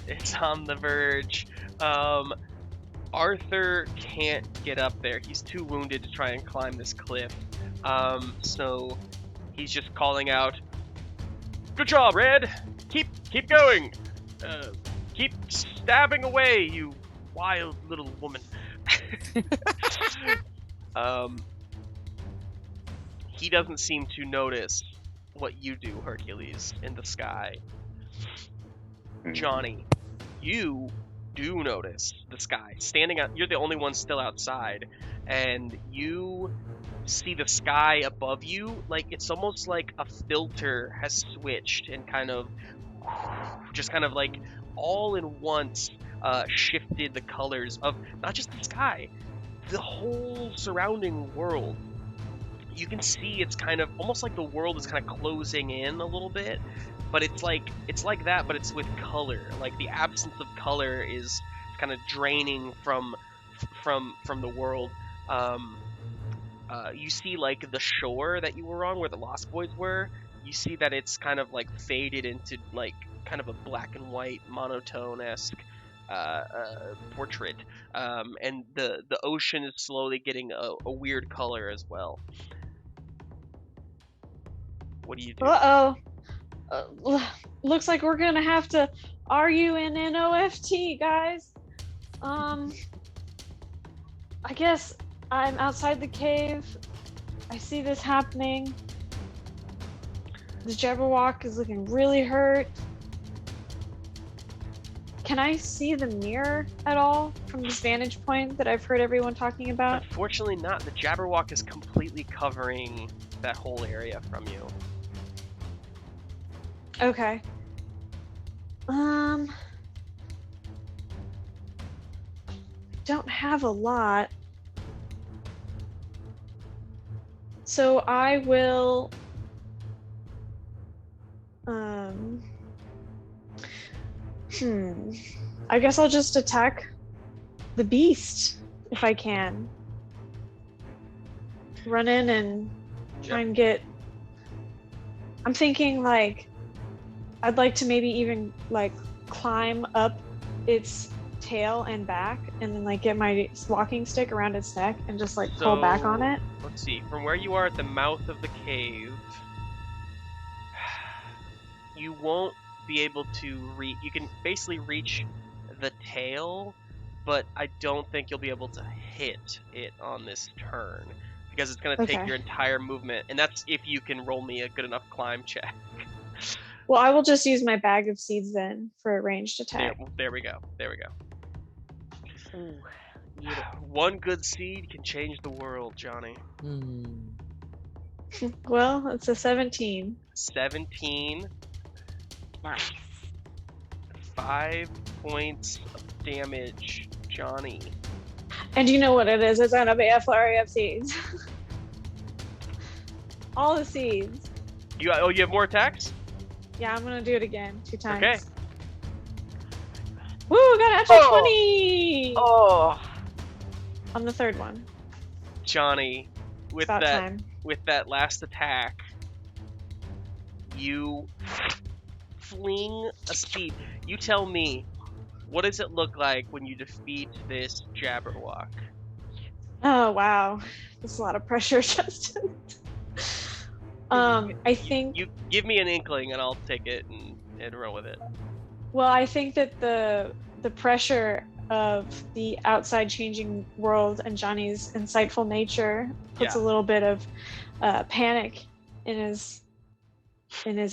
it's on the verge. Arthur can't get up there. He's too wounded to try and climb this cliff. So he's just calling out, "Good job, Red! Keep going! Keep stabbing away, you wild little woman." He doesn't seem to notice what you do, Hercules, in the sky. Johnny, you do notice the sky. Standing out, you're the only one still outside, and you see the sky above you. Like, it's almost like a filter has switched and kind of like all in once shifted the colors of not just the sky, the whole surrounding world. You can see it's kind of almost like the world is kind of closing in a little bit, but it's like that, but it's with color. Like the absence of color is kind of draining from the world. You see like the shore that you were on, where the Lost Boys were. You see that it's kind of like faded into like kind of a black and white monotone-esque portrait, and the ocean is slowly getting a weird color as well. What do you do? Looks like we're gonna have to RUNNOFT, guys. I guess I'm outside the cave. I see this happening. The Jabberwock is looking really hurt. Can I see the mirror at all from this vantage point that I've heard everyone talking about? Unfortunately not. The Jabberwock is completely covering that whole area from you. Okay. Don't have a lot. So I will I guess I'll just attack the beast if I can. Run in and try and get. I'm thinking like I'd like to maybe even like climb up its tail and back and then like get my walking stick around its neck and just like pull back on it. Let's see. From where you are at the mouth of the cave, you won't be able to reach. You can basically reach the tail, but I don't think you'll be able to hit it on this turn because it's going to take your entire movement, and that's if you can roll me a good enough climb check. Well, I will just use my bag of seeds then for a ranged attack. There we go. Ooh, One good seed can change the world, Johnny. Well, it's a 17. 17. nice. 5 points of damage, Johnny. And you know what it is? It's gonna be a flurry of seeds. All the seeds. You have more attacks? Yeah, I'm gonna do it again 2 times. Okay. Woo, got an actual 20! Oh. On the third one. Johnny, with About that time. with that last attack, you fling a seed. You tell me, what does it look like when you defeat this Jabberwock? Oh, wow. That's a lot of pressure, Justin. I think... You give me an inkling and I'll take it and roll with it. Well, I think that the pressure of the outside changing world and Johnny's insightful nature puts a little bit of panic in his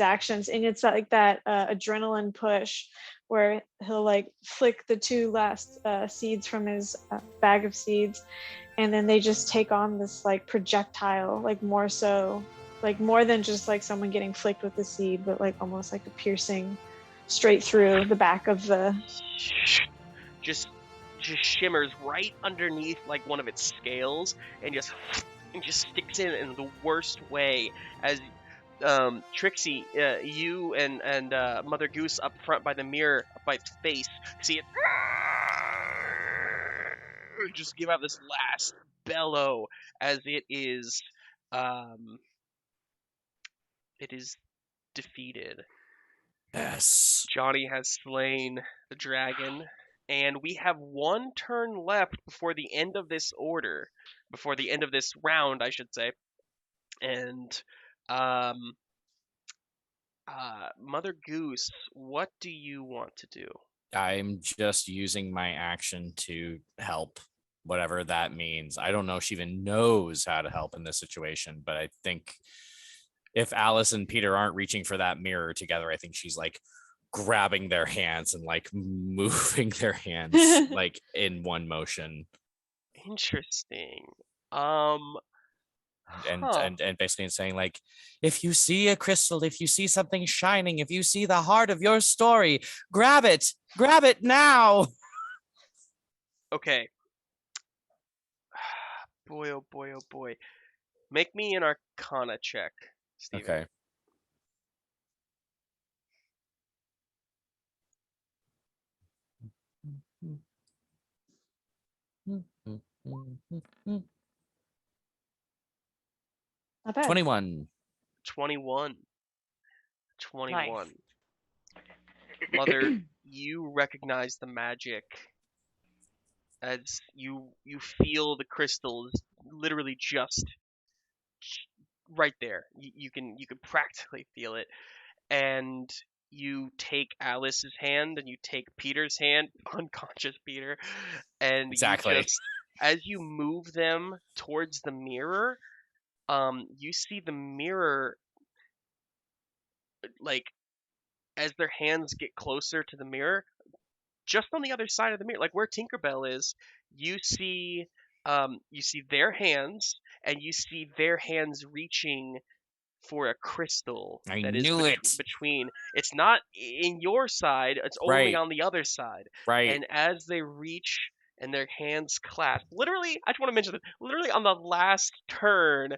actions, and it's like that adrenaline push where he'll like flick the 2 last seeds from his bag of seeds, and then they just take on this like projectile, like more so, like more than just like someone getting flicked with the seed, but like almost like a piercing straight through the back of the just shimmers right underneath like one of its scales and just sticks in the worst way as Trixie, you and Mother Goose up front by the mirror, by its face, see it just give out this last bellow as it is defeated. Yes. Johnny has slain the dragon, and we have 1 turn left before the end of this round, I should say. And Mother Goose, what do you want to do? I'm just using my action to help, whatever that means. I don't know if she even knows how to help in this situation, but I think if Alice and Peter aren't reaching for that mirror together, I think she's like grabbing their hands and like moving their hands like in one motion. Interesting. And basically saying like, if you see a crystal, if you see something shining, if you see the heart of your story, grab it now. Okay. Boy, oh boy, oh boy. Make me an Arcana check, Steven. Okay. Not bad. 21. 21. Nice. Mother, you recognize the magic as you feel the crystals literally just right there. You can practically feel it, and you take Alice's hand and you take Peter's hand, unconscious Peter, and Exactly. you just, as you move them towards the mirror, you see the mirror, like, as their hands get closer to the mirror, just on the other side of the mirror, like where Tinkerbell is, you see their hands, and you see their hands reaching for a crystal I that is knew it. between. It's not in your side, it's only Right. on the other side. Right. And as they reach and their hands clasp, literally, I just want to mention that, literally on the last turn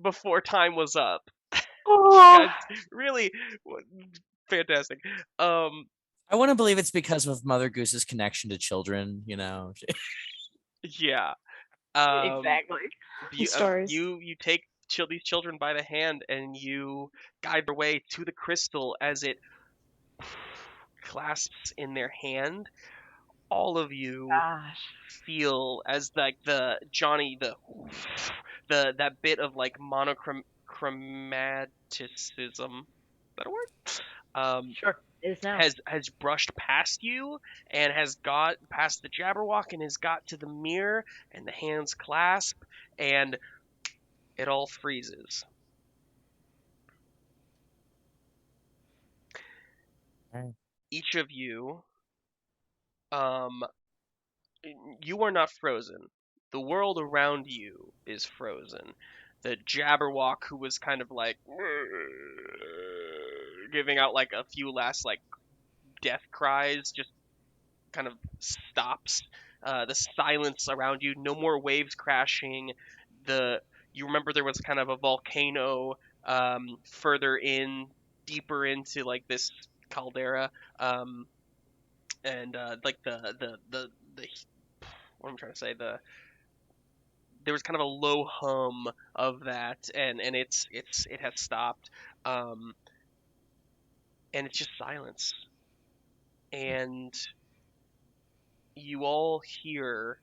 before time was up. Oh, Guys, really fantastic. I want to believe it's because of Mother Goose's connection to children, you know. Yeah. exactly. The stories. You take these children by the hand and you guide their way to the crystal as it clasps in their hand. All of you Gosh. feel as like the Johnny the that bit of like monochromaticism. Is that a word? Sure. It is now. Has brushed past you and has got past the Jabberwock and has got to the mirror, and the hands clasp and it all freezes. Right. Each of you, um, you are not frozen. The world around you is frozen. The Jabberwock, who was kind of like giving out like a few last like death cries, just kind of stops. The silence around you, no more waves crashing. You remember there was kind of a volcano further in, deeper into like this caldera, and like the what am I trying to say, there was kind of a low hum of that, and it has stopped, and it's just silence, and you all hear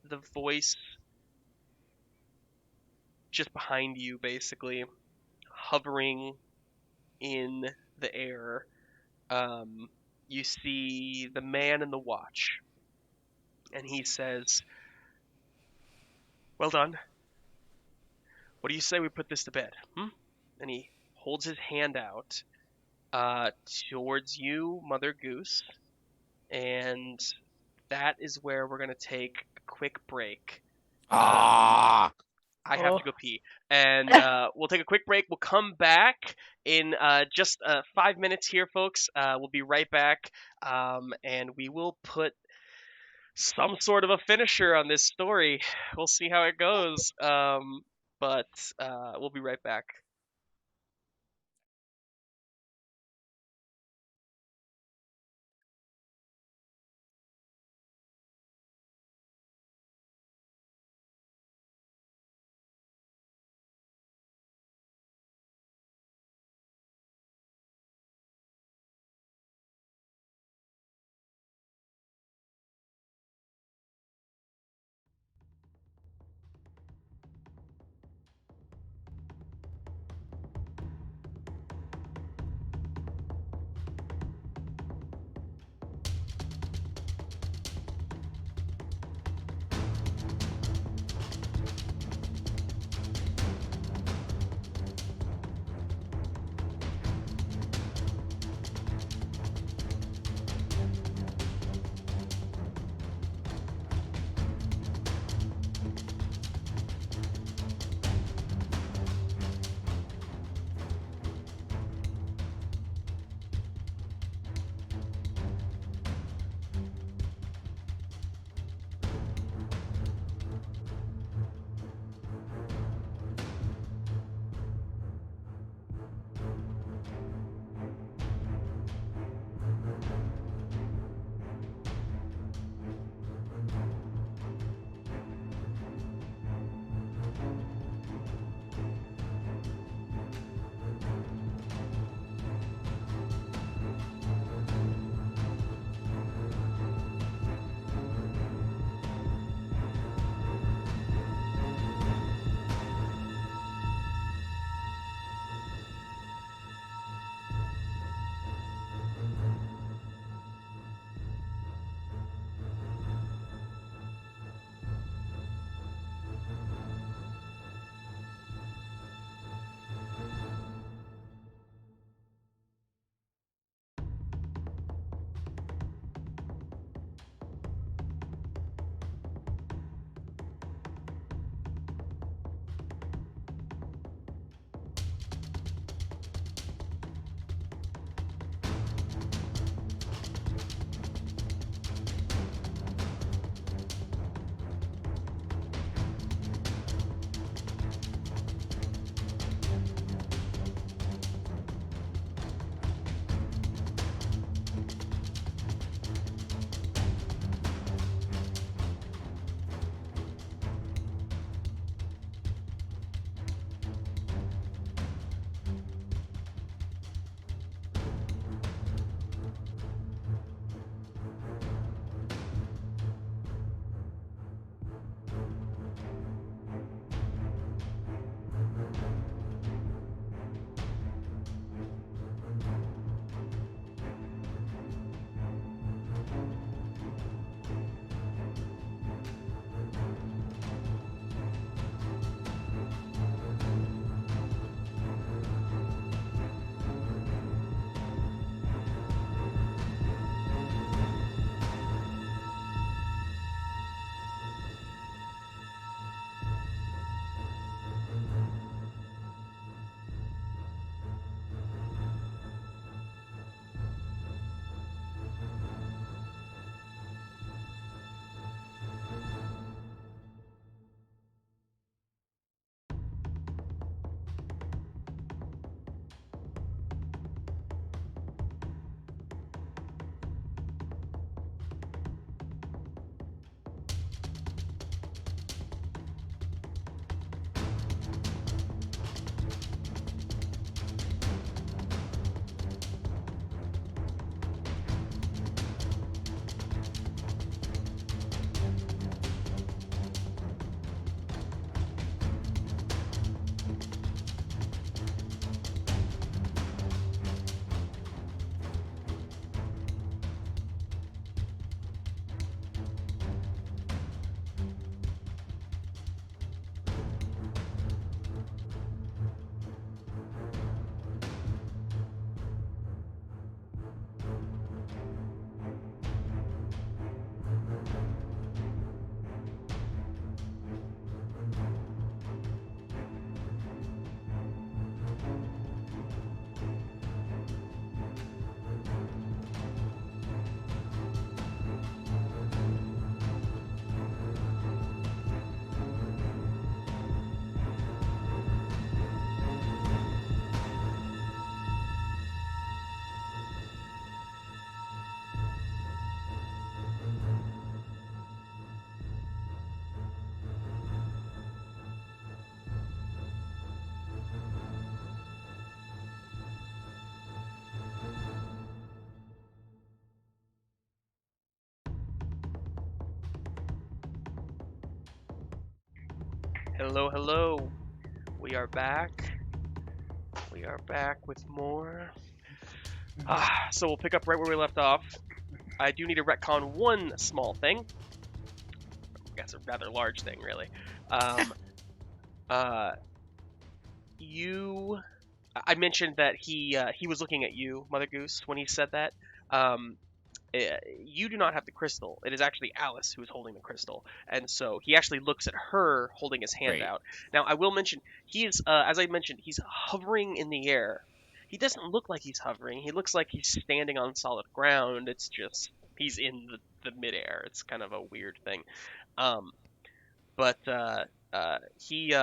the voice just behind you, basically hovering in the air. You see the man in the watch, and he says, "Well done. What do you say we put this to bed?" And he holds his hand out towards you, Mother Goose, and that is where we're gonna take a quick break. Ah. I have to go pee, and we'll take a quick break. We'll come back in just 5 minutes here, folks. We'll be right back, and we will put some sort of a finisher on this story. We'll see how it goes, but we'll be right back. Hello, hello. We are back. We are back with more. So we'll pick up right where we left off. I do need to retcon one small thing. I guess a rather large thing, really. I mentioned that he was looking at you, Mother Goose, when he said that. You do not have the crystal. It is actually Alice who is holding the crystal, and so he actually looks at her holding his hand Great. out. Now, I will mention he is, as I mentioned, he's hovering in the air. He doesn't look like he's hovering. He looks like he's standing on solid ground. It's just he's in the midair. It's kind of a weird thing. But he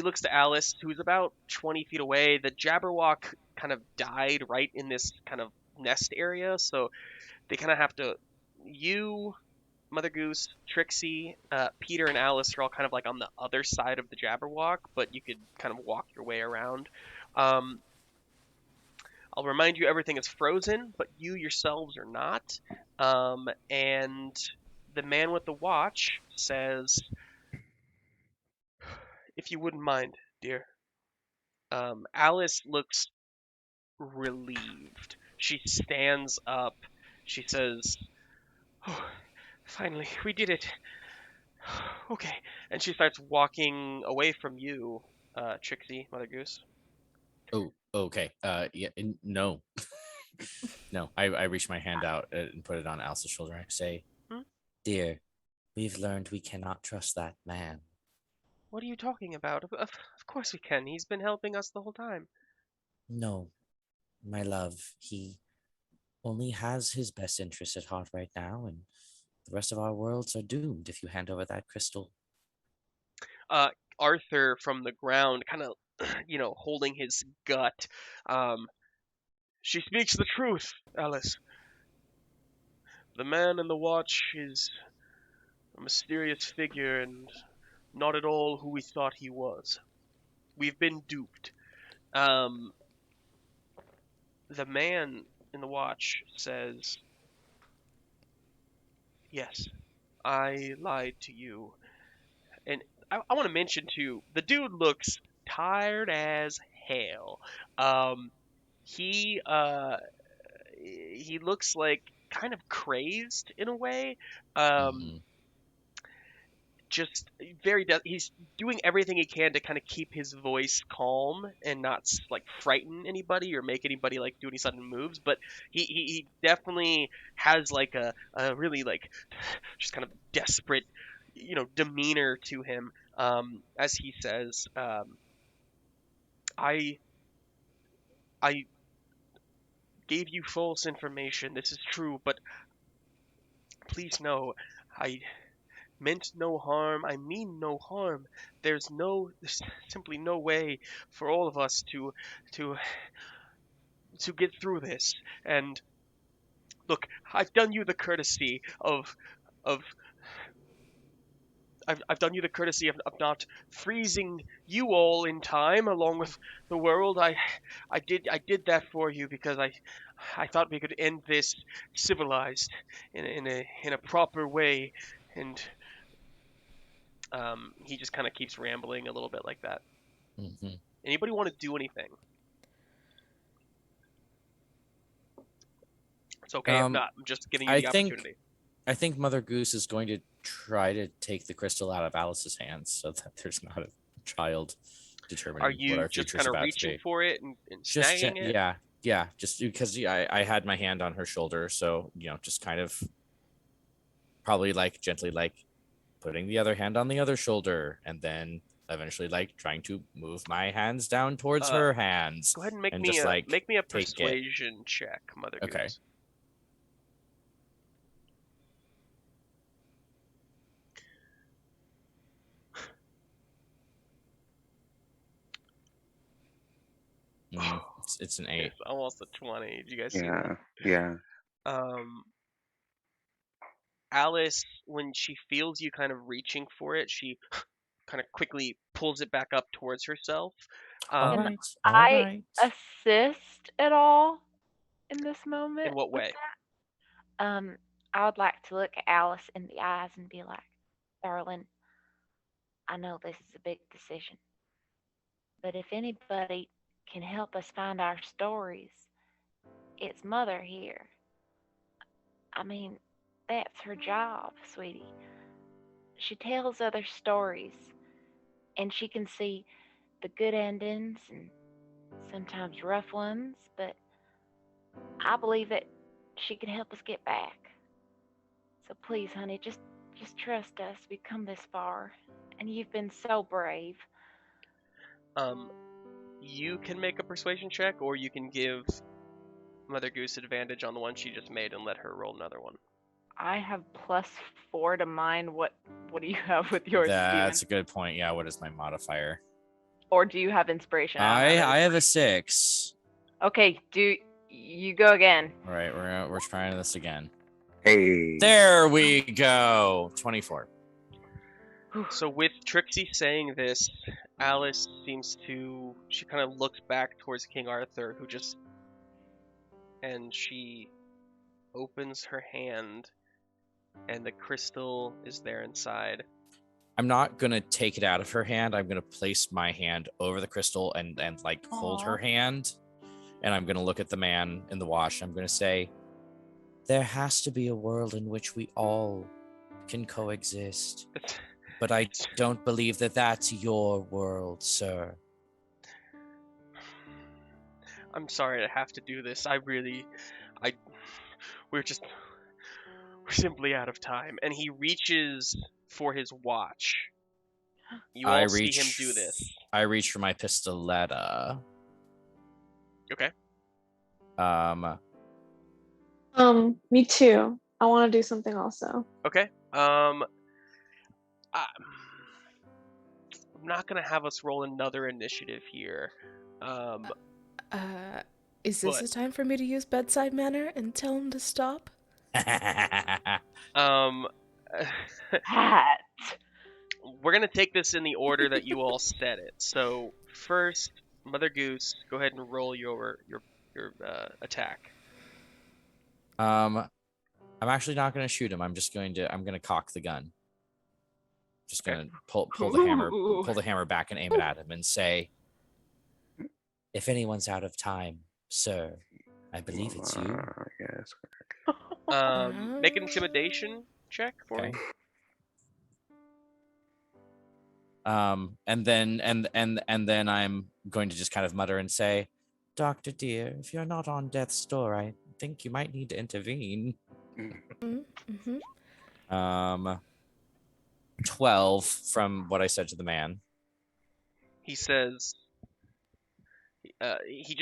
looks to Alice, who's about 20 feet away. The Jabberwock kind of died right in this kind of nest area, so they kind of have to. You, Mother Goose, Trixie, Peter, and Alice are all kind of like on the other side of the Jabberwock, but you could kind of walk your way around. I'll remind you everything is frozen, but you yourselves are not. And the man with the watch says, if you wouldn't mind, dear. Alice looks relieved. She stands up. She says, "Oh, finally, we did it. Okay." And she starts walking away from you, Trixie, Mother Goose. Oh, okay. Yeah, no. No, I reach my hand out and put it on Alice's shoulder and I say, Dear, we've learned we cannot trust that man. What are you talking about? Of course we can. He's been helping us the whole time. No, my love, he only has his best interest at heart right now, and the rest of our worlds are doomed if you hand over that crystal. Arthur from the ground, kind of, holding his gut. She speaks the truth, Alice. The man in the watch is a mysterious figure and not at all who we thought he was. We've been duped. The man in the watch says, yes, I lied to you. And I want to mention, too, the dude looks tired as hell. He looks like kind of crazed in a way. Just he's doing everything he can to kind of keep his voice calm and not like frighten anybody or make anybody like do any sudden moves, but he definitely has like a really like just kind of desperate demeanor to him, as he says, I gave you false information. This is true, but please know I meant no harm. I mean no harm. There's simply no way for all of us to get through this. And look, I've done you the courtesy of I've done you the courtesy of not freezing you all in time along with the world. I did that for you because I thought we could end this civilized in a proper way. And he just kind of keeps rambling a little bit like that. Anybody want to do anything? It's okay if not. I'm just giving you the opportunity. I think Mother Goose is going to try to take the crystal out of Alice's hands so that there's not a child determining what our future is about to be. Are you just kind of reaching for it and snagging it? Yeah. Just because I had my hand on her shoulder, so just kind of probably like gently like putting the other hand on the other shoulder, and then eventually like trying to move my hands down towards her hands. Go ahead and make me a persuasion check, Mother Goose. Okay. It's an 8. It's almost a 20. Did you guys see that? Yeah. Alice, when she feels you kind of reaching for it, she kind of quickly pulls it back up towards herself. Can I assist at all in this moment? In what way? I would like to look at Alice in the eyes and be like, darling, I know this is a big decision, but if anybody can help us find our stories, it's Mother here. I mean, that's her job, sweetie. She tells other stories, and she can see the good endings and sometimes rough ones, but I believe that she can help us get back. So please, honey, just trust us. We've come this far, and you've been so brave. You can make a persuasion check, or you can give Mother Goose advantage on the one she just made and let her roll another one. I have +4 to mine. What do you have with yours, That's Steven? a good point. Yeah, what is my modifier? Or do you have inspiration? I have a 6. Okay, do you go again? All right, we're trying this again. Hey. There we go. 24. So with Trixie saying this, Alice she kind of looks back towards King Arthur, and she opens her hand, and the crystal is there inside. I'm not gonna take it out of her hand. I'm gonna place my hand over the crystal and like hold her hand, and I'm gonna look at the man in the wash. I'm gonna say, there has to be a world in which we all can coexist. But I don't believe that that's your world, sir. I'm sorry to have to do this. We're simply out of time. And he reaches for his watch. You all see him do this. I reach for my pistoletta. Okay. Me too. I want to do something also. Okay. I'm not gonna have us roll another initiative here. Is this But- a time for me to use bedside manner and tell him to stop? Hat. We're gonna take this in the order that you all said it. So first, Mother Goose, go ahead and roll your attack. I'm actually not going to shoot him. I'm going to cock the gun. Just going to pull the hammer back and aim it at him and say, if anyone's out of time, sir, I believe it's you. Yes. Make an intimidation check for me. And then I'm going to just kind of mutter and say, Doctor dear, if you're not on death's door, I think you might need to intervene. Mm-hmm. 12 from what I said to the man. He says, he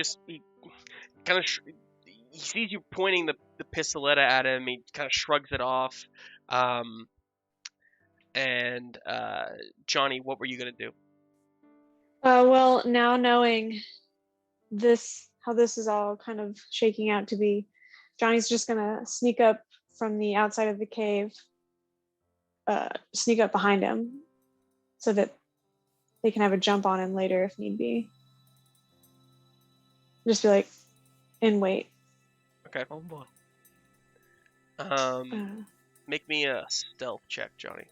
sees you pointing the pistoletta at him. He kind of shrugs it off. And Johnny, what were you gonna do? Well, now knowing how this is all kind of shaking out to be, Johnny's just gonna sneak up from the outside of the cave, sneak up behind him, so that they can have a jump on him later if need be. Just be like, and wait. Okay. Oh boy. Make me a stealth check, Johnny.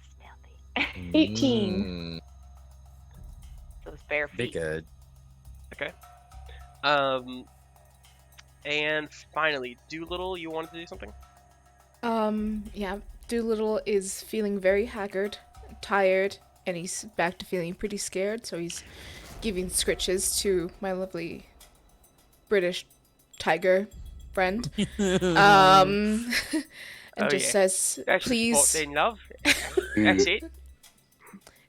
Stealthy. 18. Those bare Be feet. good. Okay. And finally, Dolittle, you wanted to do something? Yeah, Dolittle is feeling very haggard, tired, and he's back to feeling pretty scared, so he's giving scritches to my lovely British tiger friend. And just says, That's please, what they love. That's it.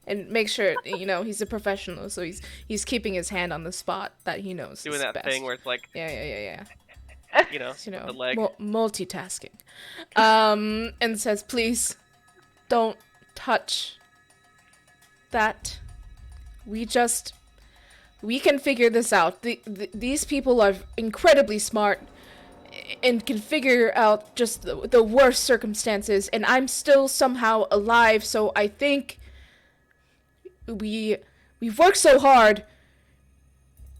and make sure, he's a professional, so he's keeping his hand on the spot that he knows Doing is that best. thing where it's like, Yeah. the leg. Multitasking. And says, please, don't touch that. We can figure this out. These people are incredibly smart and can figure out just the worst circumstances, and I'm still somehow alive, so I think we've worked so hard.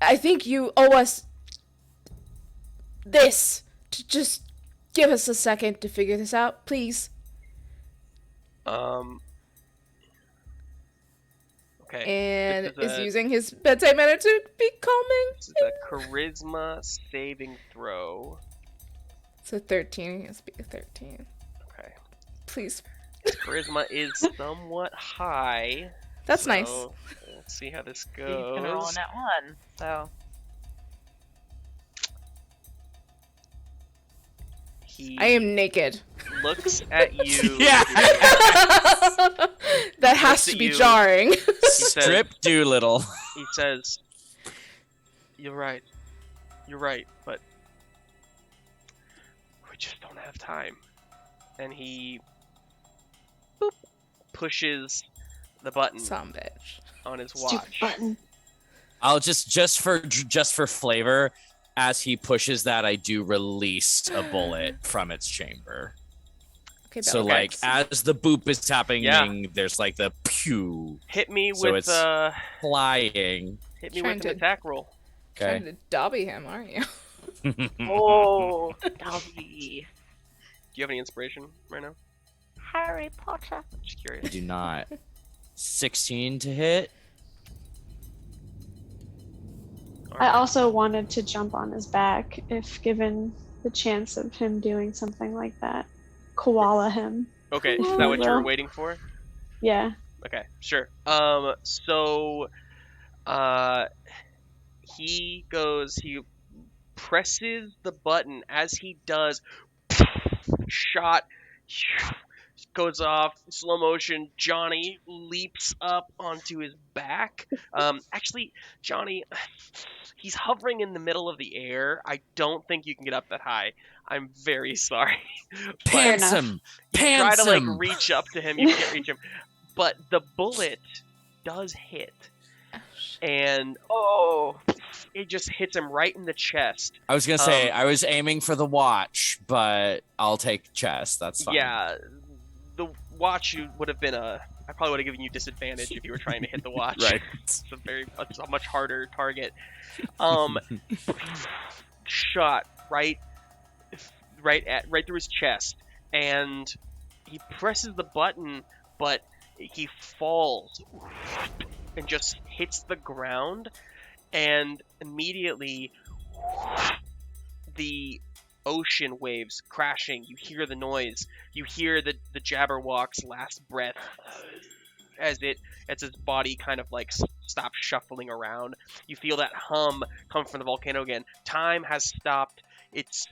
I think you owe us this, to just give us a second to figure this out, please. Okay. And This is using his bedtime manner to be calming. This is a charisma saving throw. So 13. He has to be a 13. Okay. Please. Charisma is somewhat high. That's so nice. Let's see how this He's gonna roll goes. in that one. So He I am naked. looks at you. Yeah. That has Looks to at be you. jarring. He says, Strip Dolittle. he says, "You're right. You're right, but we just don't have time." And he pushes the button Some bitch. on his Stupid watch. button. I'll just for flavor, as he pushes that, I do release a bullet from its chamber. Okay, So Bella. like as the boop is happening, Yeah. there's like the pew Hit me So with it's flying. hit me Trying with an to- attack roll. Okay. Trying to dobby him, aren't you? oh, Dobby. Do you have any inspiration right now? Harry Potter. Just I curious. do not. 16 to hit. I also wanted to jump on his back if given the chance of him doing something like that. Koala him. Okay, is that what you were Well. waiting for? Yeah. Okay, sure. So, he presses the button. As he does, shot goes off, slow motion. Johnny leaps up onto his back. Actually, Johnny, he's hovering in the middle of the air. I don't think you can get up that high. I'm very sorry. Pants enough. him. You try Pants to like him. reach up to him, you can't reach him. But the bullet does hit, Oh, shit. and Oh, it just hits him right in the chest. I was gonna say Um, I was aiming for the watch, but I'll take chest. That's fine. Yeah, the watch would have been I probably would have given you disadvantage if you were trying to hit the watch. Right. It's a much harder target. Shot right through his chest, and he presses the button, but he falls and just hits the ground, and immediately the ocean waves crashing. You hear the noise. You hear the Jabberwock's last breath as his body kind of like stops shuffling around. You feel that hum come from the volcano again. Time has stopped. It's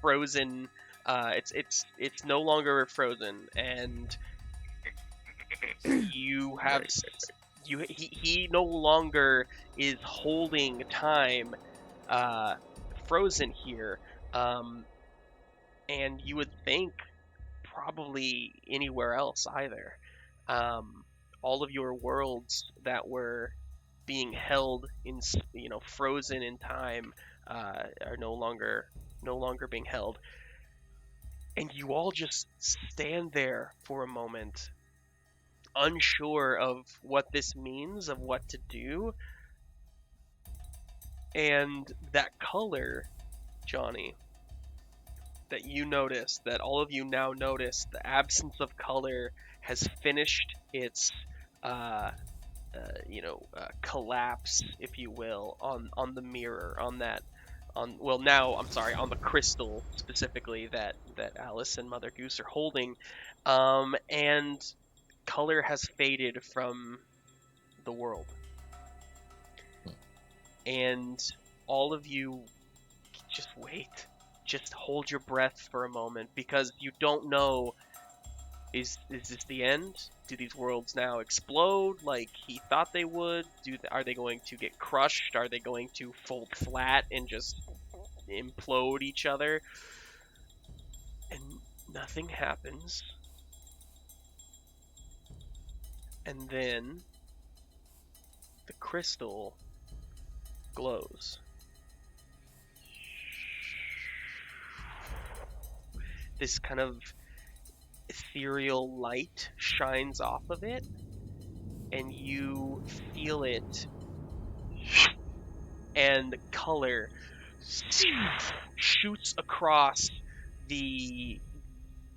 frozen. It's no longer frozen, and you have he no longer is holding time frozen here, and you would think probably anywhere else either. All of your worlds that were being held in frozen in time are no longer being held, and you all just stand there for a moment, unsure of what this means, of what to do. And that color, Johnny, that you noticed, that all of you now notice, the absence of color has finished its collapse, if you will, on the mirror, on the crystal specifically that Alice and Mother Goose are holding, and color has faded from the world. And all of you just wait. Just hold your breath for a moment, because you don't know, is this the end? Do these worlds now explode like he thought they would? Are they going to get crushed? Are they going to fold flat and just implode each other? And nothing happens. And then the crystal glows. This kind of ethereal light shines off of it, and you feel it, and color shoots across the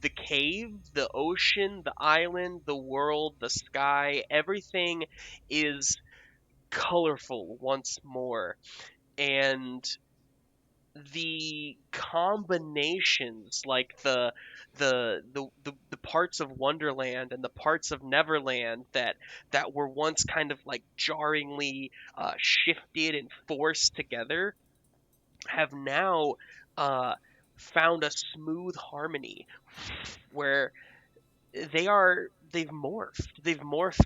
the cave, the ocean, the island, the world, the sky, everything is colorful once more. And the combinations, like the parts of Wonderland and the parts of Neverland that were once kind of like jarringly shifted and forced together, have now found a smooth harmony where they've morphed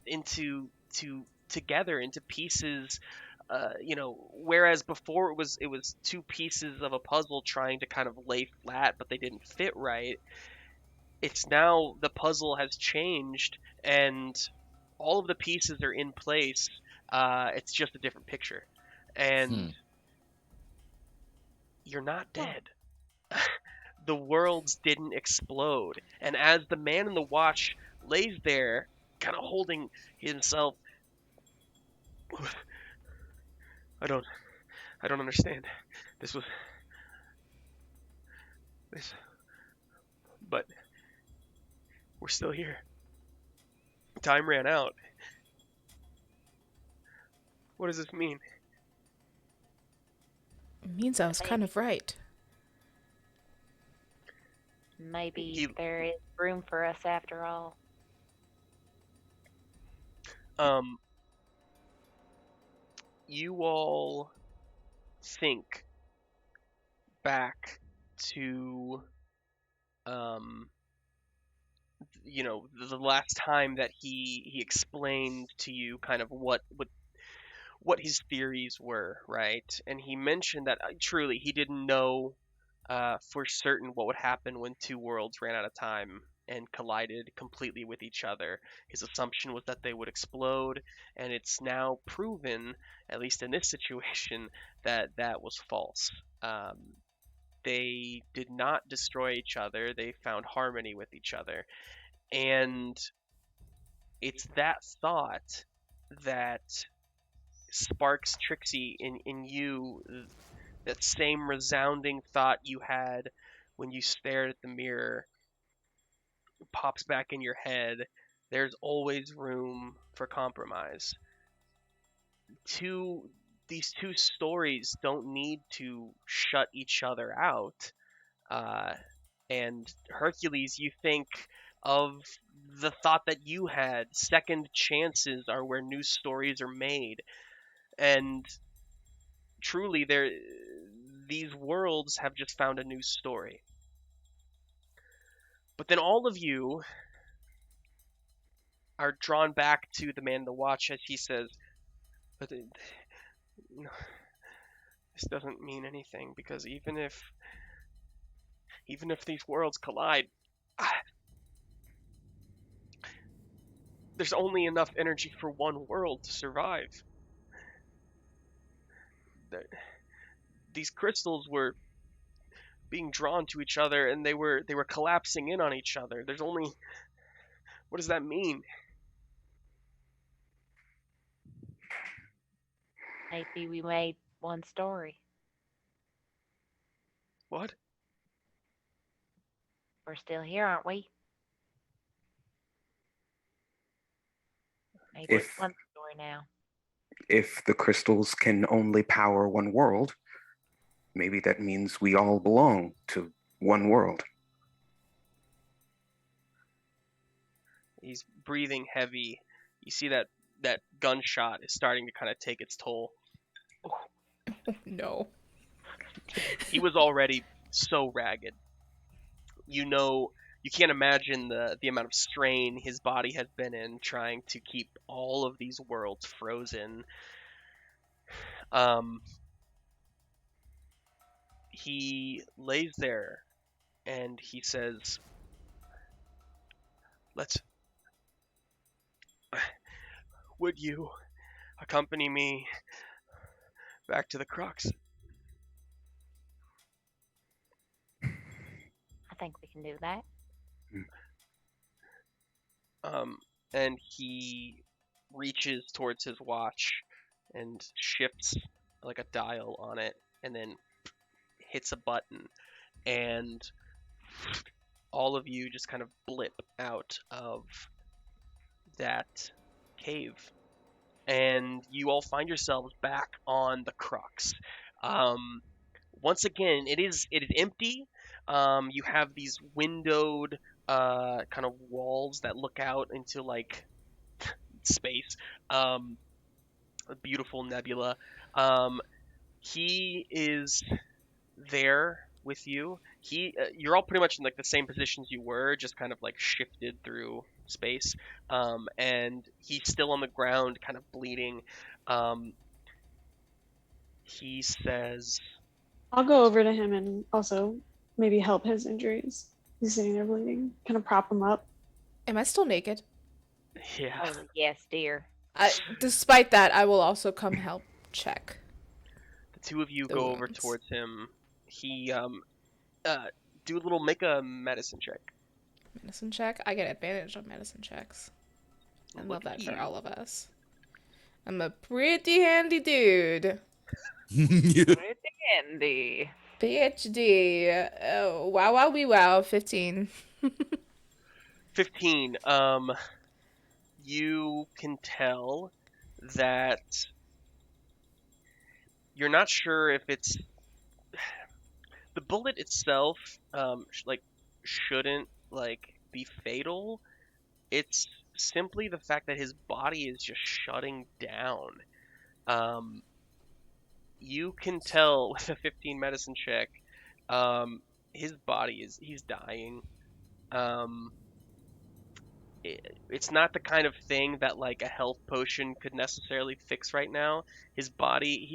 into together into pieces, whereas before it was two pieces of a puzzle trying to kind of lay flat, but they didn't fit right. It's now the puzzle has changed and all of the pieces are in place. It's just a different picture, and you're not dead. The worlds didn't explode, and as the man in the watch lays there, kind of holding himself, I don't understand. This, but we're still here. Time ran out. What does this mean? It means I was kind of right. Maybe there is room for us after all. You all think back to, the last time that he explained to you kind of what his theories were, right? And he mentioned that truly he didn't know for certain what would happen when two worlds ran out of time and collided completely with each other. His assumption was that they would explode, and it's now proven, at least in this situation, that that was false. They did not destroy each other. They found harmony with each other. And it's that thought that sparks Trixie in you, that same resounding thought you had when you stared at the mirror pops back in your head. There's always room for compromise. These two stories don't need to shut each other out. And Hercules, you think of the thought that you had. Second chances are where new stories are made. And truly, these worlds have just found a new story. But then all of you are drawn back to the man in the watch as he says, but this doesn't mean anything, because even if these worlds collide, there's only enough energy for one world to survive. These crystals were being drawn to each other, and they were collapsing in on each other. There's only... What does that mean? Maybe we made one story. What? We're still here, aren't we? Maybe it's one story now. If the crystals can only power one world, maybe that means we all belong to one world. He's breathing heavy. You see that gunshot is starting to kind of take its toll. Oh, no. He was already so ragged. You can't imagine the amount of strain his body has been in trying to keep all of these worlds frozen. He lays there and he says, would you accompany me back to the Crux? I think we can do that. And he reaches towards his watch and shifts like a dial on it, and then hits a button, and all of you just kind of blip out of that cave, and you all find yourselves back on the crux. Once again, it is empty. You have these windowed kind of walls that look out into like space. A beautiful nebula. He is there with you. You're all pretty much in like the same positions you were, just kind of like shifted through space. And he's still on the ground, kind of bleeding. He says, I'll go over to him and also maybe help his injuries. He's sitting there bleeding. Kind of prop him up. Am I still naked? "Yeah." Oh, yes, dear. Despite that, I will also come help check. The two of you The go over wounds. towards him. He make a medicine check. Medicine check? I get advantage on medicine checks. I love Look at that for you. all of us. I'm a pretty handy dude. Pretty handy. PhD. Oh, wow, wow, wee, wow. 15. 15. You can tell that you're not sure if it's the bullet itself. Shouldn't like be fatal. It's simply the fact that his body is just shutting down. You can tell with a 15 medicine check, his body he's dying. It's not the kind of thing that like a health potion could necessarily fix right now. His body,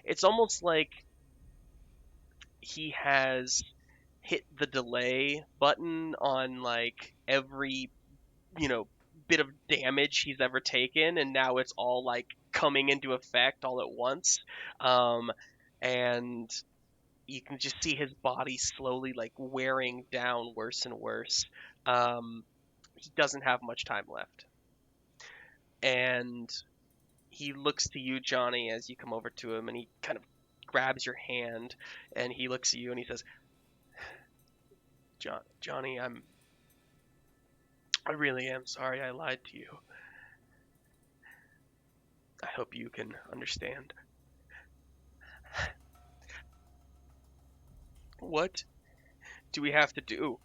it's almost like he has hit the delay button on like every, bit of damage he's ever taken, and now it's all like coming into effect all at once. And you can just see his body slowly like wearing down worse and worse. He doesn't have much time left. And he looks to you, Johnny, as you come over to him, and he kind of grabs your hand, and he looks at you and he says, Johnny, I really am sorry I lied to you. I hope you can understand. What do we have to do?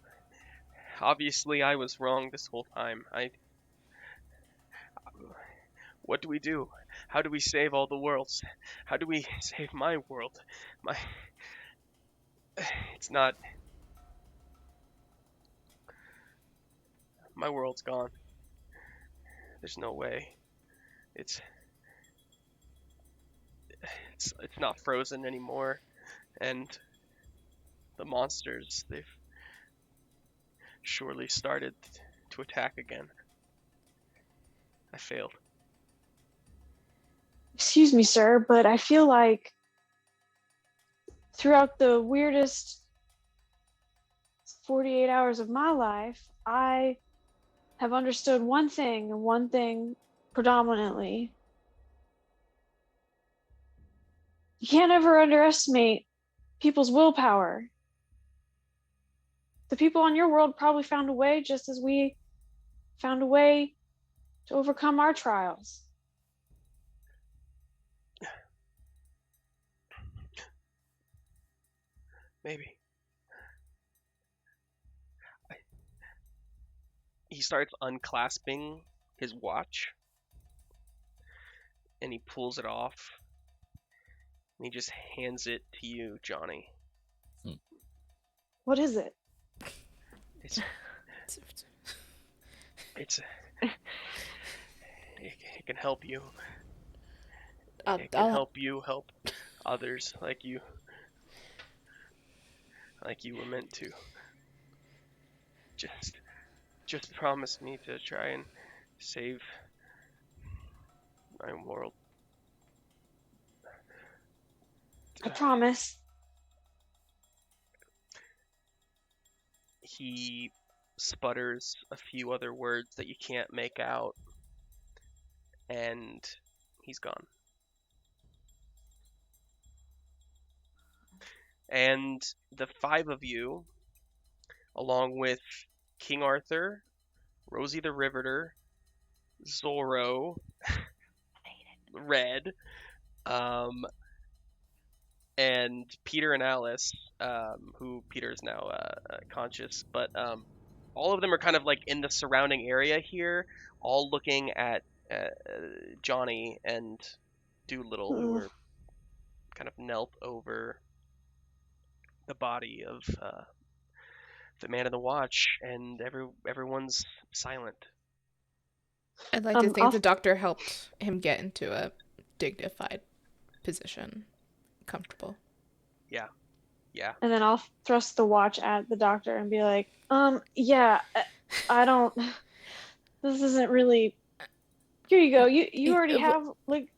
Obviously, I was wrong this whole time. What do we do? How do we save all the worlds? How do we save my world? It's not... My world's gone. There's no way. It's not frozen anymore. And the monsters, they've surely started to attack again. I failed. Excuse me, sir, but I feel like throughout the weirdest 48 hours of my life, I have understood one thing, and one thing predominantly. You can't ever underestimate people's willpower. The people on your world probably found a way, just as we found a way to overcome our trials. Maybe. He starts unclasping his watch, and he pulls it off, and he just hands it to you, Johnny. What is it? It's it can help you. It can help you help others like you were meant to. Just promise me to try and save my world. I promise. He sputters a few other words that you can't make out, and he's gone. And the five of you along with King Arthur, Rosie the Riveter, Zorro, Red, um, and Peter and Alice, who Peter is now conscious, but all of them are kind of like in the surrounding area here, all looking at Johnny and Dolittle, who are kind of knelt over the body of the man in the watch, and everyone's silent. I'd like to think I'll- the doctor helped him get into a dignified position, comfortable. Yeah. And then I'll thrust the watch at the doctor and be like, yeah, I don't. This isn't really. Here you go. You already have like.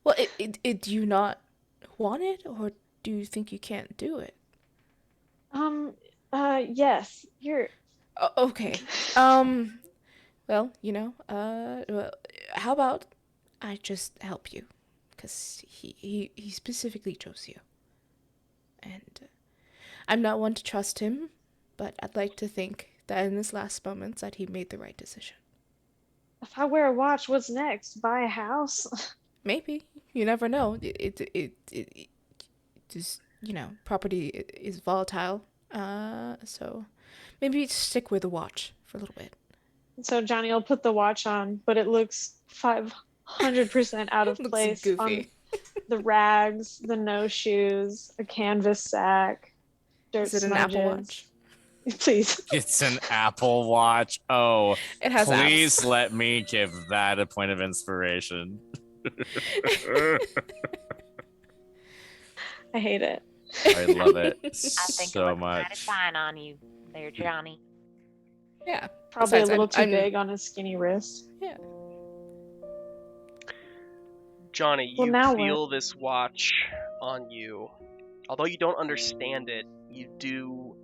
Well, do you not want it, or do you think you can't do it? Yes. You're. Okay. Well, well, how about I just help you, because he specifically chose you, and I'm not one to trust him, but I'd like to think that in his last moments that he made the right decision. If I wear a watch, what's next? Buy a house? Maybe, you never know. It just, property is volatile. So maybe stick with the watch for a little bit. So Johnny will put the watch on, but it looks 500% out of Looks place goofy. on the rags, the no shoes, a canvas sack, dirt Is it an Apple smudges. Watch? Please. It's an Apple Watch. Oh, It has please apps. let me give that a point of inspiration. I hate it. I love it I think so it looks mighty much. fine on you there, Johnny. Yeah. Probably Besides, a little too I'm- big on his skinny wrist. Yeah. Johnny, Well, you now feel this watch on you. Although you don't understand it, you do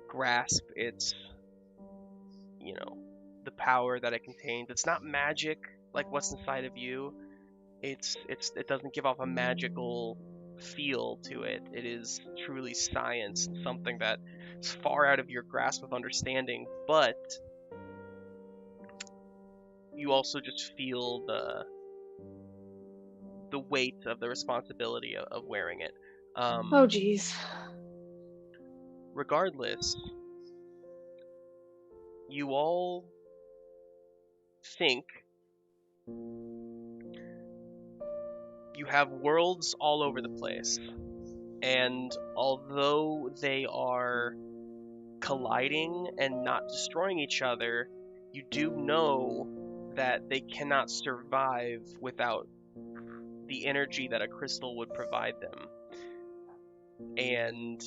grasp its, the power that it contains. It's not magic like what's inside of you. It doesn't give off a magical feel to it. It is truly science, something that is far out of your grasp of understanding, but you also just feel the weight of the responsibility of wearing it. Oh, geez. Regardless, you all think you have worlds all over the place, and although they are colliding and not destroying each other, you do know that they cannot survive without the energy that a crystal would provide them. And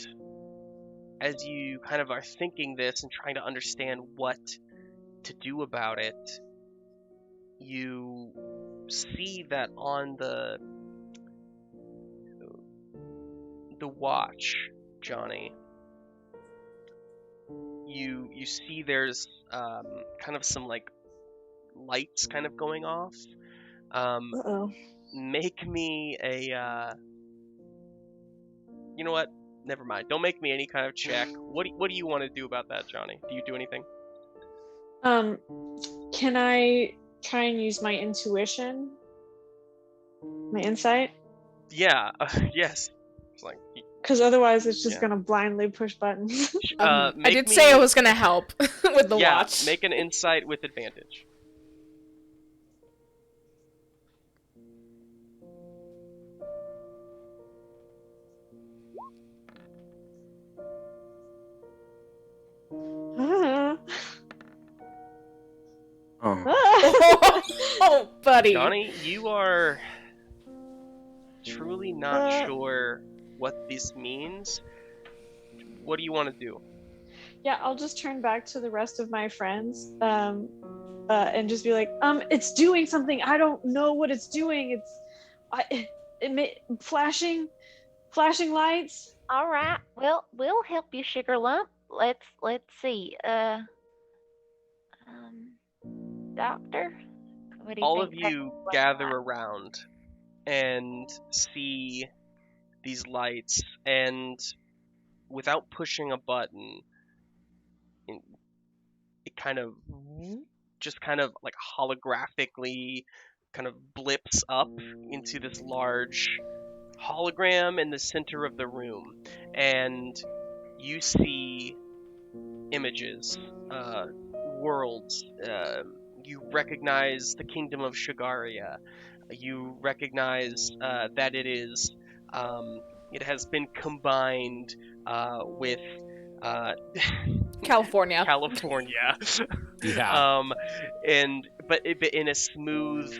as you kind of are thinking this and trying to understand what to do about it, you see that on the watch, Johnny, you see there's kind of some like lights kind of going off. Uh-oh. Make me a you know what? Never mind. Don't make me any kind of check. What do you want to do about that, Johnny? Do you do anything? Can I try and use my intuition? My insight? Yeah. Yes. It's like Because otherwise it's just Yeah. gonna blindly push buttons. I make did me- say I was gonna help with the yeah, watch. make an insight with advantage. Ah. Oh, Ah. Oh, buddy. Johnny, you are truly not Uh. sure what this means. What do you want to do? Yeah, I'll just turn back to the rest of my friends, and just be like, it's doing something. I don't know what it's doing. Flashing lights. All right. Well, we'll help you, Sugar Lump. Let's see. Doctor. What do you All think? of you gather around and see these lights, and without pushing a button, it kind of just kind of like holographically kind of blips up into this large hologram in the center of the room, and you see images, worlds. You recognize the kingdom of Shagaria. You recognize that it has been combined with California. California. Yeah. But in a smooth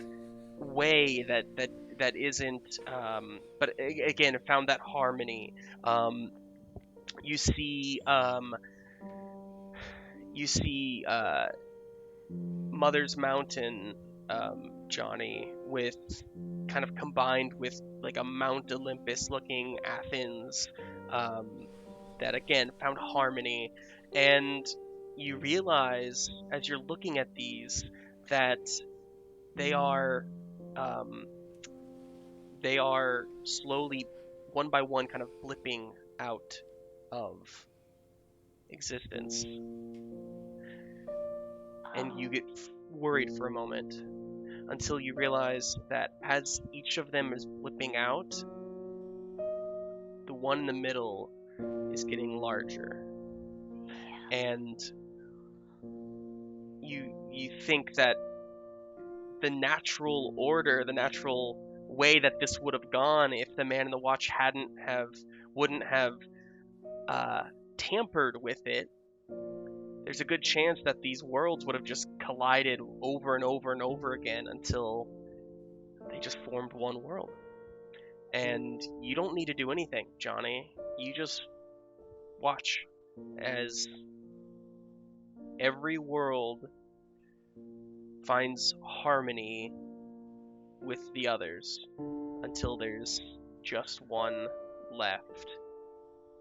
way that isn't. But again, it found that harmony. You see. You see. Mother's Mountain, Johnny, with kind of combined with like a Mount Olympus looking Athens, that again found harmony. And you realize as you're looking at these that they are um, they are slowly, one by one, kind of blipping out of existence. And you get worried for a moment until you realize that as each of them is blipping out, the one in the middle is getting larger. And you think that the natural order, the natural way that this would have gone if the man in the watch wouldn't have tampered with it, there's a good chance that these worlds would have just collided over and over and over again until they just formed one world. And you don't need to do anything, Johnny. You just watch as every world finds harmony with the others until there's just one left.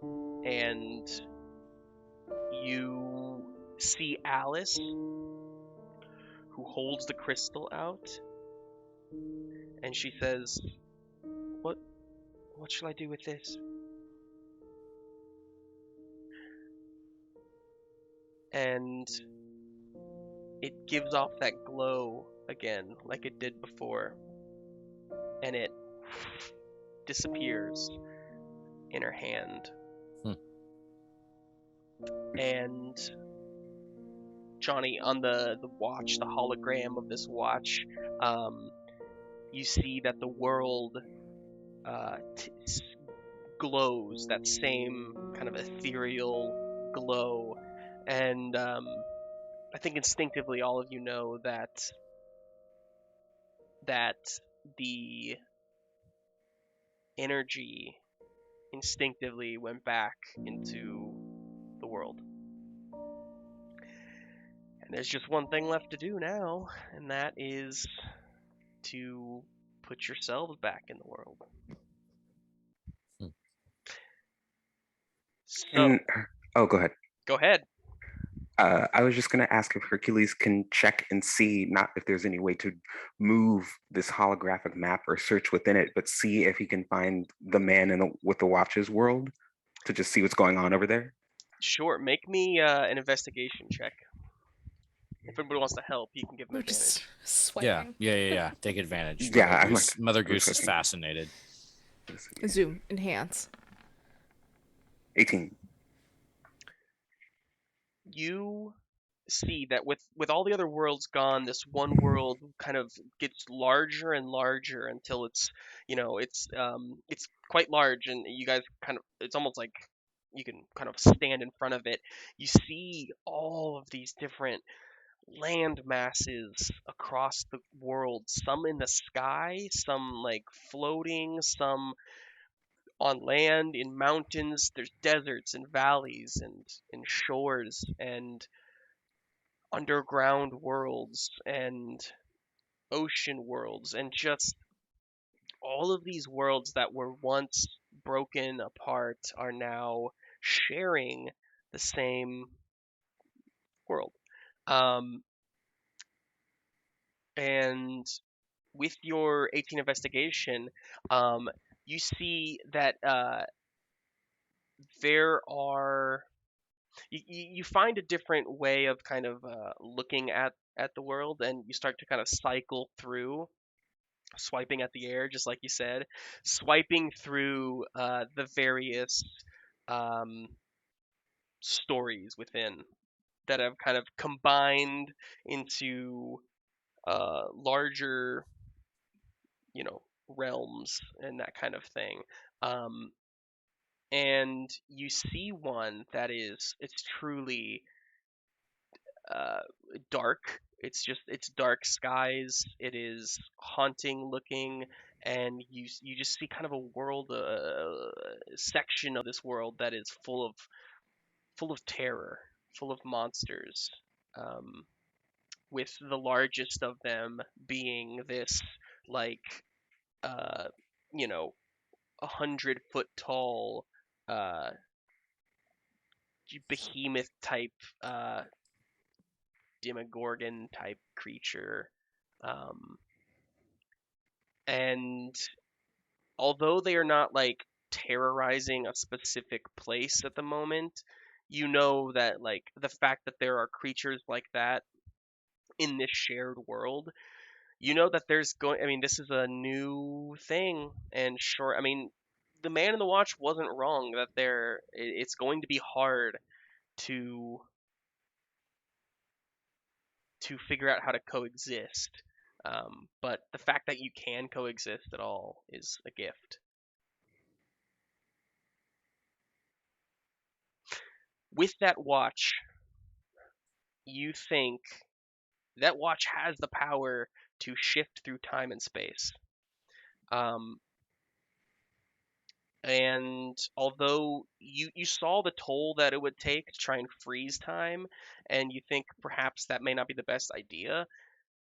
And you see Alice, who holds the crystal out, and she says, What shall I do with this? And it gives off that glow again, like it did before, and it disappears in her hand. And Johnny, on the watch, the hologram of this watch, you see that the world glows, that same kind of ethereal glow. And I think instinctively all of you know that the energy instinctively went back into the world. And there's just one thing left to do now, and that is to put yourselves back in the world. So, Go ahead. Go ahead. I was just going to ask if Hercules can check and see, not if there's any way to move this holographic map or search within it, but see if he can find the man with the watches world to just see what's going on over there. Sure. Make me an investigation check. If anybody wants to help, you can give them We're advantage. just sweating. Yeah. Take advantage. Yeah, Mother Goose is fascinated. Zoom. Enhance. 18. You see that with all the other worlds gone, this one world kind of gets larger and larger until it's quite large, and you guys it's almost like you can kind of stand in front of it. You see all of these different land masses across the world, some in the sky, some like floating, some on land, in mountains. There's deserts and valleys and shores and underground worlds and ocean worlds, and just all of these worlds that were once broken apart are now sharing the same world. And with your 18 investigation, you see that there are you find a different way of kind of looking at the world, and you start to kind of cycle through, swiping at the air, just like you said, swiping through the various um, stories within that have kind of combined into larger, realms and that kind of thing. Um, and you see one that it's truly uh, dark. It's dark skies. It is haunting looking, and you just see kind of a world, section of this world that is full of terror, full of monsters. Um, with the largest of them being this like uh, you know 100-foot tall uh, behemoth type demogorgon type creature. Um, and although they are not like terrorizing a specific place at the moment, you know that like the fact that there are creatures like that in this shared world, you know that this is a new thing. And sure, the man in the watch wasn't wrong that it's going to be hard to figure out how to coexist. But the fact that you can coexist at all is a gift. With that watch, you think that watch has the power to shift through time and space. Um, and although you saw the toll that it would take to try and freeze time, and you think perhaps that may not be the best idea,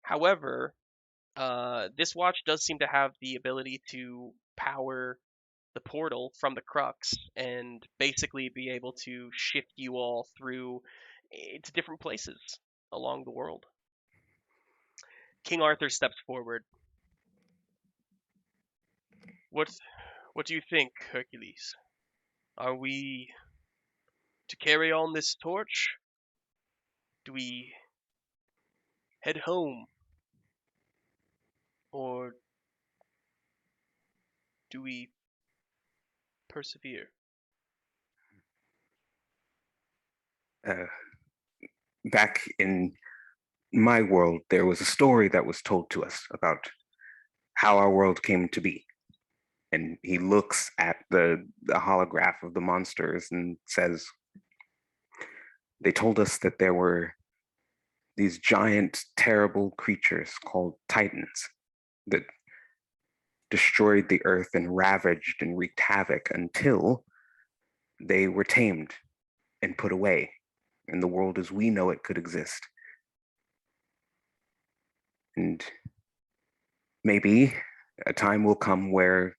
however, this watch does seem to have the ability to power the portal from the crux and basically be able to shift you all through to different places along the world. King Arthur steps forward. What do you think, Hercules? Are we to carry on this torch? Do we head home? Or do we persevere? Back in my world, there was a story that was told to us about how our world came to be. And he looks at the holograph of the monsters and says, they told us that there were these giant, terrible creatures called Titans that destroyed the earth and ravaged and wreaked havoc until they were tamed and put away, and the world as we know it could exist. And maybe a time will come where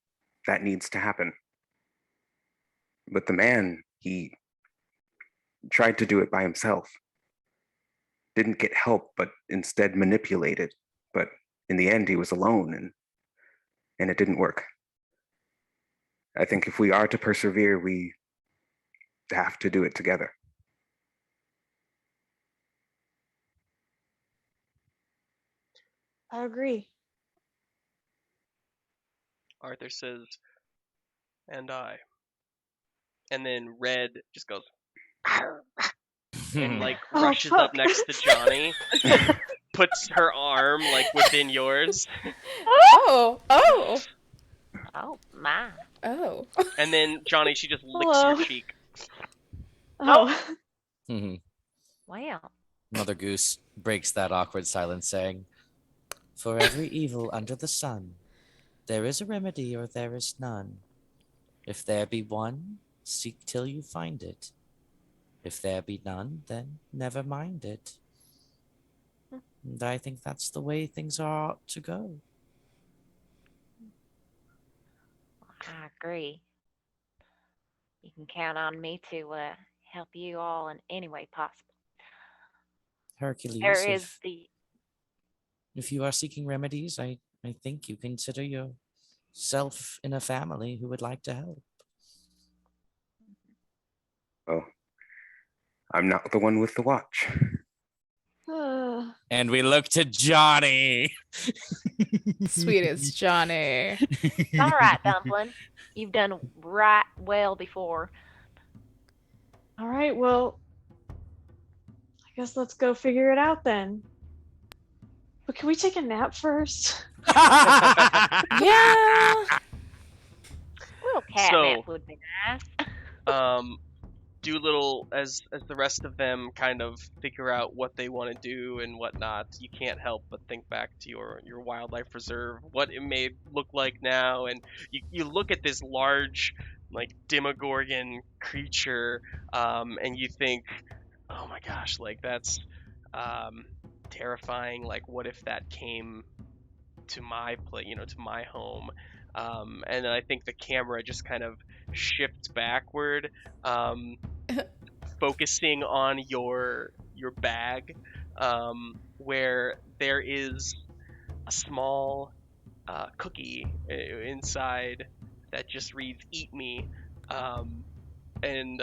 that needs to happen. But the man, he tried to do it by himself. Didn't get help, but instead manipulated. But in the end, he was alone, and it didn't work. I think if we are to persevere, we have to do it together. I agree. Arthur says, and I. And then Red just goes, and like Oh, rushes up fuck. next to Johnny, puts her arm like within yours, Oh, oh, Oh my. oh. and then Johnny, she just licks Hello. your cheek. Oh. Wow. Mother Goose breaks that awkward silence, saying, "For every evil under the sun, there is a remedy or there is none. If there be one, seek till you find it. If there be none, then never mind it." And I think that's the way things ought to go. I agree. You can count on me to help you all in any way possible. Hercules, There is the if you are seeking remedies, I think you consider yourself in a family who would like to help. Oh, I'm not the one with the watch. And we look to Johnny. Sweet as Johnny. It's all right, Dumpling. You've done right well before. All right, well, I guess let's go figure it out then. But can we take a nap first? Yeah. A little catnap would be nice. Dolittle, as the rest of them kind of figure out what they want to do and whatnot, you can't help but think back to your wildlife reserve, what it may look like now, and you look at this large, like, demogorgon creature, and you think, oh my gosh, like, that's terrifying. Like, what if that came to my to my home? And then I think the camera just kind of shifts backward, focusing on your bag, where there is a small cookie inside that just reads "Eat me," and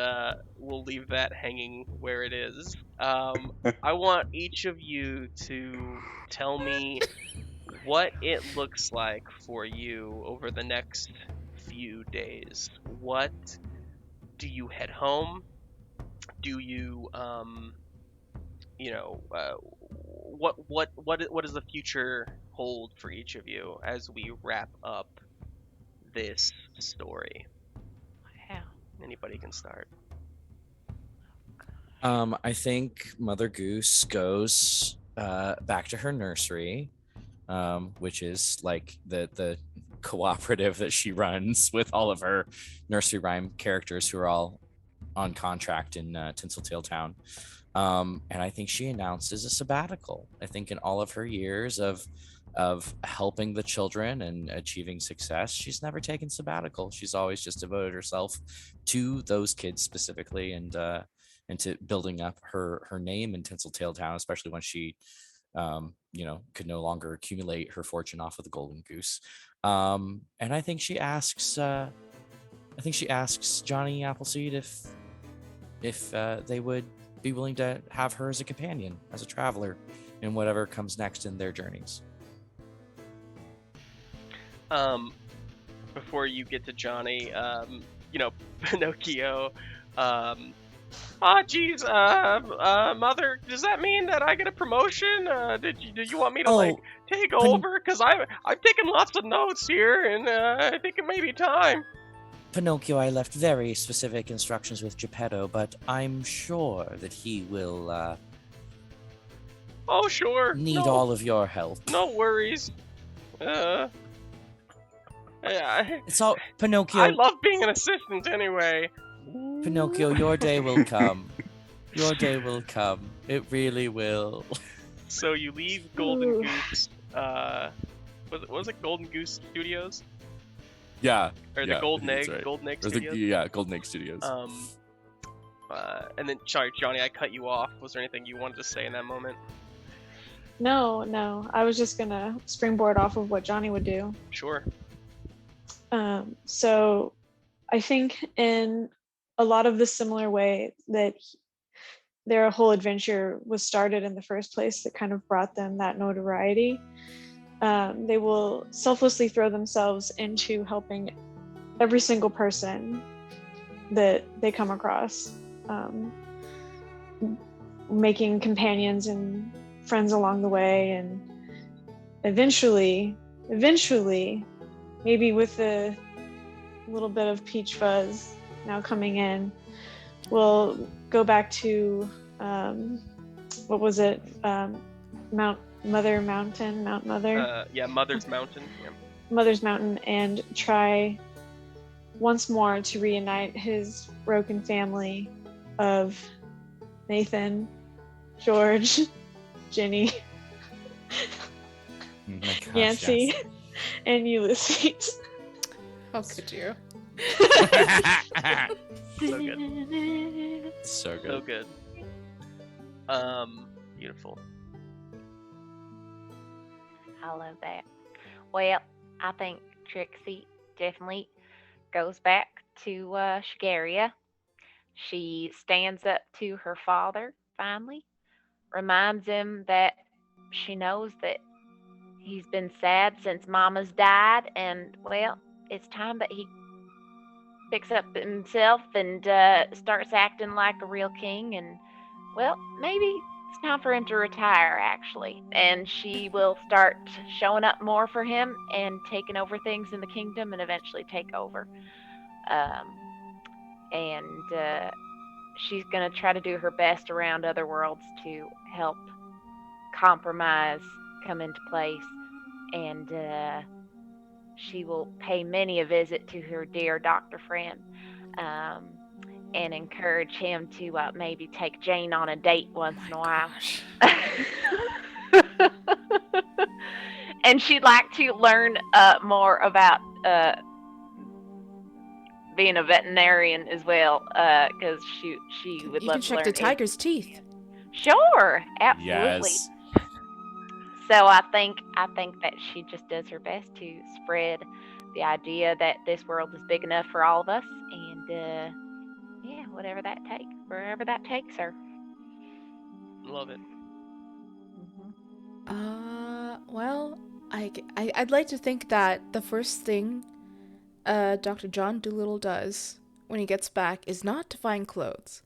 we'll leave that hanging where it is. I want each of you to tell me what it looks like for you over the next few days. What do you head home? Do you what does the future hold for each of you as we wrap up this story? Wow. Anybody can start. I think Mother Goose goes back to her nursery, which is like the cooperative that she runs with all of her nursery rhyme characters who are all on contract in Tinseltail Town. And I think she announces a sabbatical. I think in all of her years of helping the children and achieving success, she's never taken sabbatical. She's always just devoted herself to those kids specifically, and to building up her name in Tinseltail Town, especially when she could no longer accumulate her fortune off of the golden goose. And I think she asks Johnny Appleseed if they would be willing to have her as a companion, as a traveler in whatever comes next in their journeys. Before you get to Johnny, Pinocchio, geez, Mother, does that mean that I get a promotion? Do you want me to take over? Because I've taken lots of notes here, and I think it may be time. Pinocchio, I left very specific instructions with Geppetto, but I'm sure that he will oh, sure. need all of your help. No worries. It's all Pinocchio. I love being an assistant anyway. Pinocchio, your day will come. Your day will come. It really will. So you leave Golden Goose. Was it Golden Goose Studios? Yeah. Or the Golden Egg, right. Golden Egg Or Studios? Golden Egg Studios. And then, sorry, Johnny, I cut you off. Was there anything you wanted to say in that moment? No. I was just gonna springboard off of what Johnny would do. Sure. So I think in a lot of the similar way that their whole adventure was started in the first place, that kind of brought them that notoriety, they will selflessly throw themselves into helping every single person that they come across, making companions and friends along the way, and eventually, maybe with a little bit of peach fuzz now coming in, we'll go back to what was it, Mount Mother, Mount's Mountain, yeah. Mother's Mountain, and try once more to reunite his broken family of Nathan, George, Ginny, Oh my gosh, Yancy, yes. and Ulysses. How could you? So good. So good. So good. Beautiful. I love that. Well, I think Trixie definitely goes back to Shigaria, She stands up to her father, finally, reminds him that she knows that he's been sad since Mama's died, and, well, it's time that he picks up himself and starts acting like a real king, and, well, maybe it's time for him to retire, actually. And she will start showing up more for him and taking over things in the kingdom and eventually take over. And she's going to try to do her best around other worlds to help compromise come into place. And she will pay many a visit to her dear doctor friend, and encourage him to maybe take Jane on a date once in a while. And she'd like to learn more about being a veterinarian as well, because she would You love can to check learn. the tiger's teeth. Sure, absolutely. Yes. So I think that she just does her best to spread the idea that this world is big enough for all of us, and yeah, wherever that takes her. Love it. Well, I'd like to think that the first thing Dr. John Dolittle does when he gets back is not to find clothes,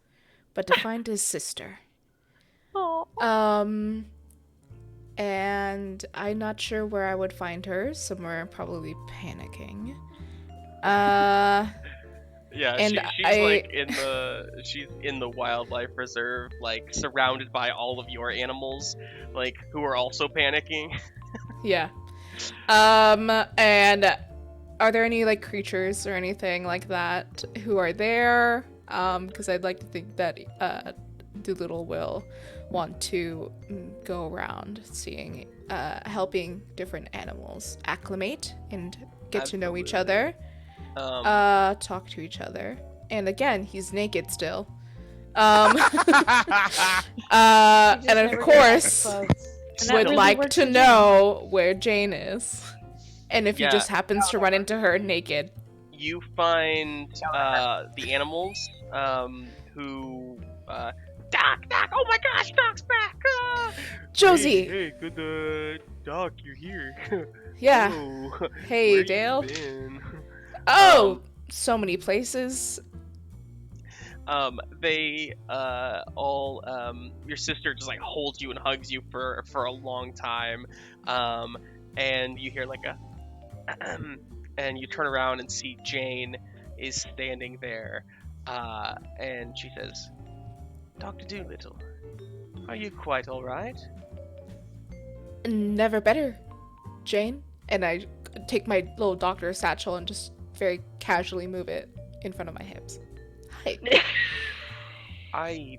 but to find his sister. Oh. And I'm not sure where I would find her. Somewhere probably panicking. Yeah, And she's in the wildlife reserve, like surrounded by all of your animals, like who are also panicking. Yeah. And are there any like creatures or anything like that who are there? Because I'd like to think that Dolittle will want to go around seeing, helping different animals acclimate and get to know each other, talk to each other. And again, he's naked still. And of course, would like to know where Jane is. And if he just happens to run into her naked. You find the animals who Doc, oh my gosh, Doc's back! Ah! Josie! Hey, good, Doc, you're here. Yeah. Whoa. Hey, Where Dale. You been? Oh, so many places. They all your sister just like holds you and hugs you for a long time, and you hear like a and you turn around and see Jane is standing there, and she says, Dr. Dolittle, are you quite all right? Never better, Jane. And I take my little doctor satchel and just very casually move it in front of my hips. Hi. I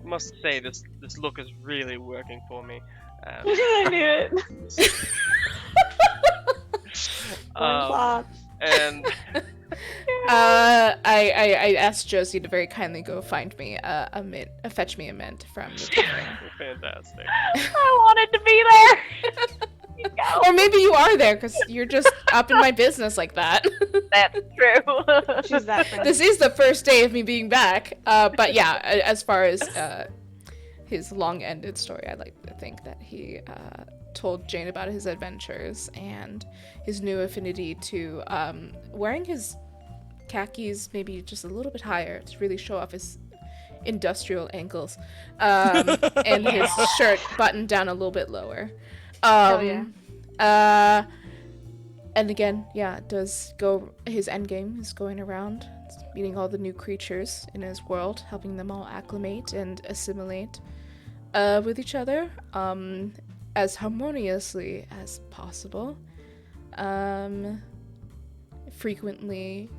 must say this look is really working for me. I knew it. And I asked Josie to very kindly go find me fetch me a mint from the tavern. Fantastic. I wanted to be there. Or maybe you are there because you're just up in my business like that. That's true. She's that friend. This is the first day of me being back. But yeah, as far as his long-ended story, I'd like to think that he told Jane about his adventures and his new affinity to wearing his khakis maybe just a little bit higher to really show off his industrial ankles, and his shirt buttoned down a little bit lower. And again, yeah, his end game is going around, meeting all the new creatures in his world, helping them all acclimate and assimilate with each other as harmoniously as possible. Frequently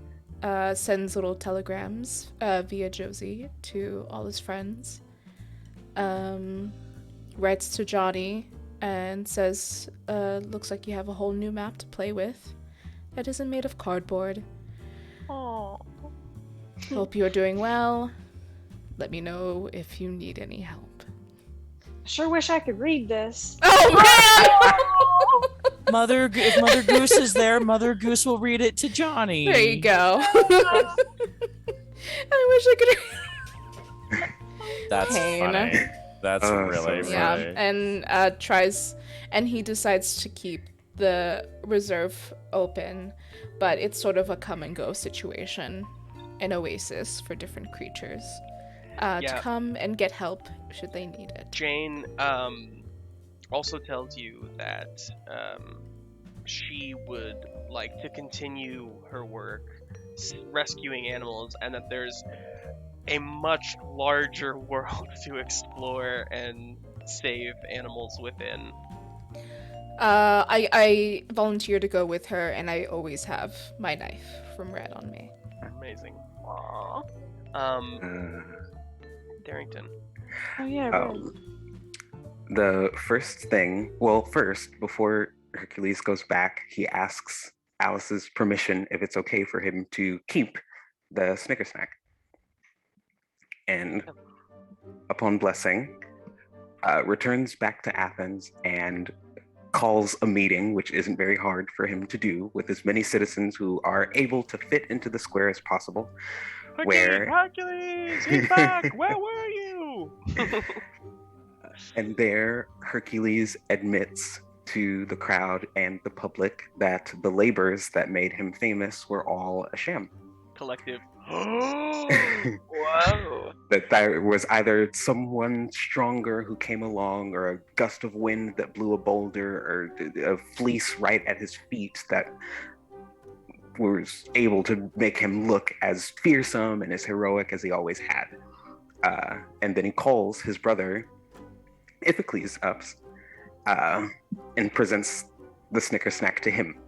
sends little telegrams via Josie to all his friends. Writes to Johnny and says, looks like you have a whole new map to play with that isn't made of cardboard. Oh. Hope you're doing well. Let me know if you need any help. Sure wish I could read this. Oh man! If Mother Goose is there, Mother Goose will read it to Johnny. There you go. I wish I could. That's Pain. funny. That's Oh, really so Yeah, funny. and he decides to keep the reserve open, but it's sort of a come and go situation, an oasis for different creatures to Yeah. come and get help should they need it. Jane also tells you that she would like to continue her work rescuing animals, and that there's a much larger world to explore and save animals within. I volunteer to go with her, and I always have my knife from Red on me. Amazing. Aww. Darrington. Oh yeah, right. The first thing, first, before Hercules goes back, he asks Alice's permission if it's okay for him to keep the Snicker Snack. And upon blessing, returns back to Athens and calls a meeting, which isn't very hard for him to do, with as many citizens who are able to fit into the square as possible. Hercules, he's back! Where were you? And there, Hercules admits to the crowd and the public that the labors that made him famous were all a sham. Collective. Whoa. That there was either someone stronger who came along, or a gust of wind that blew a boulder, or a fleece right at his feet that was able to make him look as fearsome and as heroic as he always had. And then he calls his brother Iphicles up and presents the Snicker Snack to him.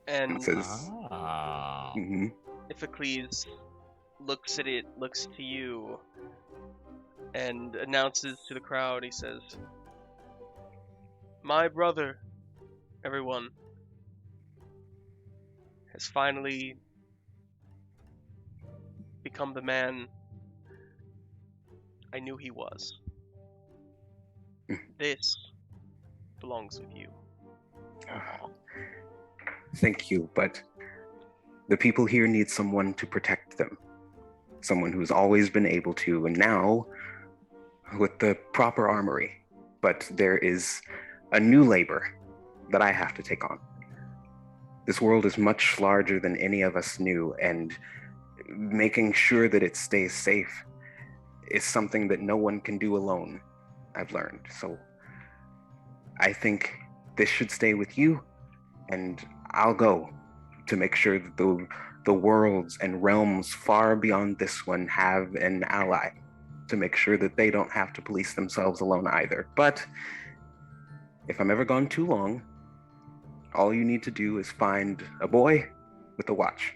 And Says, Ah. "Mhm. Iphicles looks at it, looks to you, and announces to the crowd, he says, "My brother, everyone, has finally become the man I knew he was. This belongs with you." Thank you, but the people here need someone to protect them. Someone who's always been able to, and now with the proper armory. But there is a new labor that I have to take on. This world is much larger than any of us knew, and making sure that it stays safe is something that no one can do alone, I've learned. So I think this should stay with you, and I'll go to make sure that the worlds and realms far beyond this one have an ally, to make sure that they don't have to police themselves alone either. But if I'm ever gone too long, all you need to do is find a boy with a watch.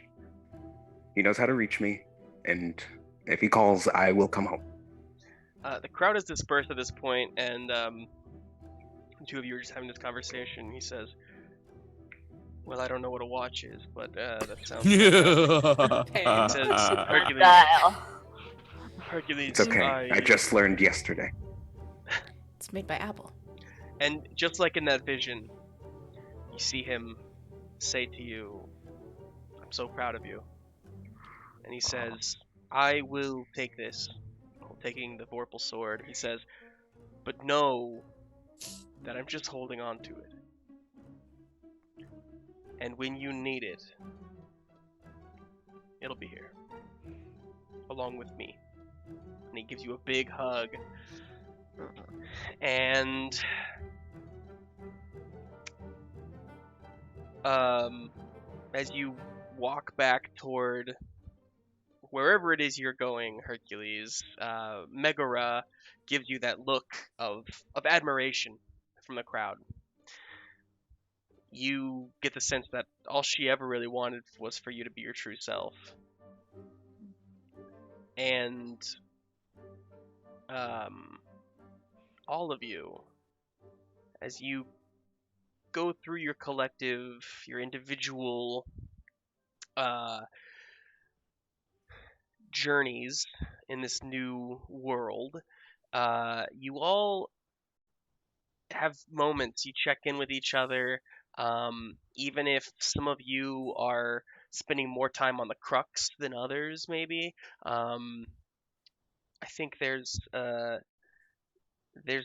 He knows how to reach me, and if he calls, I will come home. The crowd has dispersed at this point, and the two of you are just having this conversation. He says, "Well, I don't know what a watch is, but that sounds It says, Hercules, It's okay. I just learned yesterday." It's made by Apple. And just like in that vision, you see him say to you, "I'm so proud of you." And he says, "I will take this," taking the Vorpal sword. He says, "But know that I'm just holding on to it. And when you need it, it'll be here, along with me." And he gives you a big hug. And as you walk back toward wherever it is you're going, Hercules, Megara gives you that look of admiration from the crowd. You get the sense that all she ever really wanted was for you to be your true self. And all of you, as you go through your collective, your individual journeys in this new world, you all have moments, you check in with each other, even if some of you are spending more time on the crux than others, maybe. I think there's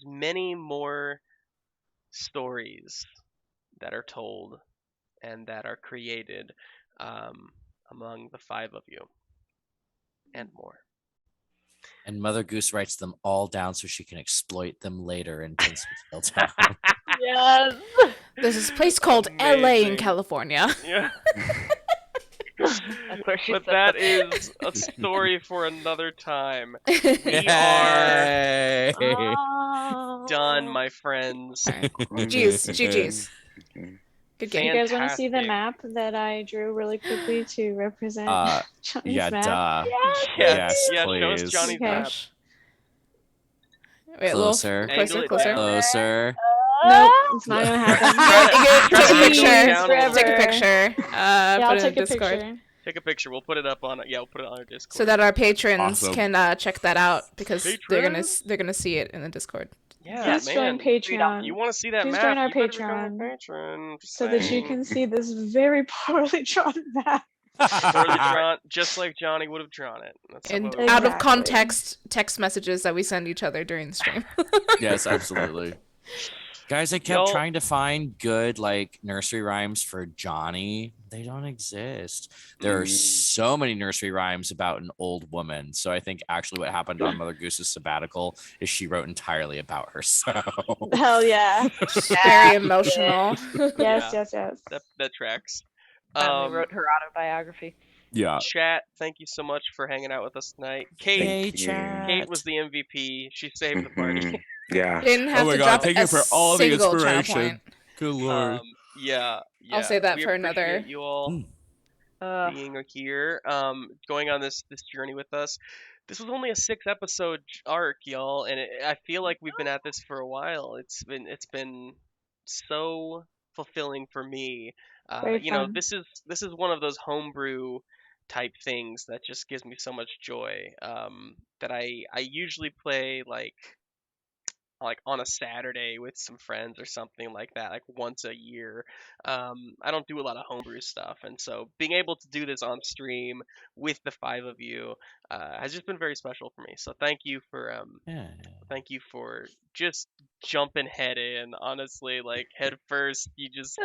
many more stories that are told and that are created among the 5 of you, and more. And Mother Goose writes them all down so she can exploit them later in Tinsmithville Town. Yes. There's this place called LA in Amazing. California. Yeah. That's where she But set that the- is a story for another time. We are Yay! Oh. done, my friends. GG's. GG's. Good Do game. you guys want to see the Fantastic. map that I drew really quickly to represent Johnny's Yeah, map? duh. Yes, Yes, show us please. Johnny's Okay. map. Wait, Closer. Angle closer, it closer. down. Closer. Nope, it's not gonna happen. Try to Take a angle it picture. down a little Take a bit. picture. Yeah, Put I'll it in take a Discord. picture. Take a picture. We'll put it up on. Yeah, we'll put it on our Discord. So that our patrons Awesome. can check that out because Patrons? they're gonna see it in the Discord. yeah, Please man. join Patreon You want to see that Please map? join our you better become a Patreon patron. Just so that you saying. can see this very poorly drawn map. Poorly drawn, just like Johnny would have drawn it. That's And what we out of Exactly. context text messages that we send each other during the stream. Yes, absolutely. Guys, I kept Y'all- trying to find good like nursery rhymes for Johnny. They don't exist. There are so many nursery rhymes about an old woman. So I think actually what happened on Mother Goose's sabbatical is she wrote entirely about herself. Hell yeah. Very emotional. Yes, yes, yes. that tracks. Finally wrote her autobiography. Yeah. Chat, thank you so much for hanging out with us tonight. Kate, Thank you. Kate was the MVP. She saved the party. Mhm. Yeah. Didn't have Oh my to God, drop thank a you for all the single channel inspiration. point. Good lord. Yeah. I'll say that we for another- appreciate you all being here, going on this journey with us. This was only a 6-episode arc, y'all, and I feel like we've been at this for a while. It's been so fulfilling for me. Very You know, fun. this is one of those homebrew type things that just gives me so much joy. That I usually play like on a Saturday with some friends or something like that, like once a year. I don't do a lot of homebrew stuff, and so being able to do this on stream with the 5 of you has just been very special for me. So thank you for just jumping head in. Honestly, like head first, you just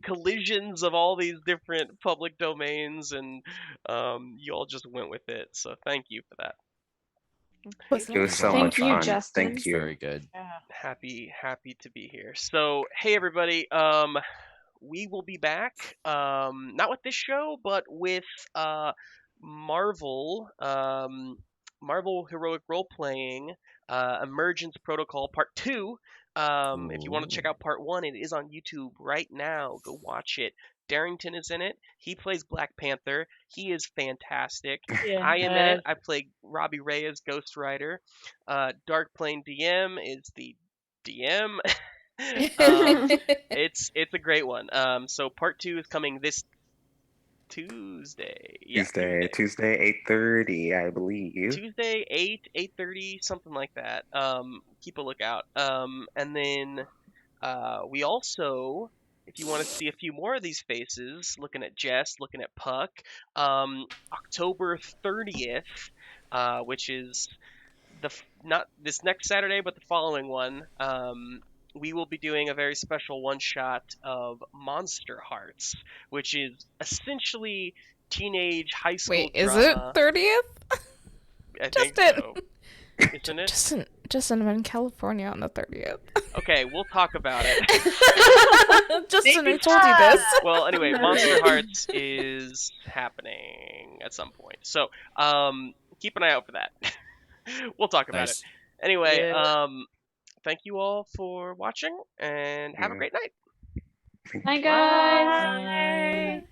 collisions of all these different public domains, and you all just went with it. So thank you for that. It was so Thank much you, fun. Justin. Thank you. Very good. Happy to be here. So hey everybody, we will be back, not with this show, but with Marvel Heroic Role Playing Emergence Protocol Part 2. If you want to check out Part 1, it is on YouTube right now. Go watch it. Darrington is in it. He plays Black Panther. He is fantastic. I am in it. I play Robbie Reyes, Ghost Rider. Dark Plane DM is the DM. It's a great one. So Part 2 is coming this Tuesday. Yeah, Tuesday, 8:30, I believe. Tuesday, 8:30, something like that. Keep a lookout. And then we also, if you want to see a few more of these faces, looking at Jess, looking at Puck, October 30th, which is not this next Saturday, but the following one, we will be doing a very special one-shot of Monster Hearts, which is essentially teenage high school Wait, is it drama. 30th? I think Justin. so. Isn't it? Justin, I'm in California on the 30th. Okay, we'll talk about it. Justin, I told you this. Well, anyway, Monster Hearts is happening at some point. So, keep an eye out for that. We'll talk about Nice. it. Anyway, Yeah. thank you all for watching, and have a Yeah. great night. Hi, guys. Bye.